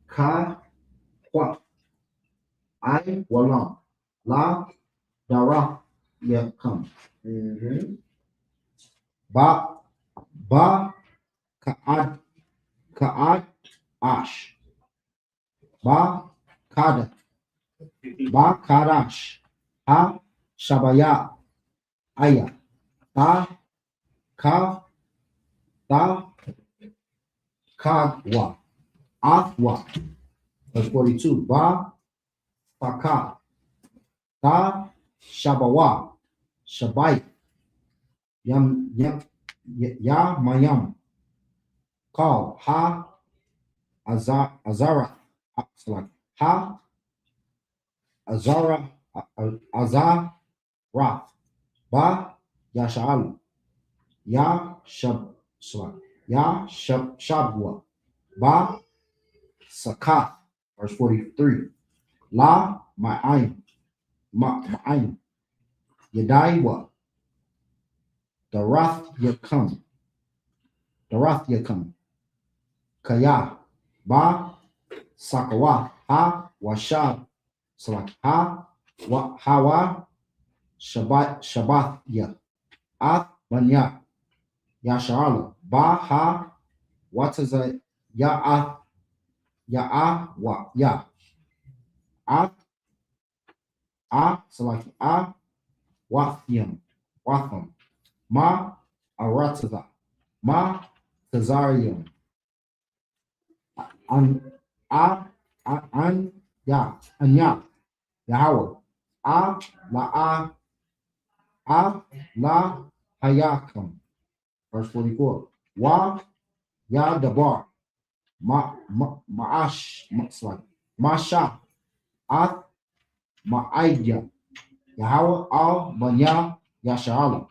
Ka Wa I Walam. La Dara Yakam. Ba Ka'ad Ash. Ba Kadash. Ha Shabaya Aya. Ta Kagwa. Athwa. Verse 42. Ba Faka. Ta Shabawa. Shabai. Ya Mayam. Call. Ha Azara. Ha Azara. Azarath. Ba Yasha'al. Ya Shabwa. Ba Sakat. Verse 43. La Ma'ayin. Yadaiwa. Darath Yakam. Kaya. Ba Sakawa. Ha Washab. Ha Hawa Shabbath Ya. Ath Banya. Yasha'ala. Ba Ha Wataza Ya Wa Ya. Watham. Ma Arataza. Ma Tazarium. Anya. Yahweh. La Hayakam. Verse 44. Wa Ya Dabar. Masha. Ath Ma'idya. Yahweh Al Banya Yasha'ala.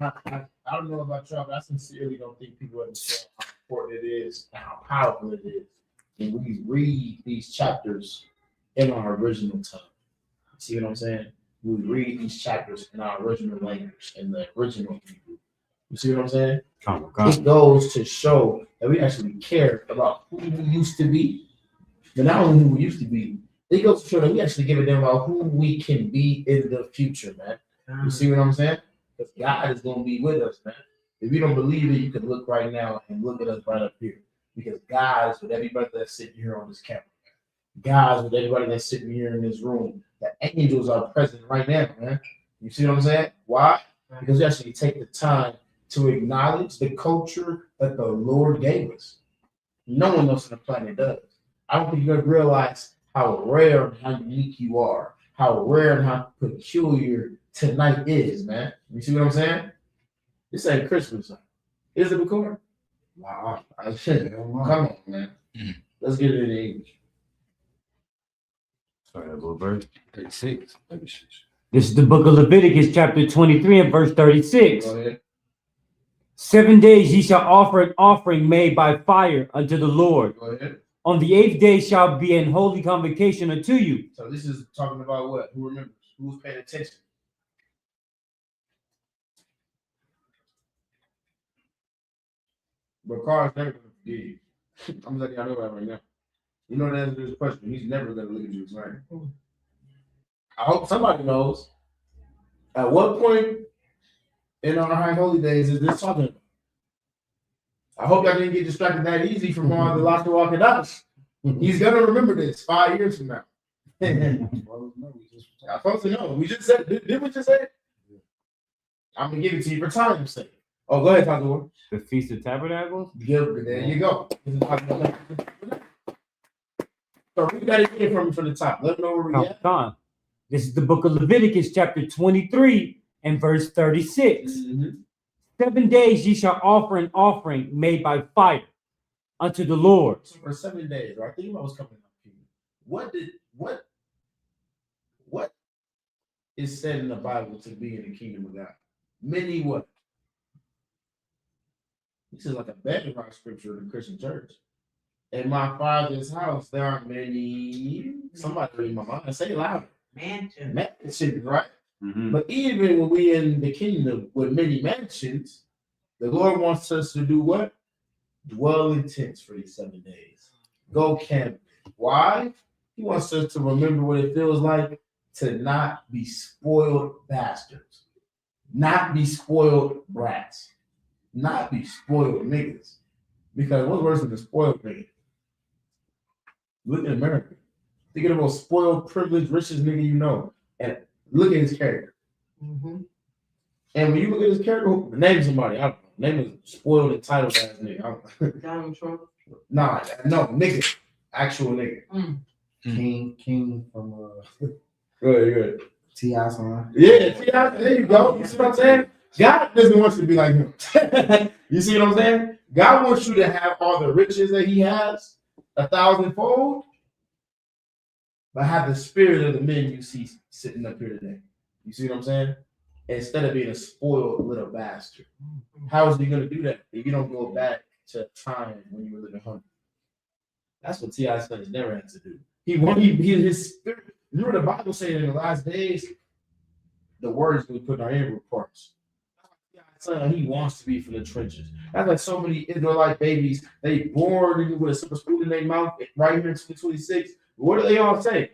I don't know about y'all, but I sincerely don't think people understand how important it is and how powerful it is when we read these chapters in our original tongue. See what I'm saying? We read these chapters in our original language, in the original Hebrew. You see what I'm saying? Oh my God. It goes to show that we actually care about who we used to be, but not only who we used to be, it goes to show that we actually give a damn about who we can be in the future, man. You see what I'm saying? Because God is going to be with us, man. If you don't believe it, you can look right now and look at us right up here. Because God is with everybody that's sitting here on this camera. God is with everybody that's sitting here in this room. The angels are present right now, man. You see what I'm saying? Why? Because we actually take the time to acknowledge the culture that the Lord gave us. No one else on the planet does. I don't think you ever realize how rare and how unique you are, how rare and how peculiar tonight is, man. You see what I'm saying? This ain't Christmas. Is it recording? Wow. Come on, man. Let's get it in English. Sorry, little bird. 36. This is the book of Leviticus, chapter 23 and verse 36. Go ahead. 7 days ye shall offer an offering made by fire unto the Lord. Go ahead. On the 8th day shall be an holy convocation unto you. So this is talking about what? Who remembers? Who's paying attention? But Carl's never going to forgive you. I'm letting y'all know that right now. You know the answer to this question. He's never going to look at you explain. I hope somebody knows at what point in our high holy days is this talking about. I hope y'all didn't get distracted that easy from all the lost walking out. He's gonna remember this 5 years from now. I'm supposed to know. We just said, did we just say it? I'm gonna give it to you for time's sake. Oh, go ahead, Tazor. The Feast of Tabernacles? There you go. So read that again from the top. Let them know where we at. Come. This is the book of Leviticus, chapter 23 and verse 36. 7 days ye shall offer an offering made by fire unto the Lord. So for 7 days, right? Think about what's coming up. What is said in the Bible to be in the kingdom of God? Many what? This is like a bedrock scripture in the Christian church. In my Father's house, there are many. Somebody read my mind. Say it louder. Mansions, right? But even when we in the kingdom with many mansions, the Lord wants us to do what? Dwell in tents for these 7 days. Go camping. Why? He wants us to remember what it feels like to not be spoiled bastards, not be spoiled brats, not be spoiled niggas. Because what's worse than a spoiled nigga? Look at America. Think of the most spoiled, privileged, richest nigga you know, and look at his character. And when you look at his character, name somebody. I don't know. Name a spoiled, entitled ass nigga. I don't know. Donald Trump. Nah, no, nigga. Actual nigga. King from Good. T.I. song. Yeah, T.I., there you go. You see what I'm saying? God doesn't want you to be like him. You see what I'm saying? God wants you to have all the riches that he has, 1,000-fold, but have the spirit of the men you see sitting up here today. You see what I'm saying? Instead of being a spoiled little bastard. How is he going to do that if you don't go back to a time when you were living hungry? That's what T.I. Sons never had to do. His spirit. Remember the Bible saying in the last days, the words we put in our inward parts. Son, he wants to be from the trenches. That's like so many Israelite babies, they born with a silver spoon in their mouth right here in 2026. What do they all say?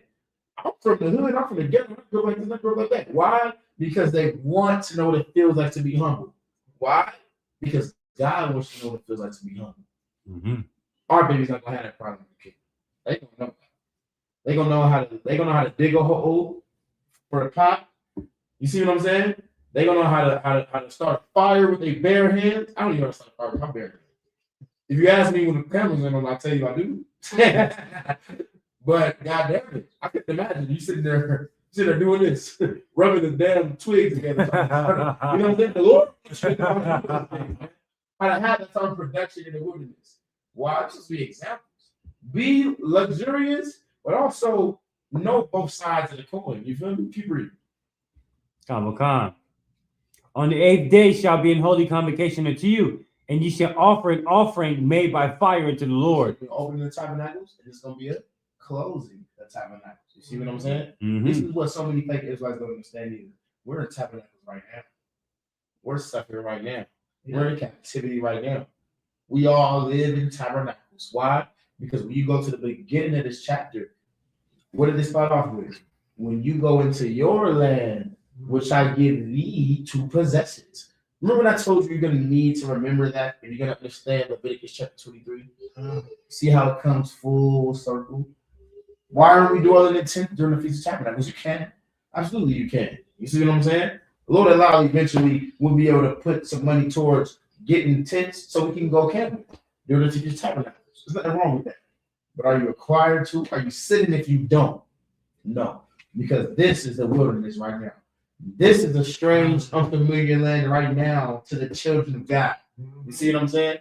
I'm from the hood, I'm from the ghetto, I grow like this, I grow like that. Why? Because they want to know what it feels like to be humble. Why? Because God wants you to know what it feels like to be humble. Our baby's not gonna have that problem. They gonna know. They gonna know how to dig a hole for the pot. You see what I'm saying? They gonna know how to start a fire with their bare hands. I don't even know how to start a fire with my bare hands. If you ask me when the camera's on, I'll tell you I do. But goddamn it, I couldn't imagine you sitting there doing this, rubbing the damn twigs together. You know what I'm saying? The Lord how to have that sort of production in the wilderness. Why? Just be examples. Be luxurious, but also know both sides of the coin. You feel me? Keep reading. Come. On the 8th day shall be an holy convocation unto you, and ye shall offer an offering made by fire unto the Lord. We're opening the tabernacles, and it's going to be a closing the tabernacles. You see what I'm saying? This is what so many fake Israelites don't understand either. We're in tabernacles right now. We're suffering right now. We're in captivity right now. We all live in tabernacles. Why? Because when you go to the beginning of this chapter, what did they start off with? When you go into your land, which I give thee to possess it. Remember when I told you you're going to need to remember that if you're going to understand Leviticus chapter 23? See how it comes full circle? Why aren't we dwelling in tent during the Feast of Tabernacles? You can. Absolutely you can. You see what I'm saying? The Lord allow eventually we'll be able to put some money towards getting tents so we can go camping during the Feast of Tabernacles. There's nothing wrong with that. But are you required to? Are you sitting if you don't? No. Because this is the wilderness right now. This is a strange, unfamiliar land right now to the children of God. You see what I'm saying?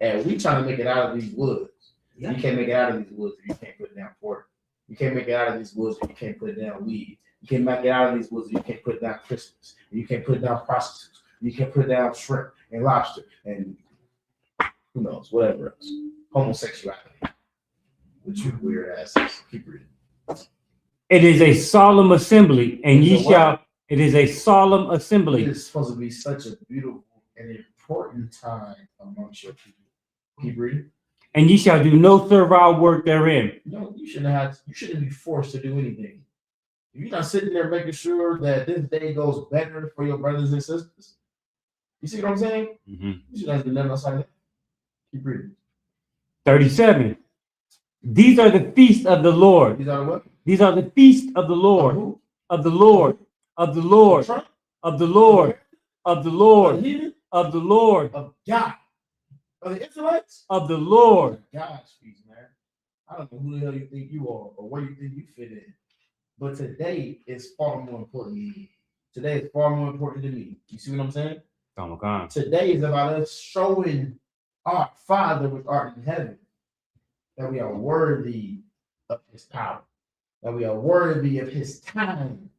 And we trying to make it out of these woods. You can't make it out of these woods if you can't put down pork. You can't make it out of these woods if you can't put down weed. You can't make it out of these woods if you can't put down Christmas. You can't put down prostitutes. You can't put down shrimp and lobster and who knows, whatever else. Homosexuality. But you weird asses. Keep reading. It is a solemn assembly, and ye It's a what? shall. It is a solemn It assembly, is supposed to be such a beautiful and important time amongst your people. Keep reading. and ye shall do no servile work therein. No, you shouldn't be forced to do anything. If you're not sitting there making sure that this day goes better for your brothers and sisters, you see what I'm saying? You should not do nothing outside of that. Keep reading. 37. These are the feasts of the Lord. These are what? These are the feasts of the Lord, Who? of the Lord, of the Lord, Trump? of the Lord, of the Of Lord, the heathen? of the Lord, Of God? Of the Israelites? of the Lord. God's feast, man. I don't know who the hell you think you are or where you think you fit in. But today is far more important to me. Today is far more important to me. You see what I'm saying? Oh my God. Today is about us showing our Father which art in heaven that we are worthy of his power, that we are worthy of his time.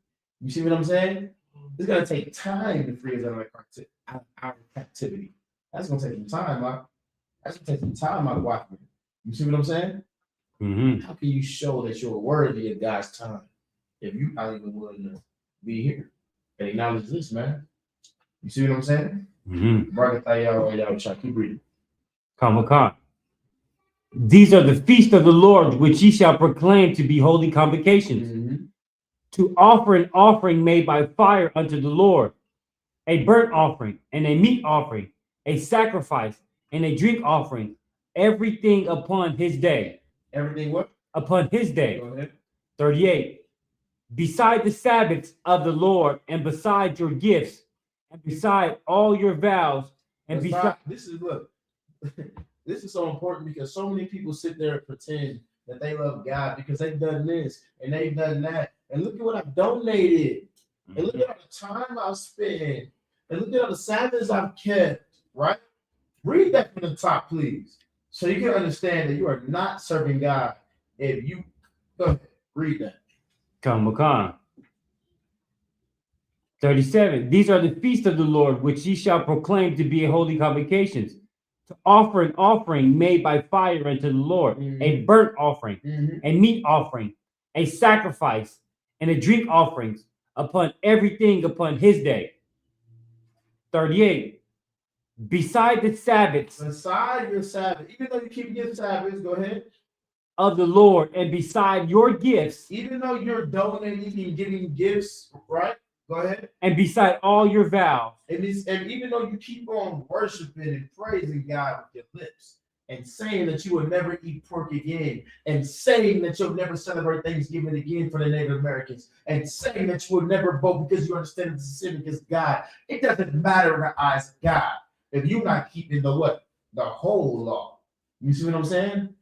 You see what I'm saying? It's gonna take time to free us out of our captivity. That's gonna take some time, man. That's gonna take some time out of watching. You see what I'm saying? How can you show that you're worthy of God's time if you're not even willing to be here and acknowledge this, man? You see what I'm saying? Keep reading. Kamakan. These are the feasts of the Lord, which ye shall proclaim to be holy convocations, to offer an offering made by fire unto the Lord, a burnt offering and a meat offering, a sacrifice and a drink offering, everything upon his day. Everything what? Upon his day. Go ahead. 38. Beside the Sabbaths of the Lord, and beside your gifts, and beside all your vows, and beside. This is look. This is so important because so many people sit there and pretend that they love God because they've done this and they've done that. And look at what I've donated. And look at all the time I've spent. And look at all the Sabbaths I've kept. Right? Read that from the top, please. So you can understand that you are not serving God if you go ahead, read that. Kamakan. 37. These are the feasts of the Lord, which ye shall proclaim to be holy convocations, to offer an offering made by fire unto the Lord, a burnt offering, a meat offering, a sacrifice, and a drink offerings upon everything upon his day. 38. Beside the Sabbaths. Beside your Sabbath, even though you keep your Sabbaths, go ahead. Of the Lord, and beside your gifts. Even though you're donating and giving gifts, right? Go ahead. And beside all your vows. And even though you keep on worshiping and praising God with your lips and saying that you will never eat pork again, and saying that you'll never celebrate Thanksgiving again for the Native Americans, and saying that you will never vote because you understand it's a sin against God, it doesn't matter in the eyes of God if you're not keeping the what? The whole law. You see what I'm saying?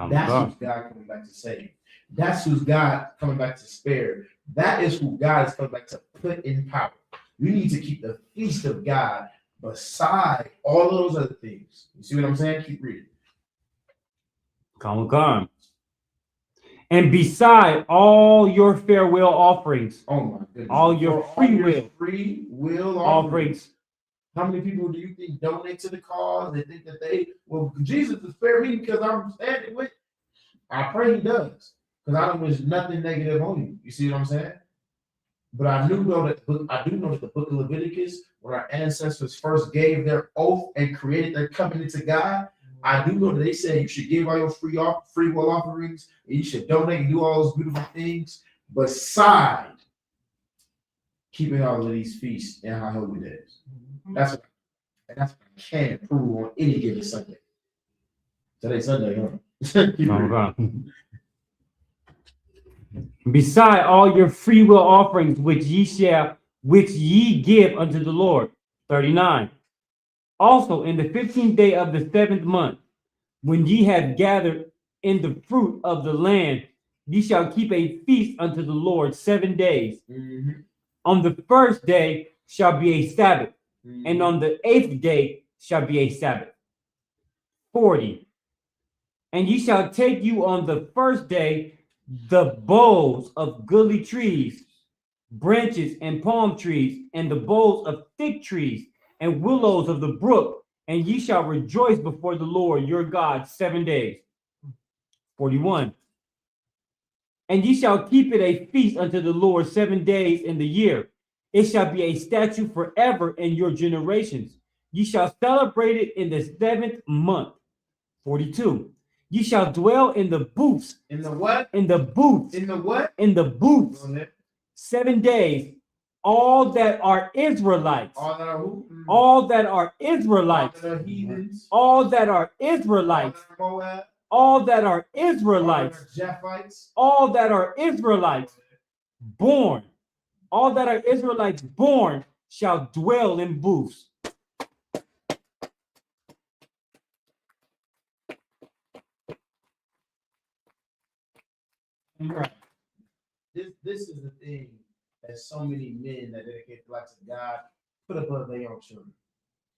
That's who's God coming back to save. That's who's God coming back to spare. That is who God is coming back to put in power. We need to keep the feast of God beside all of those other things. You see what I'm saying? Keep reading. Come. And beside all your farewell offerings. Oh my goodness. All your free will offerings. How many people do you think donate to the cause? They think that Jesus will spare me because I'm standing with. I pray he does, because I don't wish nothing negative on you. You see what I'm saying? But I do know that the book of Leviticus, when our ancestors first gave their oath and created their covenant to God, I do know that they said you should give all your free will offerings, and you should donate and do all those beautiful things beside keeping all of these feasts and our holy days. That's what I can't prove on any given Sunday. Today's Sunday, huh? Beside all your free will offerings which ye give unto the Lord. 39. Also in the 15th day of the 7th month, when ye have gathered in the fruit of the land, ye shall keep a feast unto the Lord 7 days. On the first day shall be a Sabbath, and on the 8th day shall be a Sabbath. 40. And ye shall take you on the first day the boughs of goodly trees, branches and palm trees, and the boughs of thick trees, and willows of the brook, and ye shall rejoice before the Lord your God 7 days. 41. And ye shall keep it a feast unto the Lord 7 days in the year. It shall be a statute forever in your generations. Ye shall celebrate it in the 7th month. 42. Ye shall dwell in the booths. In the what? In the booths. In the what? In the booths. Go ahead. 7 days. All that are Israelites. All that are who? All that are Israelites. All that are heathens. All that are Israelites. All that are Moab. All that are All that Israelites. are Japhites. All that are Israelites born. All that are Israelites born shall dwell in booths. Right. This is the thing that so many men that dedicate their lives to God put above their own children.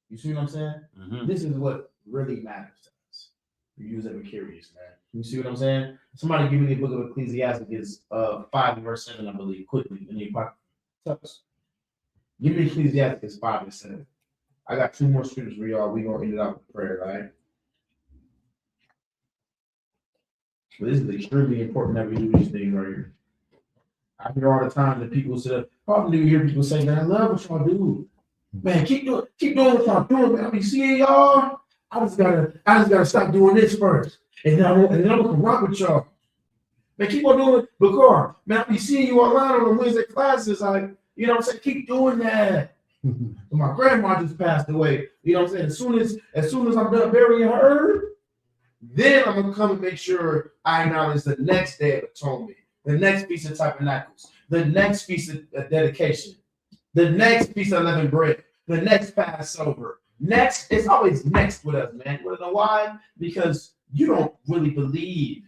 You see what I'm saying? This is what really matters to us. You use it curious, man. You see what I'm saying? Somebody give me the book of Ecclesiastes 5 verse 7, I believe, quickly. And you give me Ecclesiastes 5 and 7. I got 2 more scriptures for y'all. We're gonna end it out with prayer, right? But this is extremely important that we do these things right here. I hear all the time that people say, probably you hear people say, man, I love what y'all do. Man, keep doing what y'all doing, man. I mean, seeing y'all, I just gotta stop doing this first. And then I'm gonna rock with y'all. Man, keep on doing it. Because, man, I be seeing you online on the Wednesday classes. Like, you know what I'm saying? Keep doing that. My grandma just passed away. You know what I'm saying? As soon as I'm done burying her, then I'm gonna come and make sure I acknowledge the next day of atonement, the next Feast of Tabernacles, the next Feast of Dedication, the next Feast of Unleavened Bread, the next Passover. Next, it's always next with us, man. You wanna know why? Because you don't really believe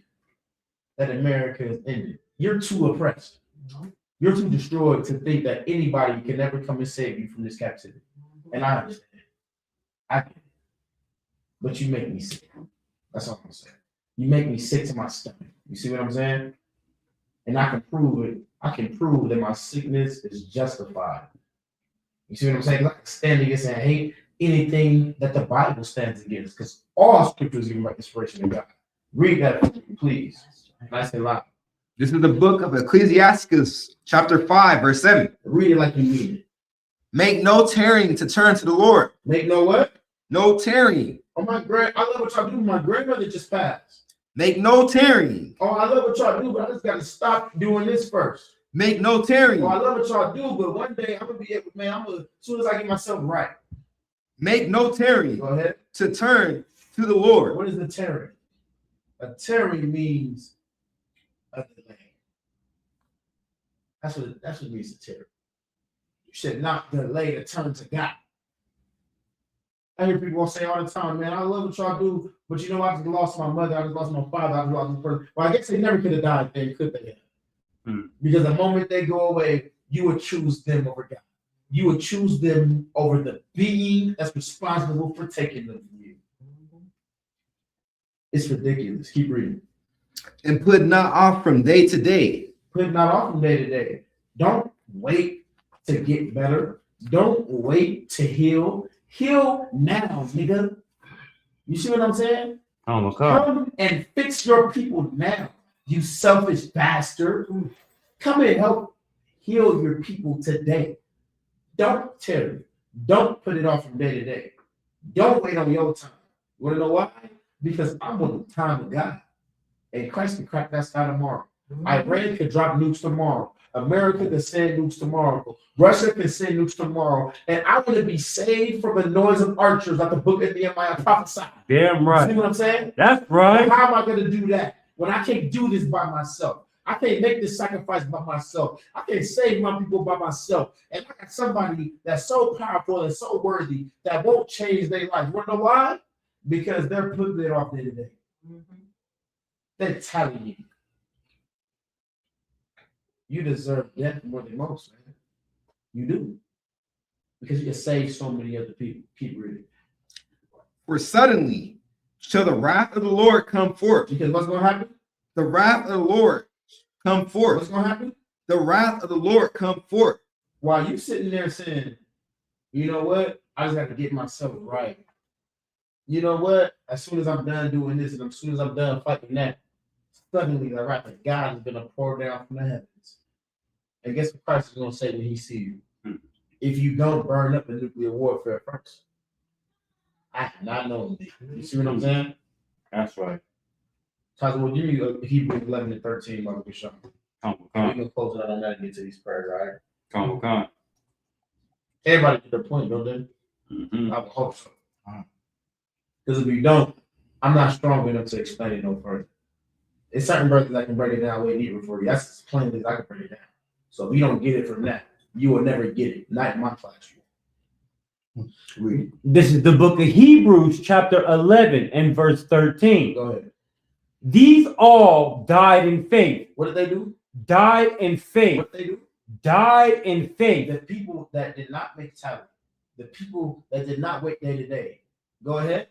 that America is ended. You're too oppressed. You're too destroyed to think that anybody can ever come and save you from this captivity. And I understand. I get it. But you make me sick. That's all I'm saying. You make me sick to my stomach. You see what I'm saying? And I can prove it. I can prove that my sickness is justified. You see what I'm saying? I can stand against and hate anything that the Bible stands against, because all scriptures give by inspiration of God. Read that for me, please. Nice and loud. This is the book of Ecclesiastes, chapter 5, verse 7. Read it like you mean it. Make no tarrying to turn to the Lord. Make no what? No tarrying. Oh, I love what y'all do. My grandmother just passed. Make no tarrying. Oh, I love what y'all do, but I just got to stop doing this first. Make no tarrying. Oh, I love what y'all do, but one day I'm going to be able, man, as soon as I get myself right. Make no tarrying. Go ahead. To turn to the Lord. What is the tarrying? A tarrying means a delay. That's what it means to tarry. You should not delay to turn to God. I hear people say all the time, man, I love what y'all do, but you know, I just lost my mother, I just lost my father, I just lost this person. Well, I guess they never could have died then, could they have? Because the moment they go away, you would choose them over God. You would choose them over the being that's responsible for taking them from you. It's ridiculous. Keep reading. And put not off from day to day. Put not off from day to day. Don't wait to get better. Don't wait to heal. Heal now, nigga. You see what I'm saying? Oh my God. Come and fix your people now, you selfish bastard. Come and help heal your people today. Don't tarry. Don't put it off from day to day. Don't wait on your time. You want to know why? Because I'm on the time of God. And Christ can crack that sky tomorrow. Iran could drop nukes tomorrow. America can send nukes tomorrow. Russia can send nukes tomorrow. And I want to be saved from the noise of archers like the book of Nehemiah prophesied. Damn right. See what I'm saying? That's right. How am I going to do that when I can't do this by myself? I can't make this sacrifice by myself. I can't save my people by myself. And I got somebody that's so powerful and so worthy that won't change their life. You want to know why? Because they're putting it off day to day. They're telling you. You deserve death more than most, man. You do. Because you can save so many other people. Keep reading. For suddenly shall the wrath of the Lord come forth. Because what's going to happen? The wrath of the Lord come forth. What's going to happen? The wrath of the Lord come forth. While you sitting there saying, you know what? I just got to get myself right. You know what? As soon as I'm done doing this and as soon as I'm done fighting that, suddenly the wrath of God is going to pour down from the heavens. And guess what Christ is going to say when he see you? If you don't burn up in nuclear warfare first. I have not known thee. You see what I'm saying? That's right. Tyler, well, give me Hebrews 11 and 13, Mother Bishop. Come We're on, going to close it out on that and get to these prayers, all right? come on. Everybody get their point, don't they? Mm-hmm. I would hope so. Because if you don't, I'm not strong enough to explain it no further. It's certain brothers that can break it down way deeper for you. That's as plain as I can break it down. So if you don't get it from that, you will never get it. Not in my classroom. Read This is the book of Hebrews, chapter 11 and verse it. 13. Go ahead. These all died in faith. What did they do? Died in faith. What did they do? Died in faith. The people that did not make talent, the people that did not wait day to day. Go ahead.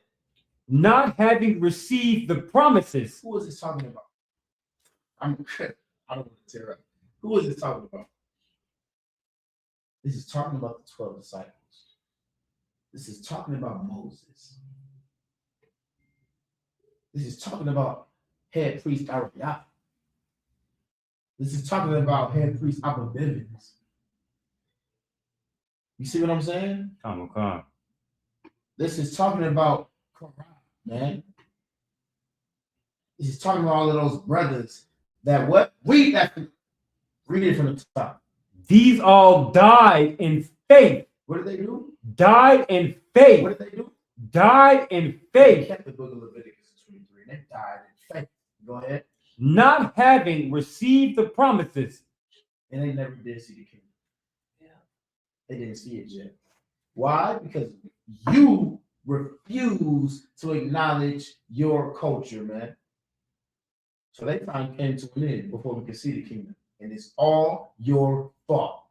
Not having received the promises. Who is this talking about? I don't want to tear up. Who is this talking about? This is talking about the 12 disciples. This is talking about Moses. This is talking about head priest Ariah. This is talking about head priest Abba Bivens. You see what I'm saying? Come on. This is talking about Quran, man. This is talking about all of those brothers that what? Read it from the top. These all died in faith. What did they do? Died in faith. What did they do? Died in They faith. kept the book of Leviticus in 23 and they died in faith. Go ahead. Not having received the promises. And they never did see the kingdom. Yeah. They didn't see it yet. Why? Because you refuse to acknowledge your culture, man. So they time came to an end before we could see the kingdom. And it's all your fault.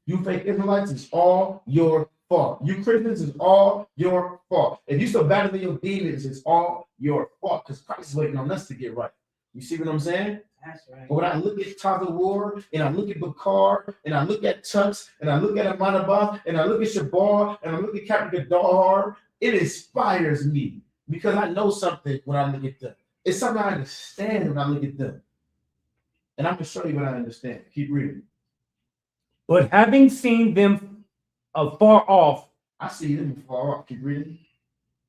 You fake Israelites, it's all your fault. You Christians, it's all your fault. If you still battling your demons, it's all your fault. Because Christ is waiting on us to get right. You see what I'm saying? That's right. But when I look at Tata War, and I look at Bakar, and I look at Tux, and I look at Amanabah, and I look at Shabar, and I look at Captain Gadar, it inspires me because I know something when I look at them. It's something I understand when I look at them. And I'm going to show you what I understand. Keep reading. But having seen them afar off I see them far off. Keep reading.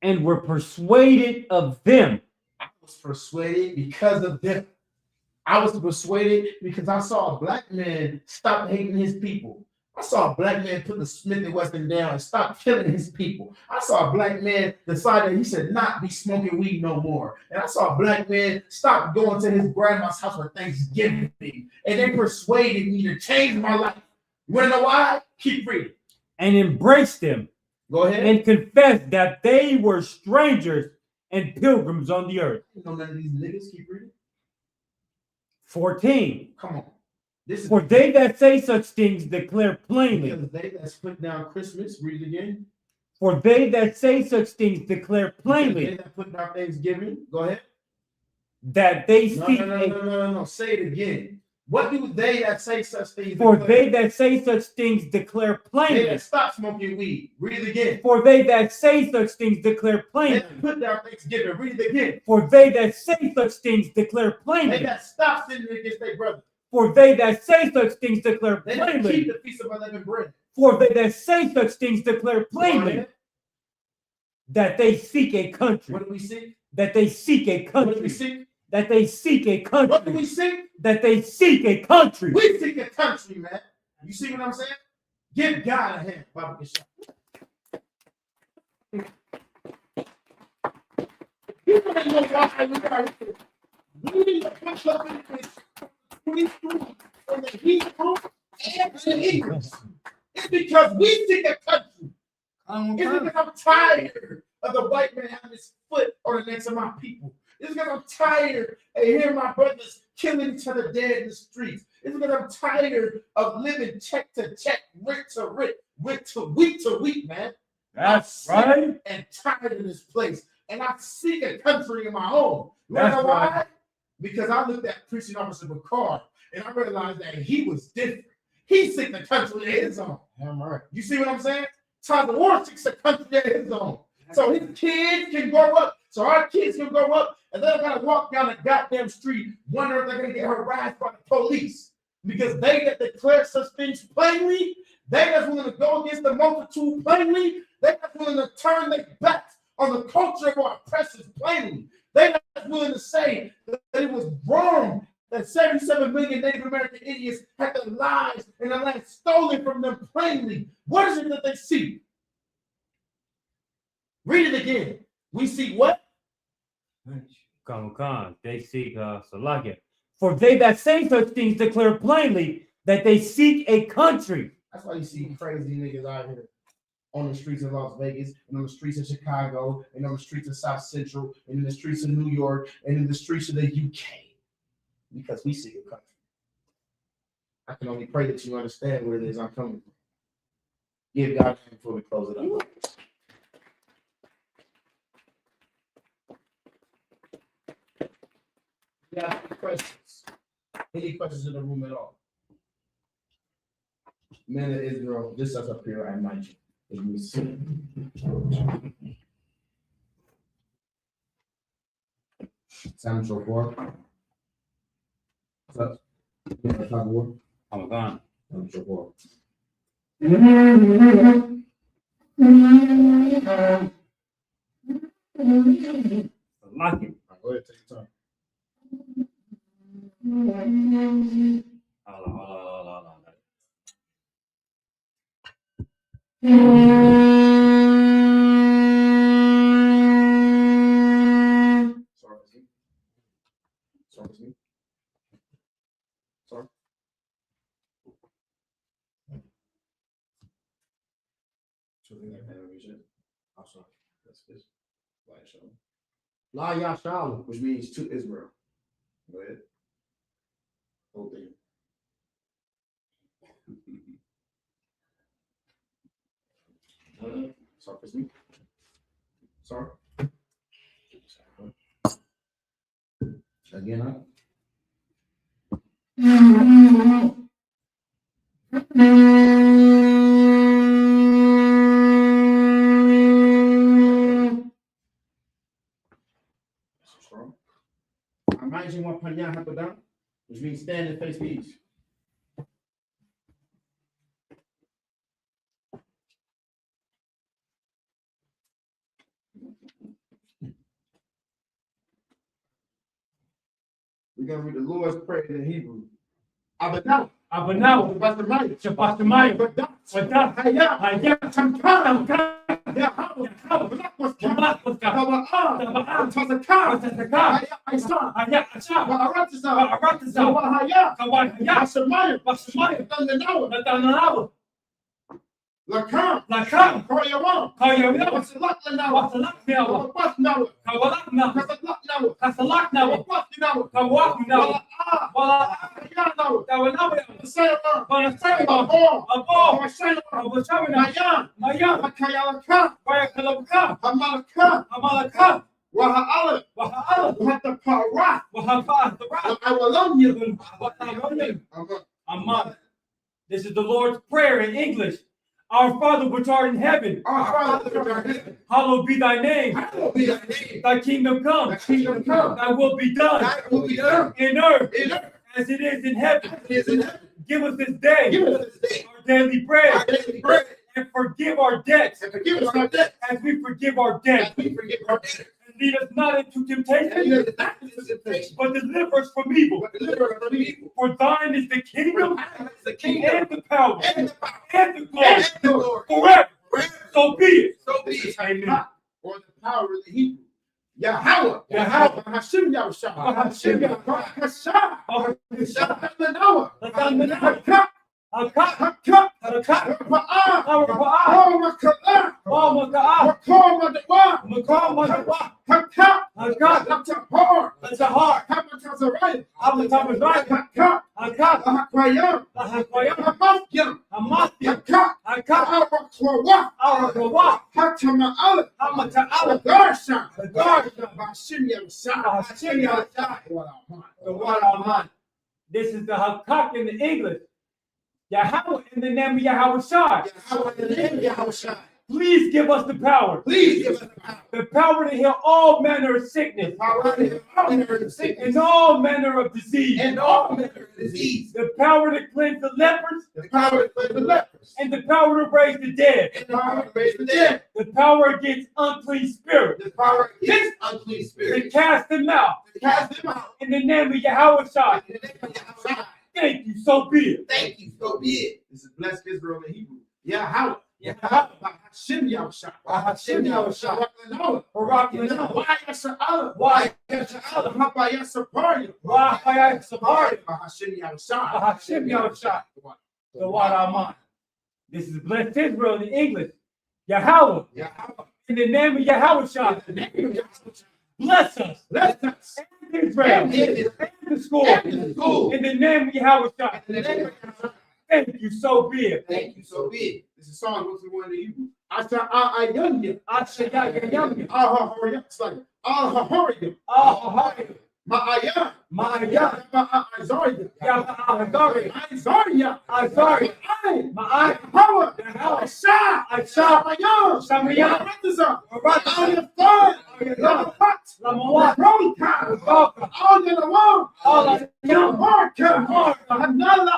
and were persuaded of them. I was persuaded because of them. I was persuaded because I saw a black man stop hating his people. I saw a black man put the Smith and Wesson down and stop killing his people. I saw a black man decide that he should not be smoking weed no more. And I saw a black man stop going to his grandma's house for Thanksgiving. And they persuaded me to change my life. You want to know why? Keep reading. And embraced them Go ahead. and confessed that they were strangers and pilgrims on the earth. You know none of these niggas. Keep reading. 14. Come on. This is For they that say such things declare plainly. because they that put down Christmas. Read it again. For they that say such things declare They plainly that put down Thanksgiving. Go ahead. that they No, seek no. Say it again. What do they that say such things? For declare? they that say such things declare They plainly. that stop smoking weed. Read it again. For they that say such things declare They plainly. that put down Thanksgiving. Read it again. For they that say such things declare They plainly. that stop sinning against their brother. For they that say such things declare They that keep plainly. the feast of unleavened bread. For they that say such things declare Go plainly ahead. that they seek a country. What do we seek? That they seek a What do we country. seek? That they seek a What do country. we seek? That they seek a country. We seek a country, man. You see what I'm saying? Give God a hand, Baba Kishon. You want to know why we are here? Reading the book of Leviticus 23 from the Hebrew and the English. It's because we seek a country. It's because I'm tired of the white man having his foot on the necks of my people. It's because I'm tired of hearing my brothers killing each other dead in the streets. It's because I'm tired of living check to check, writ to writ, week to week, man. That's I'm sick right. and tired of this place. And I seek a country in my own. You That's know why? right. Because I looked at preaching officer Bakar and I realized that he was different. He seeked the country of his own. Damn right. You see what I'm saying? Tyler Warren seeks a country of his own. So his kids can grow up So our kids can grow up and they're gonna walk down the goddamn street wondering if they're gonna get harassed by the police because they that declare such things plainly, they that's willing to go against the multitude plainly, they that's willing to turn their backs on the culture of our oppressors plainly. They that's willing to say that it was wrong that 77 million Native American idiots had their lives and their land stolen from them plainly. What is it that they see? Read it again. We see what? Come, they seek Salakia. For they that say such things declare plainly that they seek a country. That's why you see crazy niggas out here on the streets of Las Vegas, and on the streets of Chicago, and on the streets of South Central, and in the streets of New York, and in the streets of the UK. Because we seek a country. I can only pray that you understand where it is I'm coming from. Give God time before we close it up. Yeah, any questions? Any questions in the room at all? Men of Israel, this is up here, I invite you. If you see. Samuel 4. What's up? You want to talk war? I'm gone. Samuel 4. Salakia. Go ahead, take your time. Hold on. Sorry. Something like that, I'm sorry. That's this. La Yashala. Which means to Israel. Go ahead. Whole thing. Sorry, it's me. Sorry. Again, huh? Strong. Imagine what Panya Hapadan, which means stand and face peace. We're gonna read the Lord's Prayer in Hebrew. Abanaw. Shabbat Shabbat Wadah. Haya. Tamkana. Yahweh. Lakam. Koyawan. This is the Lord's Prayer in English. Our Father which art in heaven, hallowed be thy name. Thy kingdom come. Thy will be done in earth as it is in heaven. Give us this day our daily bread, and forgive our debts as we forgive our debtors. And lead us not into temptation, but deliver us from evil. For thine is the kingdom, and the power, and the glory, forever. So be it. Amen. Or the power of the Hebrew. Yahweh. Hashem Yahushua. Hashem Yahushua. This is the Hakak in the English. Yahweh in the name of Yahweh Shai. Please give us the power. Please give us the power. The power to heal all manner of sickness. Power to heal all manner of sickness. And all manner of disease. And all manner of disease. The power to cleanse the lepers. The power to cleanse the lepers. And the power to raise the dead. And the power to raise the dead. The power against unclean spirits. The power against unclean To spirits. cast them out. To cast them out. In the name of Yahweh Shai. In the name of Yahweh. Thank you, so be it. Thank you, so be it. This is blessed Israel in Hebrew. Yahweh. Yahweh. Hashem Yahushua. Hashem Yahushua. Barak Barak Why Yasa'ala? Why Yasa'ala? Hapa Yasaparia. Why Yasa'ala? Hashem Yahushua. Hashem Yahushua. The what I'm on. This is blessed Israel in English. Yahweh. Yahweh. In the name of Yahweh Shai. In the name of Yahweh. Bless us. Bless us. And Israel. And Israel. And the school. And the school. In the name of Yahweh Shai. In the name of Yahweh. Thank you, so be it. Thank you, so be it. This is Psalm 121 in Hebrew. Asha Ashayayayam. Ahahoriya. It's like Ahahoriya. Ahahaya. Ma'aya. Maya. Ma'azaria. Yahahagari. Izaria. Azari. Ma'ai. Ma'ai. Howard. Yahweh. Asha. Asha. Samayan. Samayan. Ratiza. Ratiza. Ayathan. Ayathan. Lamat. Lamawat. Ronka. Ronka. All the Lawam. All the young. Marka. Marka. Hanala.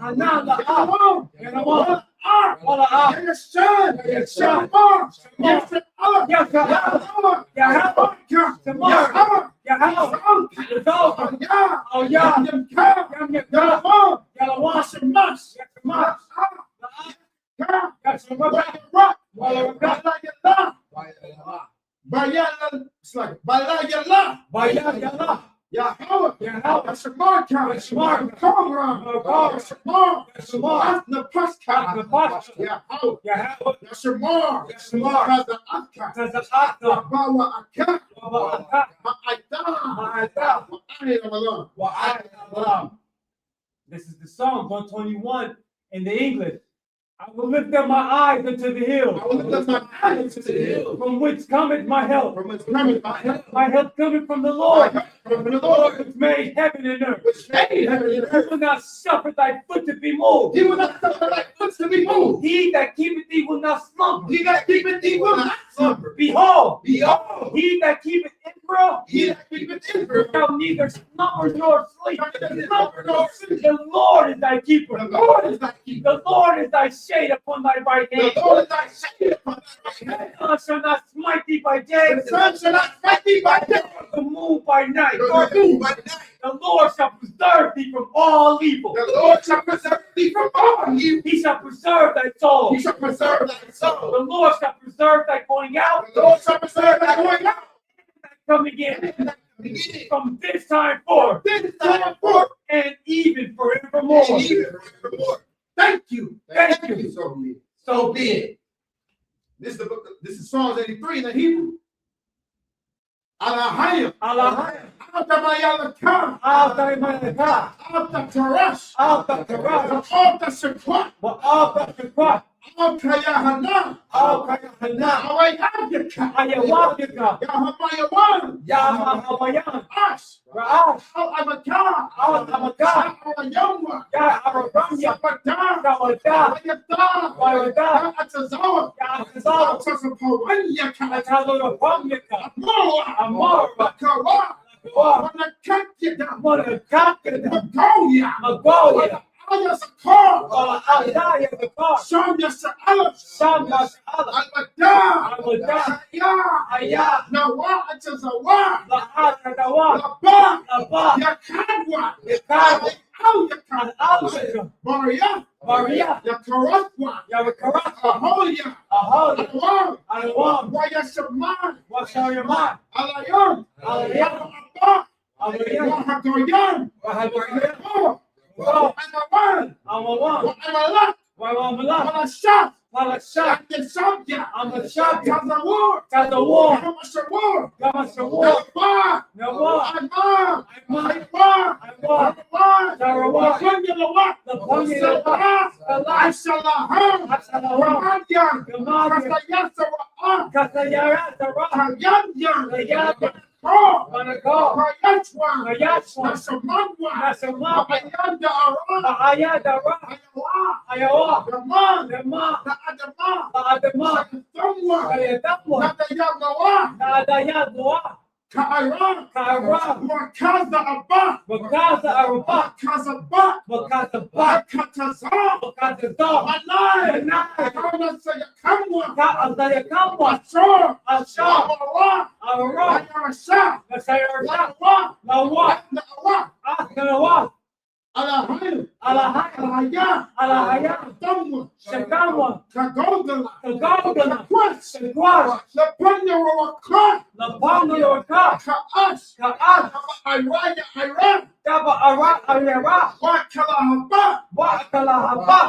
Hanala. Yalawam. Yalawam. Ar. All the ar. Yashan. Yashan. Shamar. Shamar. Yashan. Yashan. Yahweh. Shamar. Yahweh. Yahweh. Yahweh. Yah. Oh, Yah. Yam Ka. Yam Yam. Yalawam. Yalawam. Yashamas. Yashamas. Ka. Yashamas. Balayala. Bayala. It's like Balayala. Bayala. Yahweh. Yahweh. Yashamar. Yashamar. Kamra. Yashamar. Yashamar. Napaska. Napaska. Yahweh. Yahweh. Yashamar. Yashamar. Kaza Akka. Tazakata. Bawa Akka. Wabaka. Ma'aita. Ma'ata. Wa'ayala. Wa'ala. This is the Psalm 121 in the English. I will lift up my eyes unto the hill. I will lift my eyes to the hill. From which cometh my help. From whence cometh my help. My help cometh from the Lord, From the Lord, which made heaven and earth. which made heaven and He earth. will not suffer thy foot to be moved. He will not suffer thy foot to be moved. He that keepeth thee will not slumber. He that keepeth thee will not slumber. Behold, Behold, he that keepeth Israel he that keepeth Israel shall neither slumber nor sleep. shall neither slumber nor sleep. The Lord is thy keeper. The Lord is thy keeper. The Lord is thy shade upon thy right hand. The Lord is thy shade upon thy right hand. The sun shall not smite thee by day, The sun shall not smite thee by day, the moon by night. nor the moon by night. The Lord shall preserve thee from all evil. The Lord shall preserve thee from all evil. He shall preserve thy soul. He shall preserve thy soul. The Lord shall preserve thy going out, The Lord shall preserve thy going out. coming in, And thy beginning. from this time forth, This time forth, and even forevermore. and even forevermore. Thank you. Thank you. So be it. So be it. This is the book. This is Psalms 83 in the Hebrew. Alahayim. Allah, Alta Mayalaka. Alta Imanaka, Alta Tarash. Alta Tarash, Alta Shekwa. wa Alta Shekwa, Alta Yahana. Alta Yahana, Awayabika. Ayawakika, Yahamayawan. Yamahawayan, Ash. Ra'ash, Al-Abaka. Al-Amaka, Al-Yawma. Ya Aramya, Sabata. Kawada, Wayata. Wayata, Atazawa. Ya Azal, Atazapawaniyaka. Atalo Pamika, Amora. Amor, Bakawa. Kawa, Wanakakida. Monakaka, Magoya. Magoya, Ayasakar. Wala Alaya the car, Shamya Sa'ala. Shamba Shala, Al-Bada. Alwada, Ya. Aya, Nawa Atazawa. La'ata Dawa, Laba. Aba, Yakadwa. Yakadwa, Al-Yaka. Al-Alaka, Maria. Maria, Yakaratwa. Yawakaraka, Ahoya. Ahoy, Alawam. Alawam, Wayashaman. Washayaman, Alayon. Alayan, Abba. Alayan, Wahagoyan. Wahagoyan, Anaman. Awawam, Amalak. Wawamala, Alashat. Palashat, Yashabya. Amashat, Tazawar. Tazawar, Hamashawar. Gamashawar, Nawa. Nawa, Anma. Ayman, Aywa. Aywa, Aywa. Sarawak, Lakwanyalawa. Lakwanyalawa, Aishalaha. Asalawa, Ramadyan. Gamadi, Kasayasawa. Kasayara, Sarah, Kayadyan. Kayadyan. Ko. Manako, Kayachwa. Ayashwa, Nasamanwa. Nasamama, Ayanda Ara. Ayadara, Ayawa. Ayawa, Dama, Dema, Adama, Adema, Tamwa, Ayatamwa, Natayamawa, Nadaya Noa, Ka'ara, Kara, Wakaza Abba, Makaza Araba, Wakaza Ba, Makata Ba, Wakataza, Makata Da, Malai, Manai, Kana Sayakamwa, Ka Azaya Kamwa, Ashor, Asha, Amara, Ara, Ayarasha, Nasayara, Lawa, Nawa, Nawa, Akanawa, Alahaya, Alahaya, Alahaya, Alahaya, Tamwa, Shakamwa, Kagogala, Kagogana, Kwash, Shakwash, Lapanya Rawaka, Lapano Yorka, Ka'ash, Ka'as, Iraya, Iran, Taba Ara, Ayara, Wakalahaba, Wakalahaba,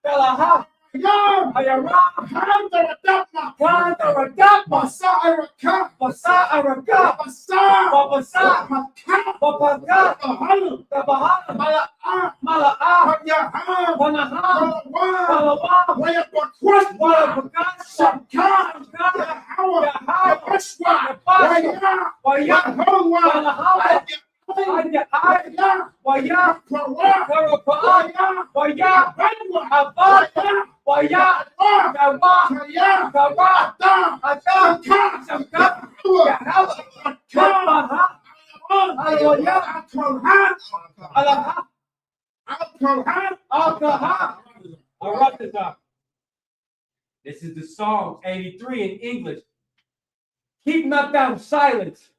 Kalaha, Yam, Ayara, Handaradama, Kanda Radapa, Masa Iraka, Basa Araka, Masa, Babasa, Maka, Babaka, Bahalu, Tabaha, Mala'a, Mala'a, Panyaha, Panaha, Malawa, Palawa, Wayabakwas, Walabakasa, Shaka, Shaka, Yahawa, Yahawa, Yabashwa, Yabashwa, Waya, Waya, Yahawa, Walahawa, Aya, Aya, Waya, Waya, Kawa, Karapa, Waya, Banwa, Abba, Waya, Wa, Yawa, Kaya, Kara, Da, Ata, Ka, Samka, Yahawa, Yahawa, Ka, Alwaya, Alkohan, Alaha, Alkohan, Alkaha, Aratata. This is the Psalm 83 in English. Keep not thou silence,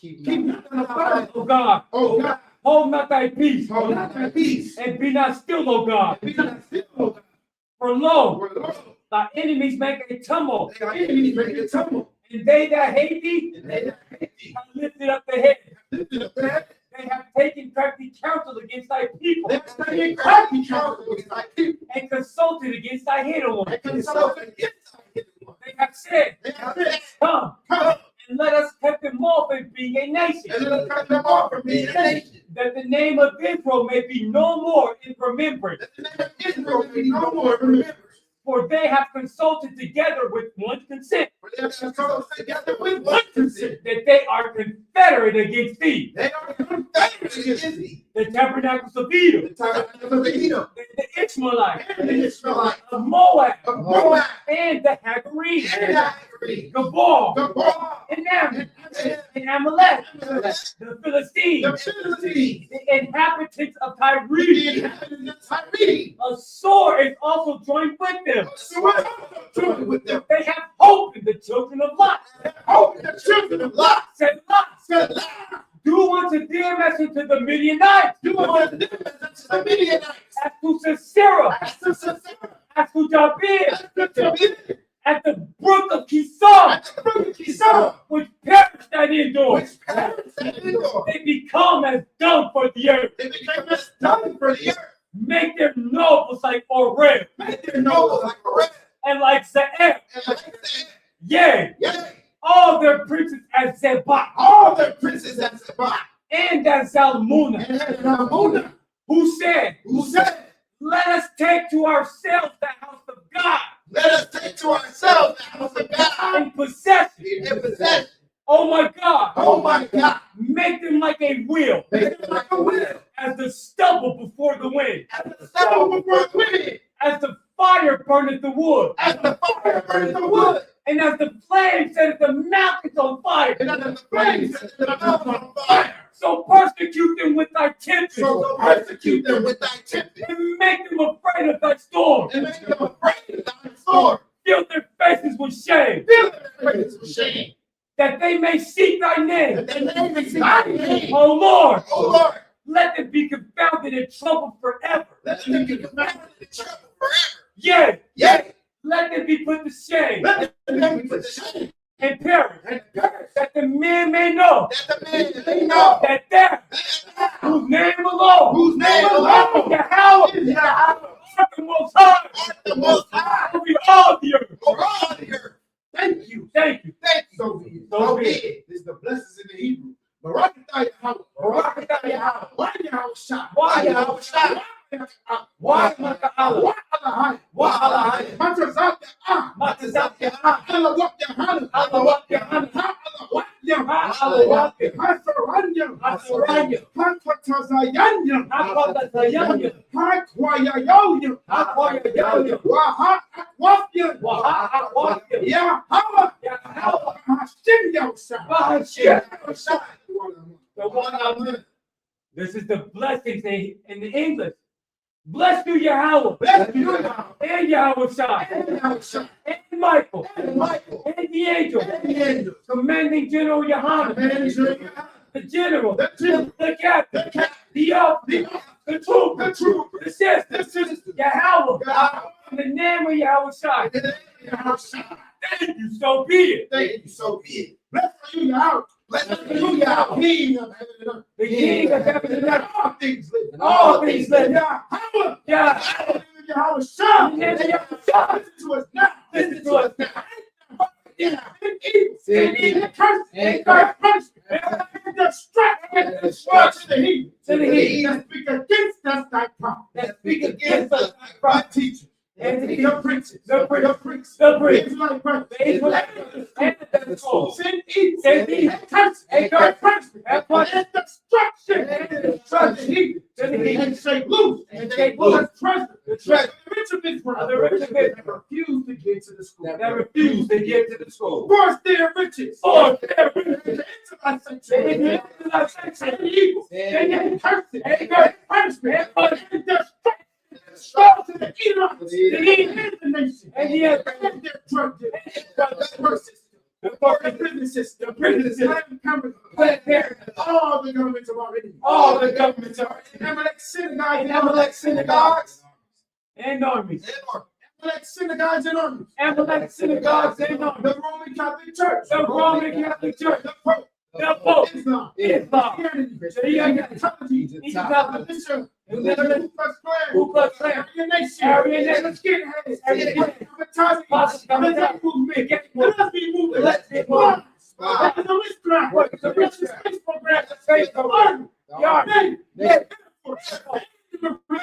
Keep not the fire, O God. O God, Hold not thy peace, hold not thy peace, and be not still, O God. be not still, O God, For lo, for lo, thy enemies make a tumult, thy enemies make it tumble, and they that hate thee and they that hate thee have lifted up the head. lifted up their head. They have taken crafty counsel against thy people, They have taken crafty counsel against thy people, and consulted against thy hidden one. and consulted against thy hidden one. They have said, They have said, Come, come, and let us cut them off in being a nation, and let us cut them off from being a nation. that the name of Israel may be no more in remembrance. That the name of Israel may be no more remembered. For they have consulted together with one consent, For they have consulted together with one consent. that they are confederate against thee. They are confederate against thee. The tabernacles of Edom, The tabernacle of Edom, the Ishmaelites, and the Israelites, of Moab, of Moab, and the Hagarenes, and the Hagarenes, Gabal, Gabal, and Ammon, and and Amalek, Amalek, the Philistines, the Philistines, the inhabitants of Tyre. the inhabitants of Tyre. A sword is also joined with them. So I also joined with them. They have hope in the children of Lot. Hope in the children of Lot. Said Lot, Said Lot, do unto them as unto the Midianites, do unto them as unto the Midianites, as to Sisera, as to Sisera, as to Jabin, as to Jabin, at the brook of Kishon, as to brook of Kishon, which perished at Endor. which perished at Endor. They become as dung for the earth. They became as dung for the earth. Make their nobles like Oreb, Made their nobles like a red, and like Ze'er. and like the Yea, yea, all their princes as Zebach, all their princes at Zebah, and as Zalmunna, and had Ramona, who said, who said, let us take to ourselves the house of God let us take to ourselves the house of God and possess it. and possess it. Oh my God, Oh my God, make them like a wheel, make them like a wheel, as the stubble before the wind, as the stone before the wind, as the fire burneth the wood, as the fire burns the wood, and as the flame setteth the mountains on fire. and as the flames set the mountain on fire. So persecute them with thy tempest, So persecute them with thy tempest, and make them afraid of thy storm. and make them afraid of thy sword. Fill their faces with shame, Fill their faces with shame, that they may seek thy name. that they may see thy name. O Lord, O Lord, let them be confounded and troubled forever. let them be commanded and troubled forever. Yea, Yea, let them be put to shame let them be put to shame and perish, and perish, that the men may know that the men may know that there, that thou, whose name alone, whose name alone Yahweh, is Yahweh, art the most high, art the most high over all the earth. over all the earth. Thank you. Thank you. Thank you. So be it. So be it. This is the blessings in the Hebrew. Barakatah Yahweh. Barakatah Yahweh. Why Yahweh Shah? Why Yahweh Shah? Why Maka'ala? Why Alahai? Why Alahai? Matazat Yah. Matazat Yah. Alawak Yahana. Alawak Yahana. Alawak Yah. Alawak Yah. Hasaranya. Hasaranya. Hakwat Akatazayanya. Akatazayanya. Hakwayayoya. Hakwayayoya. Waha akwafya. Waha akwafya. Yahawa. Yahawa. Bahashim Yosha. Bahashim Yosha. The one I live. This is the blessings in the English. Bless you, Yahweh. Bless you, And Yahweh Shai. And Michael. And Michael. And the angel. And the angels. Commanding General Yohanan. The general. The general. The captain. The captain. The officer. The trooper. The trooper. The sister. The sister. Yahweh. Yahweh. In the name of Yahweh Shai. In the name of Yahweh Shai. Thank you, so be it. Thank you, so be it. Bless you, Yahweh. Bless you, Yahweh. King of heaven and earth. The King of heaven and earth. All things live. All things live. Yahweh. Yahweh. Yahweh Shai. In the name of Yahweh Shai. Listen to us now. Listen to us now. Yeah. And evil. And evil. And curse. And curse. And And destruction. Destroy to the heathen. To the heathen. That speak against us thy power. That speak against us. Thy teachers. And the princes. The princes. The priests. The priests. Israelite brothers. The Israelite brothers. And the souls. Send evil. Send evil. And curse. And curse. punishment. And punishment. And destruction. And To the heathen. To the heathen. And shake loose. And shake loose. The treasure. The treasure. The rich of Israel. The rich of Israel. That refuse to get to the school. That refuse to get to the school. Force their riches. Force their riches. And And and evil. And curse. And curse. Punishment. And destruction. To the Edomites. And the nation. And the And their drug dealers. The persons. The businesses. The businesses. All the governments of our enemies. All the governments are Amalek synagogues. And Amalek synagogues. And armies. Amalek synagogues and armies. Amalek synagogues and armies. The Roman Catholic Church. The Roman Catholic Church. The Pope. The Pope. Islam. Islam. Christianity. Islam. Militia. Militia. Ku Klux Klan. Ku Klux Klan. Aryan Nation. Aryan Nation. Skinheads. Skinheads. Advertising. Advertising. The Gay movement. The Lesbian movement. Lesbian movement. The witchcraft. The space program. The space program. The army. Yeah.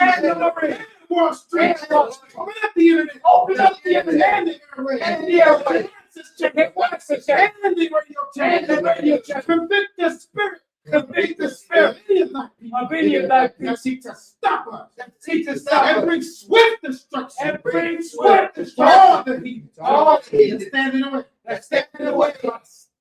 And the Marine. Wall Street. And Wall Street. Open up the internet. Open up the internet. And the airwaves. And the airwaves. And wax the check. And the radio check. And the radio check. Convict the spirit. Convict the spirit of any of thy people that seek to stop us. that seek to stop And us bring swift destruction. and bring swift to destruction all the heathen. all the heathen That stand in the way. that stand in the way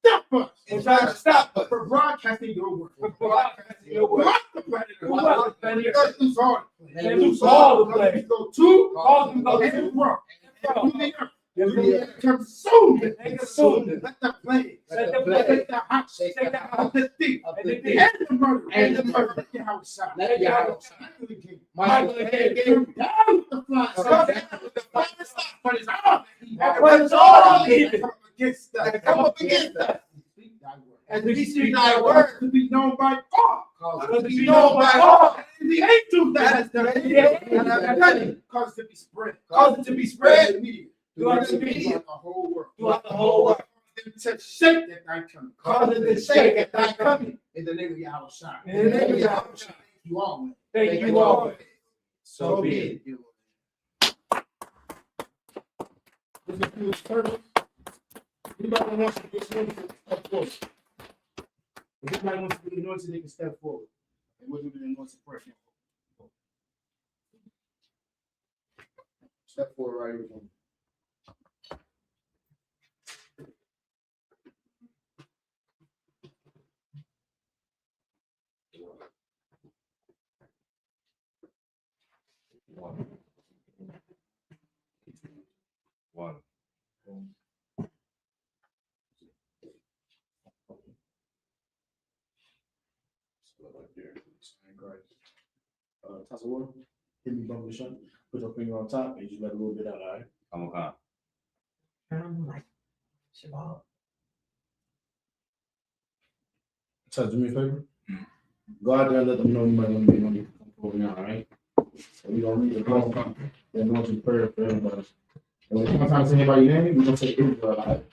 Stop us. and try to stop us For broadcasting your word. from broadcasting your word. Block the planet. Block the planet. Earth is hard. And loose all the planet. Go to. Cause them go And grow. and To the earth. And Consume it. And consume it. Let the plague. Let the plague. Let the hot Shake the of house the thief. of the thief. And the murder. And the murder. Let your house shine. Let your house shine. Michael the King. Come down with the fly. Come Come down down with the fly. But it's all. But it's all evil. Come against us. Come up against us. Speak thy word. As we speak thy word, To be known by all. to be known by all, And the angels that has done and the angels that have done it. Cause it to be spread. Cause it to be spread Throughout throughout the media. the whole world. Throughout the whole world. Them to shake that thy coming. Cause it to shake at thy coming. In the name of Yahweh Shai. In the name of Yahweh Shai. Thank you all. Thank you all. So be it. This is Fuel's service. Anybody wants to get anointed, step forward. If anybody wants to be anointed, they can step forward. And we'll do the anointed prayer. Step forward right here. One. Toss of water. Hit me bump the shot. Put your finger on top and just let a little bit out. All right. I'm okay. Like Shabbat. So do me a favor. Go out there and let them know you might want to be on the over now, all right? So we gonna read the call, the anointed prayer for everybody. And when it comes time to say anybody's name, we're gonna say Israel, all right?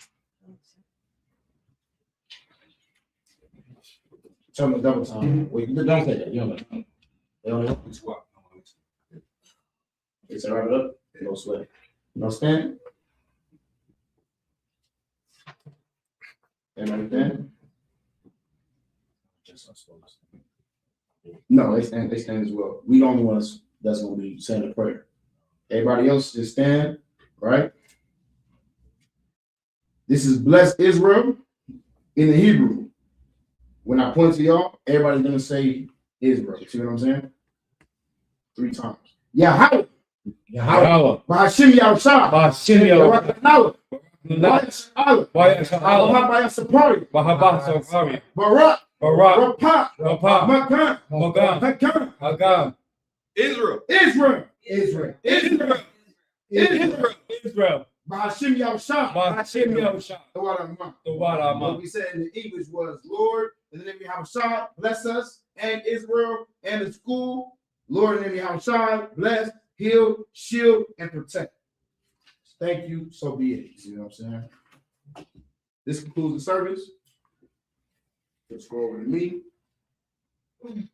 Tell them a double time. Wait, don't say that. You don't know. They only have to squat. Okay, so wrap it up. No sweat. No stand. And right there. Just I suppose. No, they stand as well. We the only ones that's gonna be saying the prayer. Everybody else just stand, right? This is bless Israel in the Hebrew. When I point to y'all, everybody's gonna say Israel. See what I'm saying? 3 times. Yahweh. Yahweh. Bahashim Yahushua. Bahashim Yahushua. Barak. Barak. Rapah. Rapah. Magan. Magam. Magam. Israel. Israel. Israel. Israel. Israel. Bahashim Yahushua. Bahashim Yahushua. The water of mouth. The water of What mouth. we said in the English was Lord, and then we have Shah, bless us, and Israel, and the school. Lord, and then we have Shah, bless, heal, shield, and protect. Thank you, so be it. You know what I'm saying? This concludes the service. Let's go over to me. You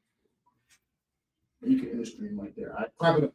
can end the stream right there. All right, clap it up.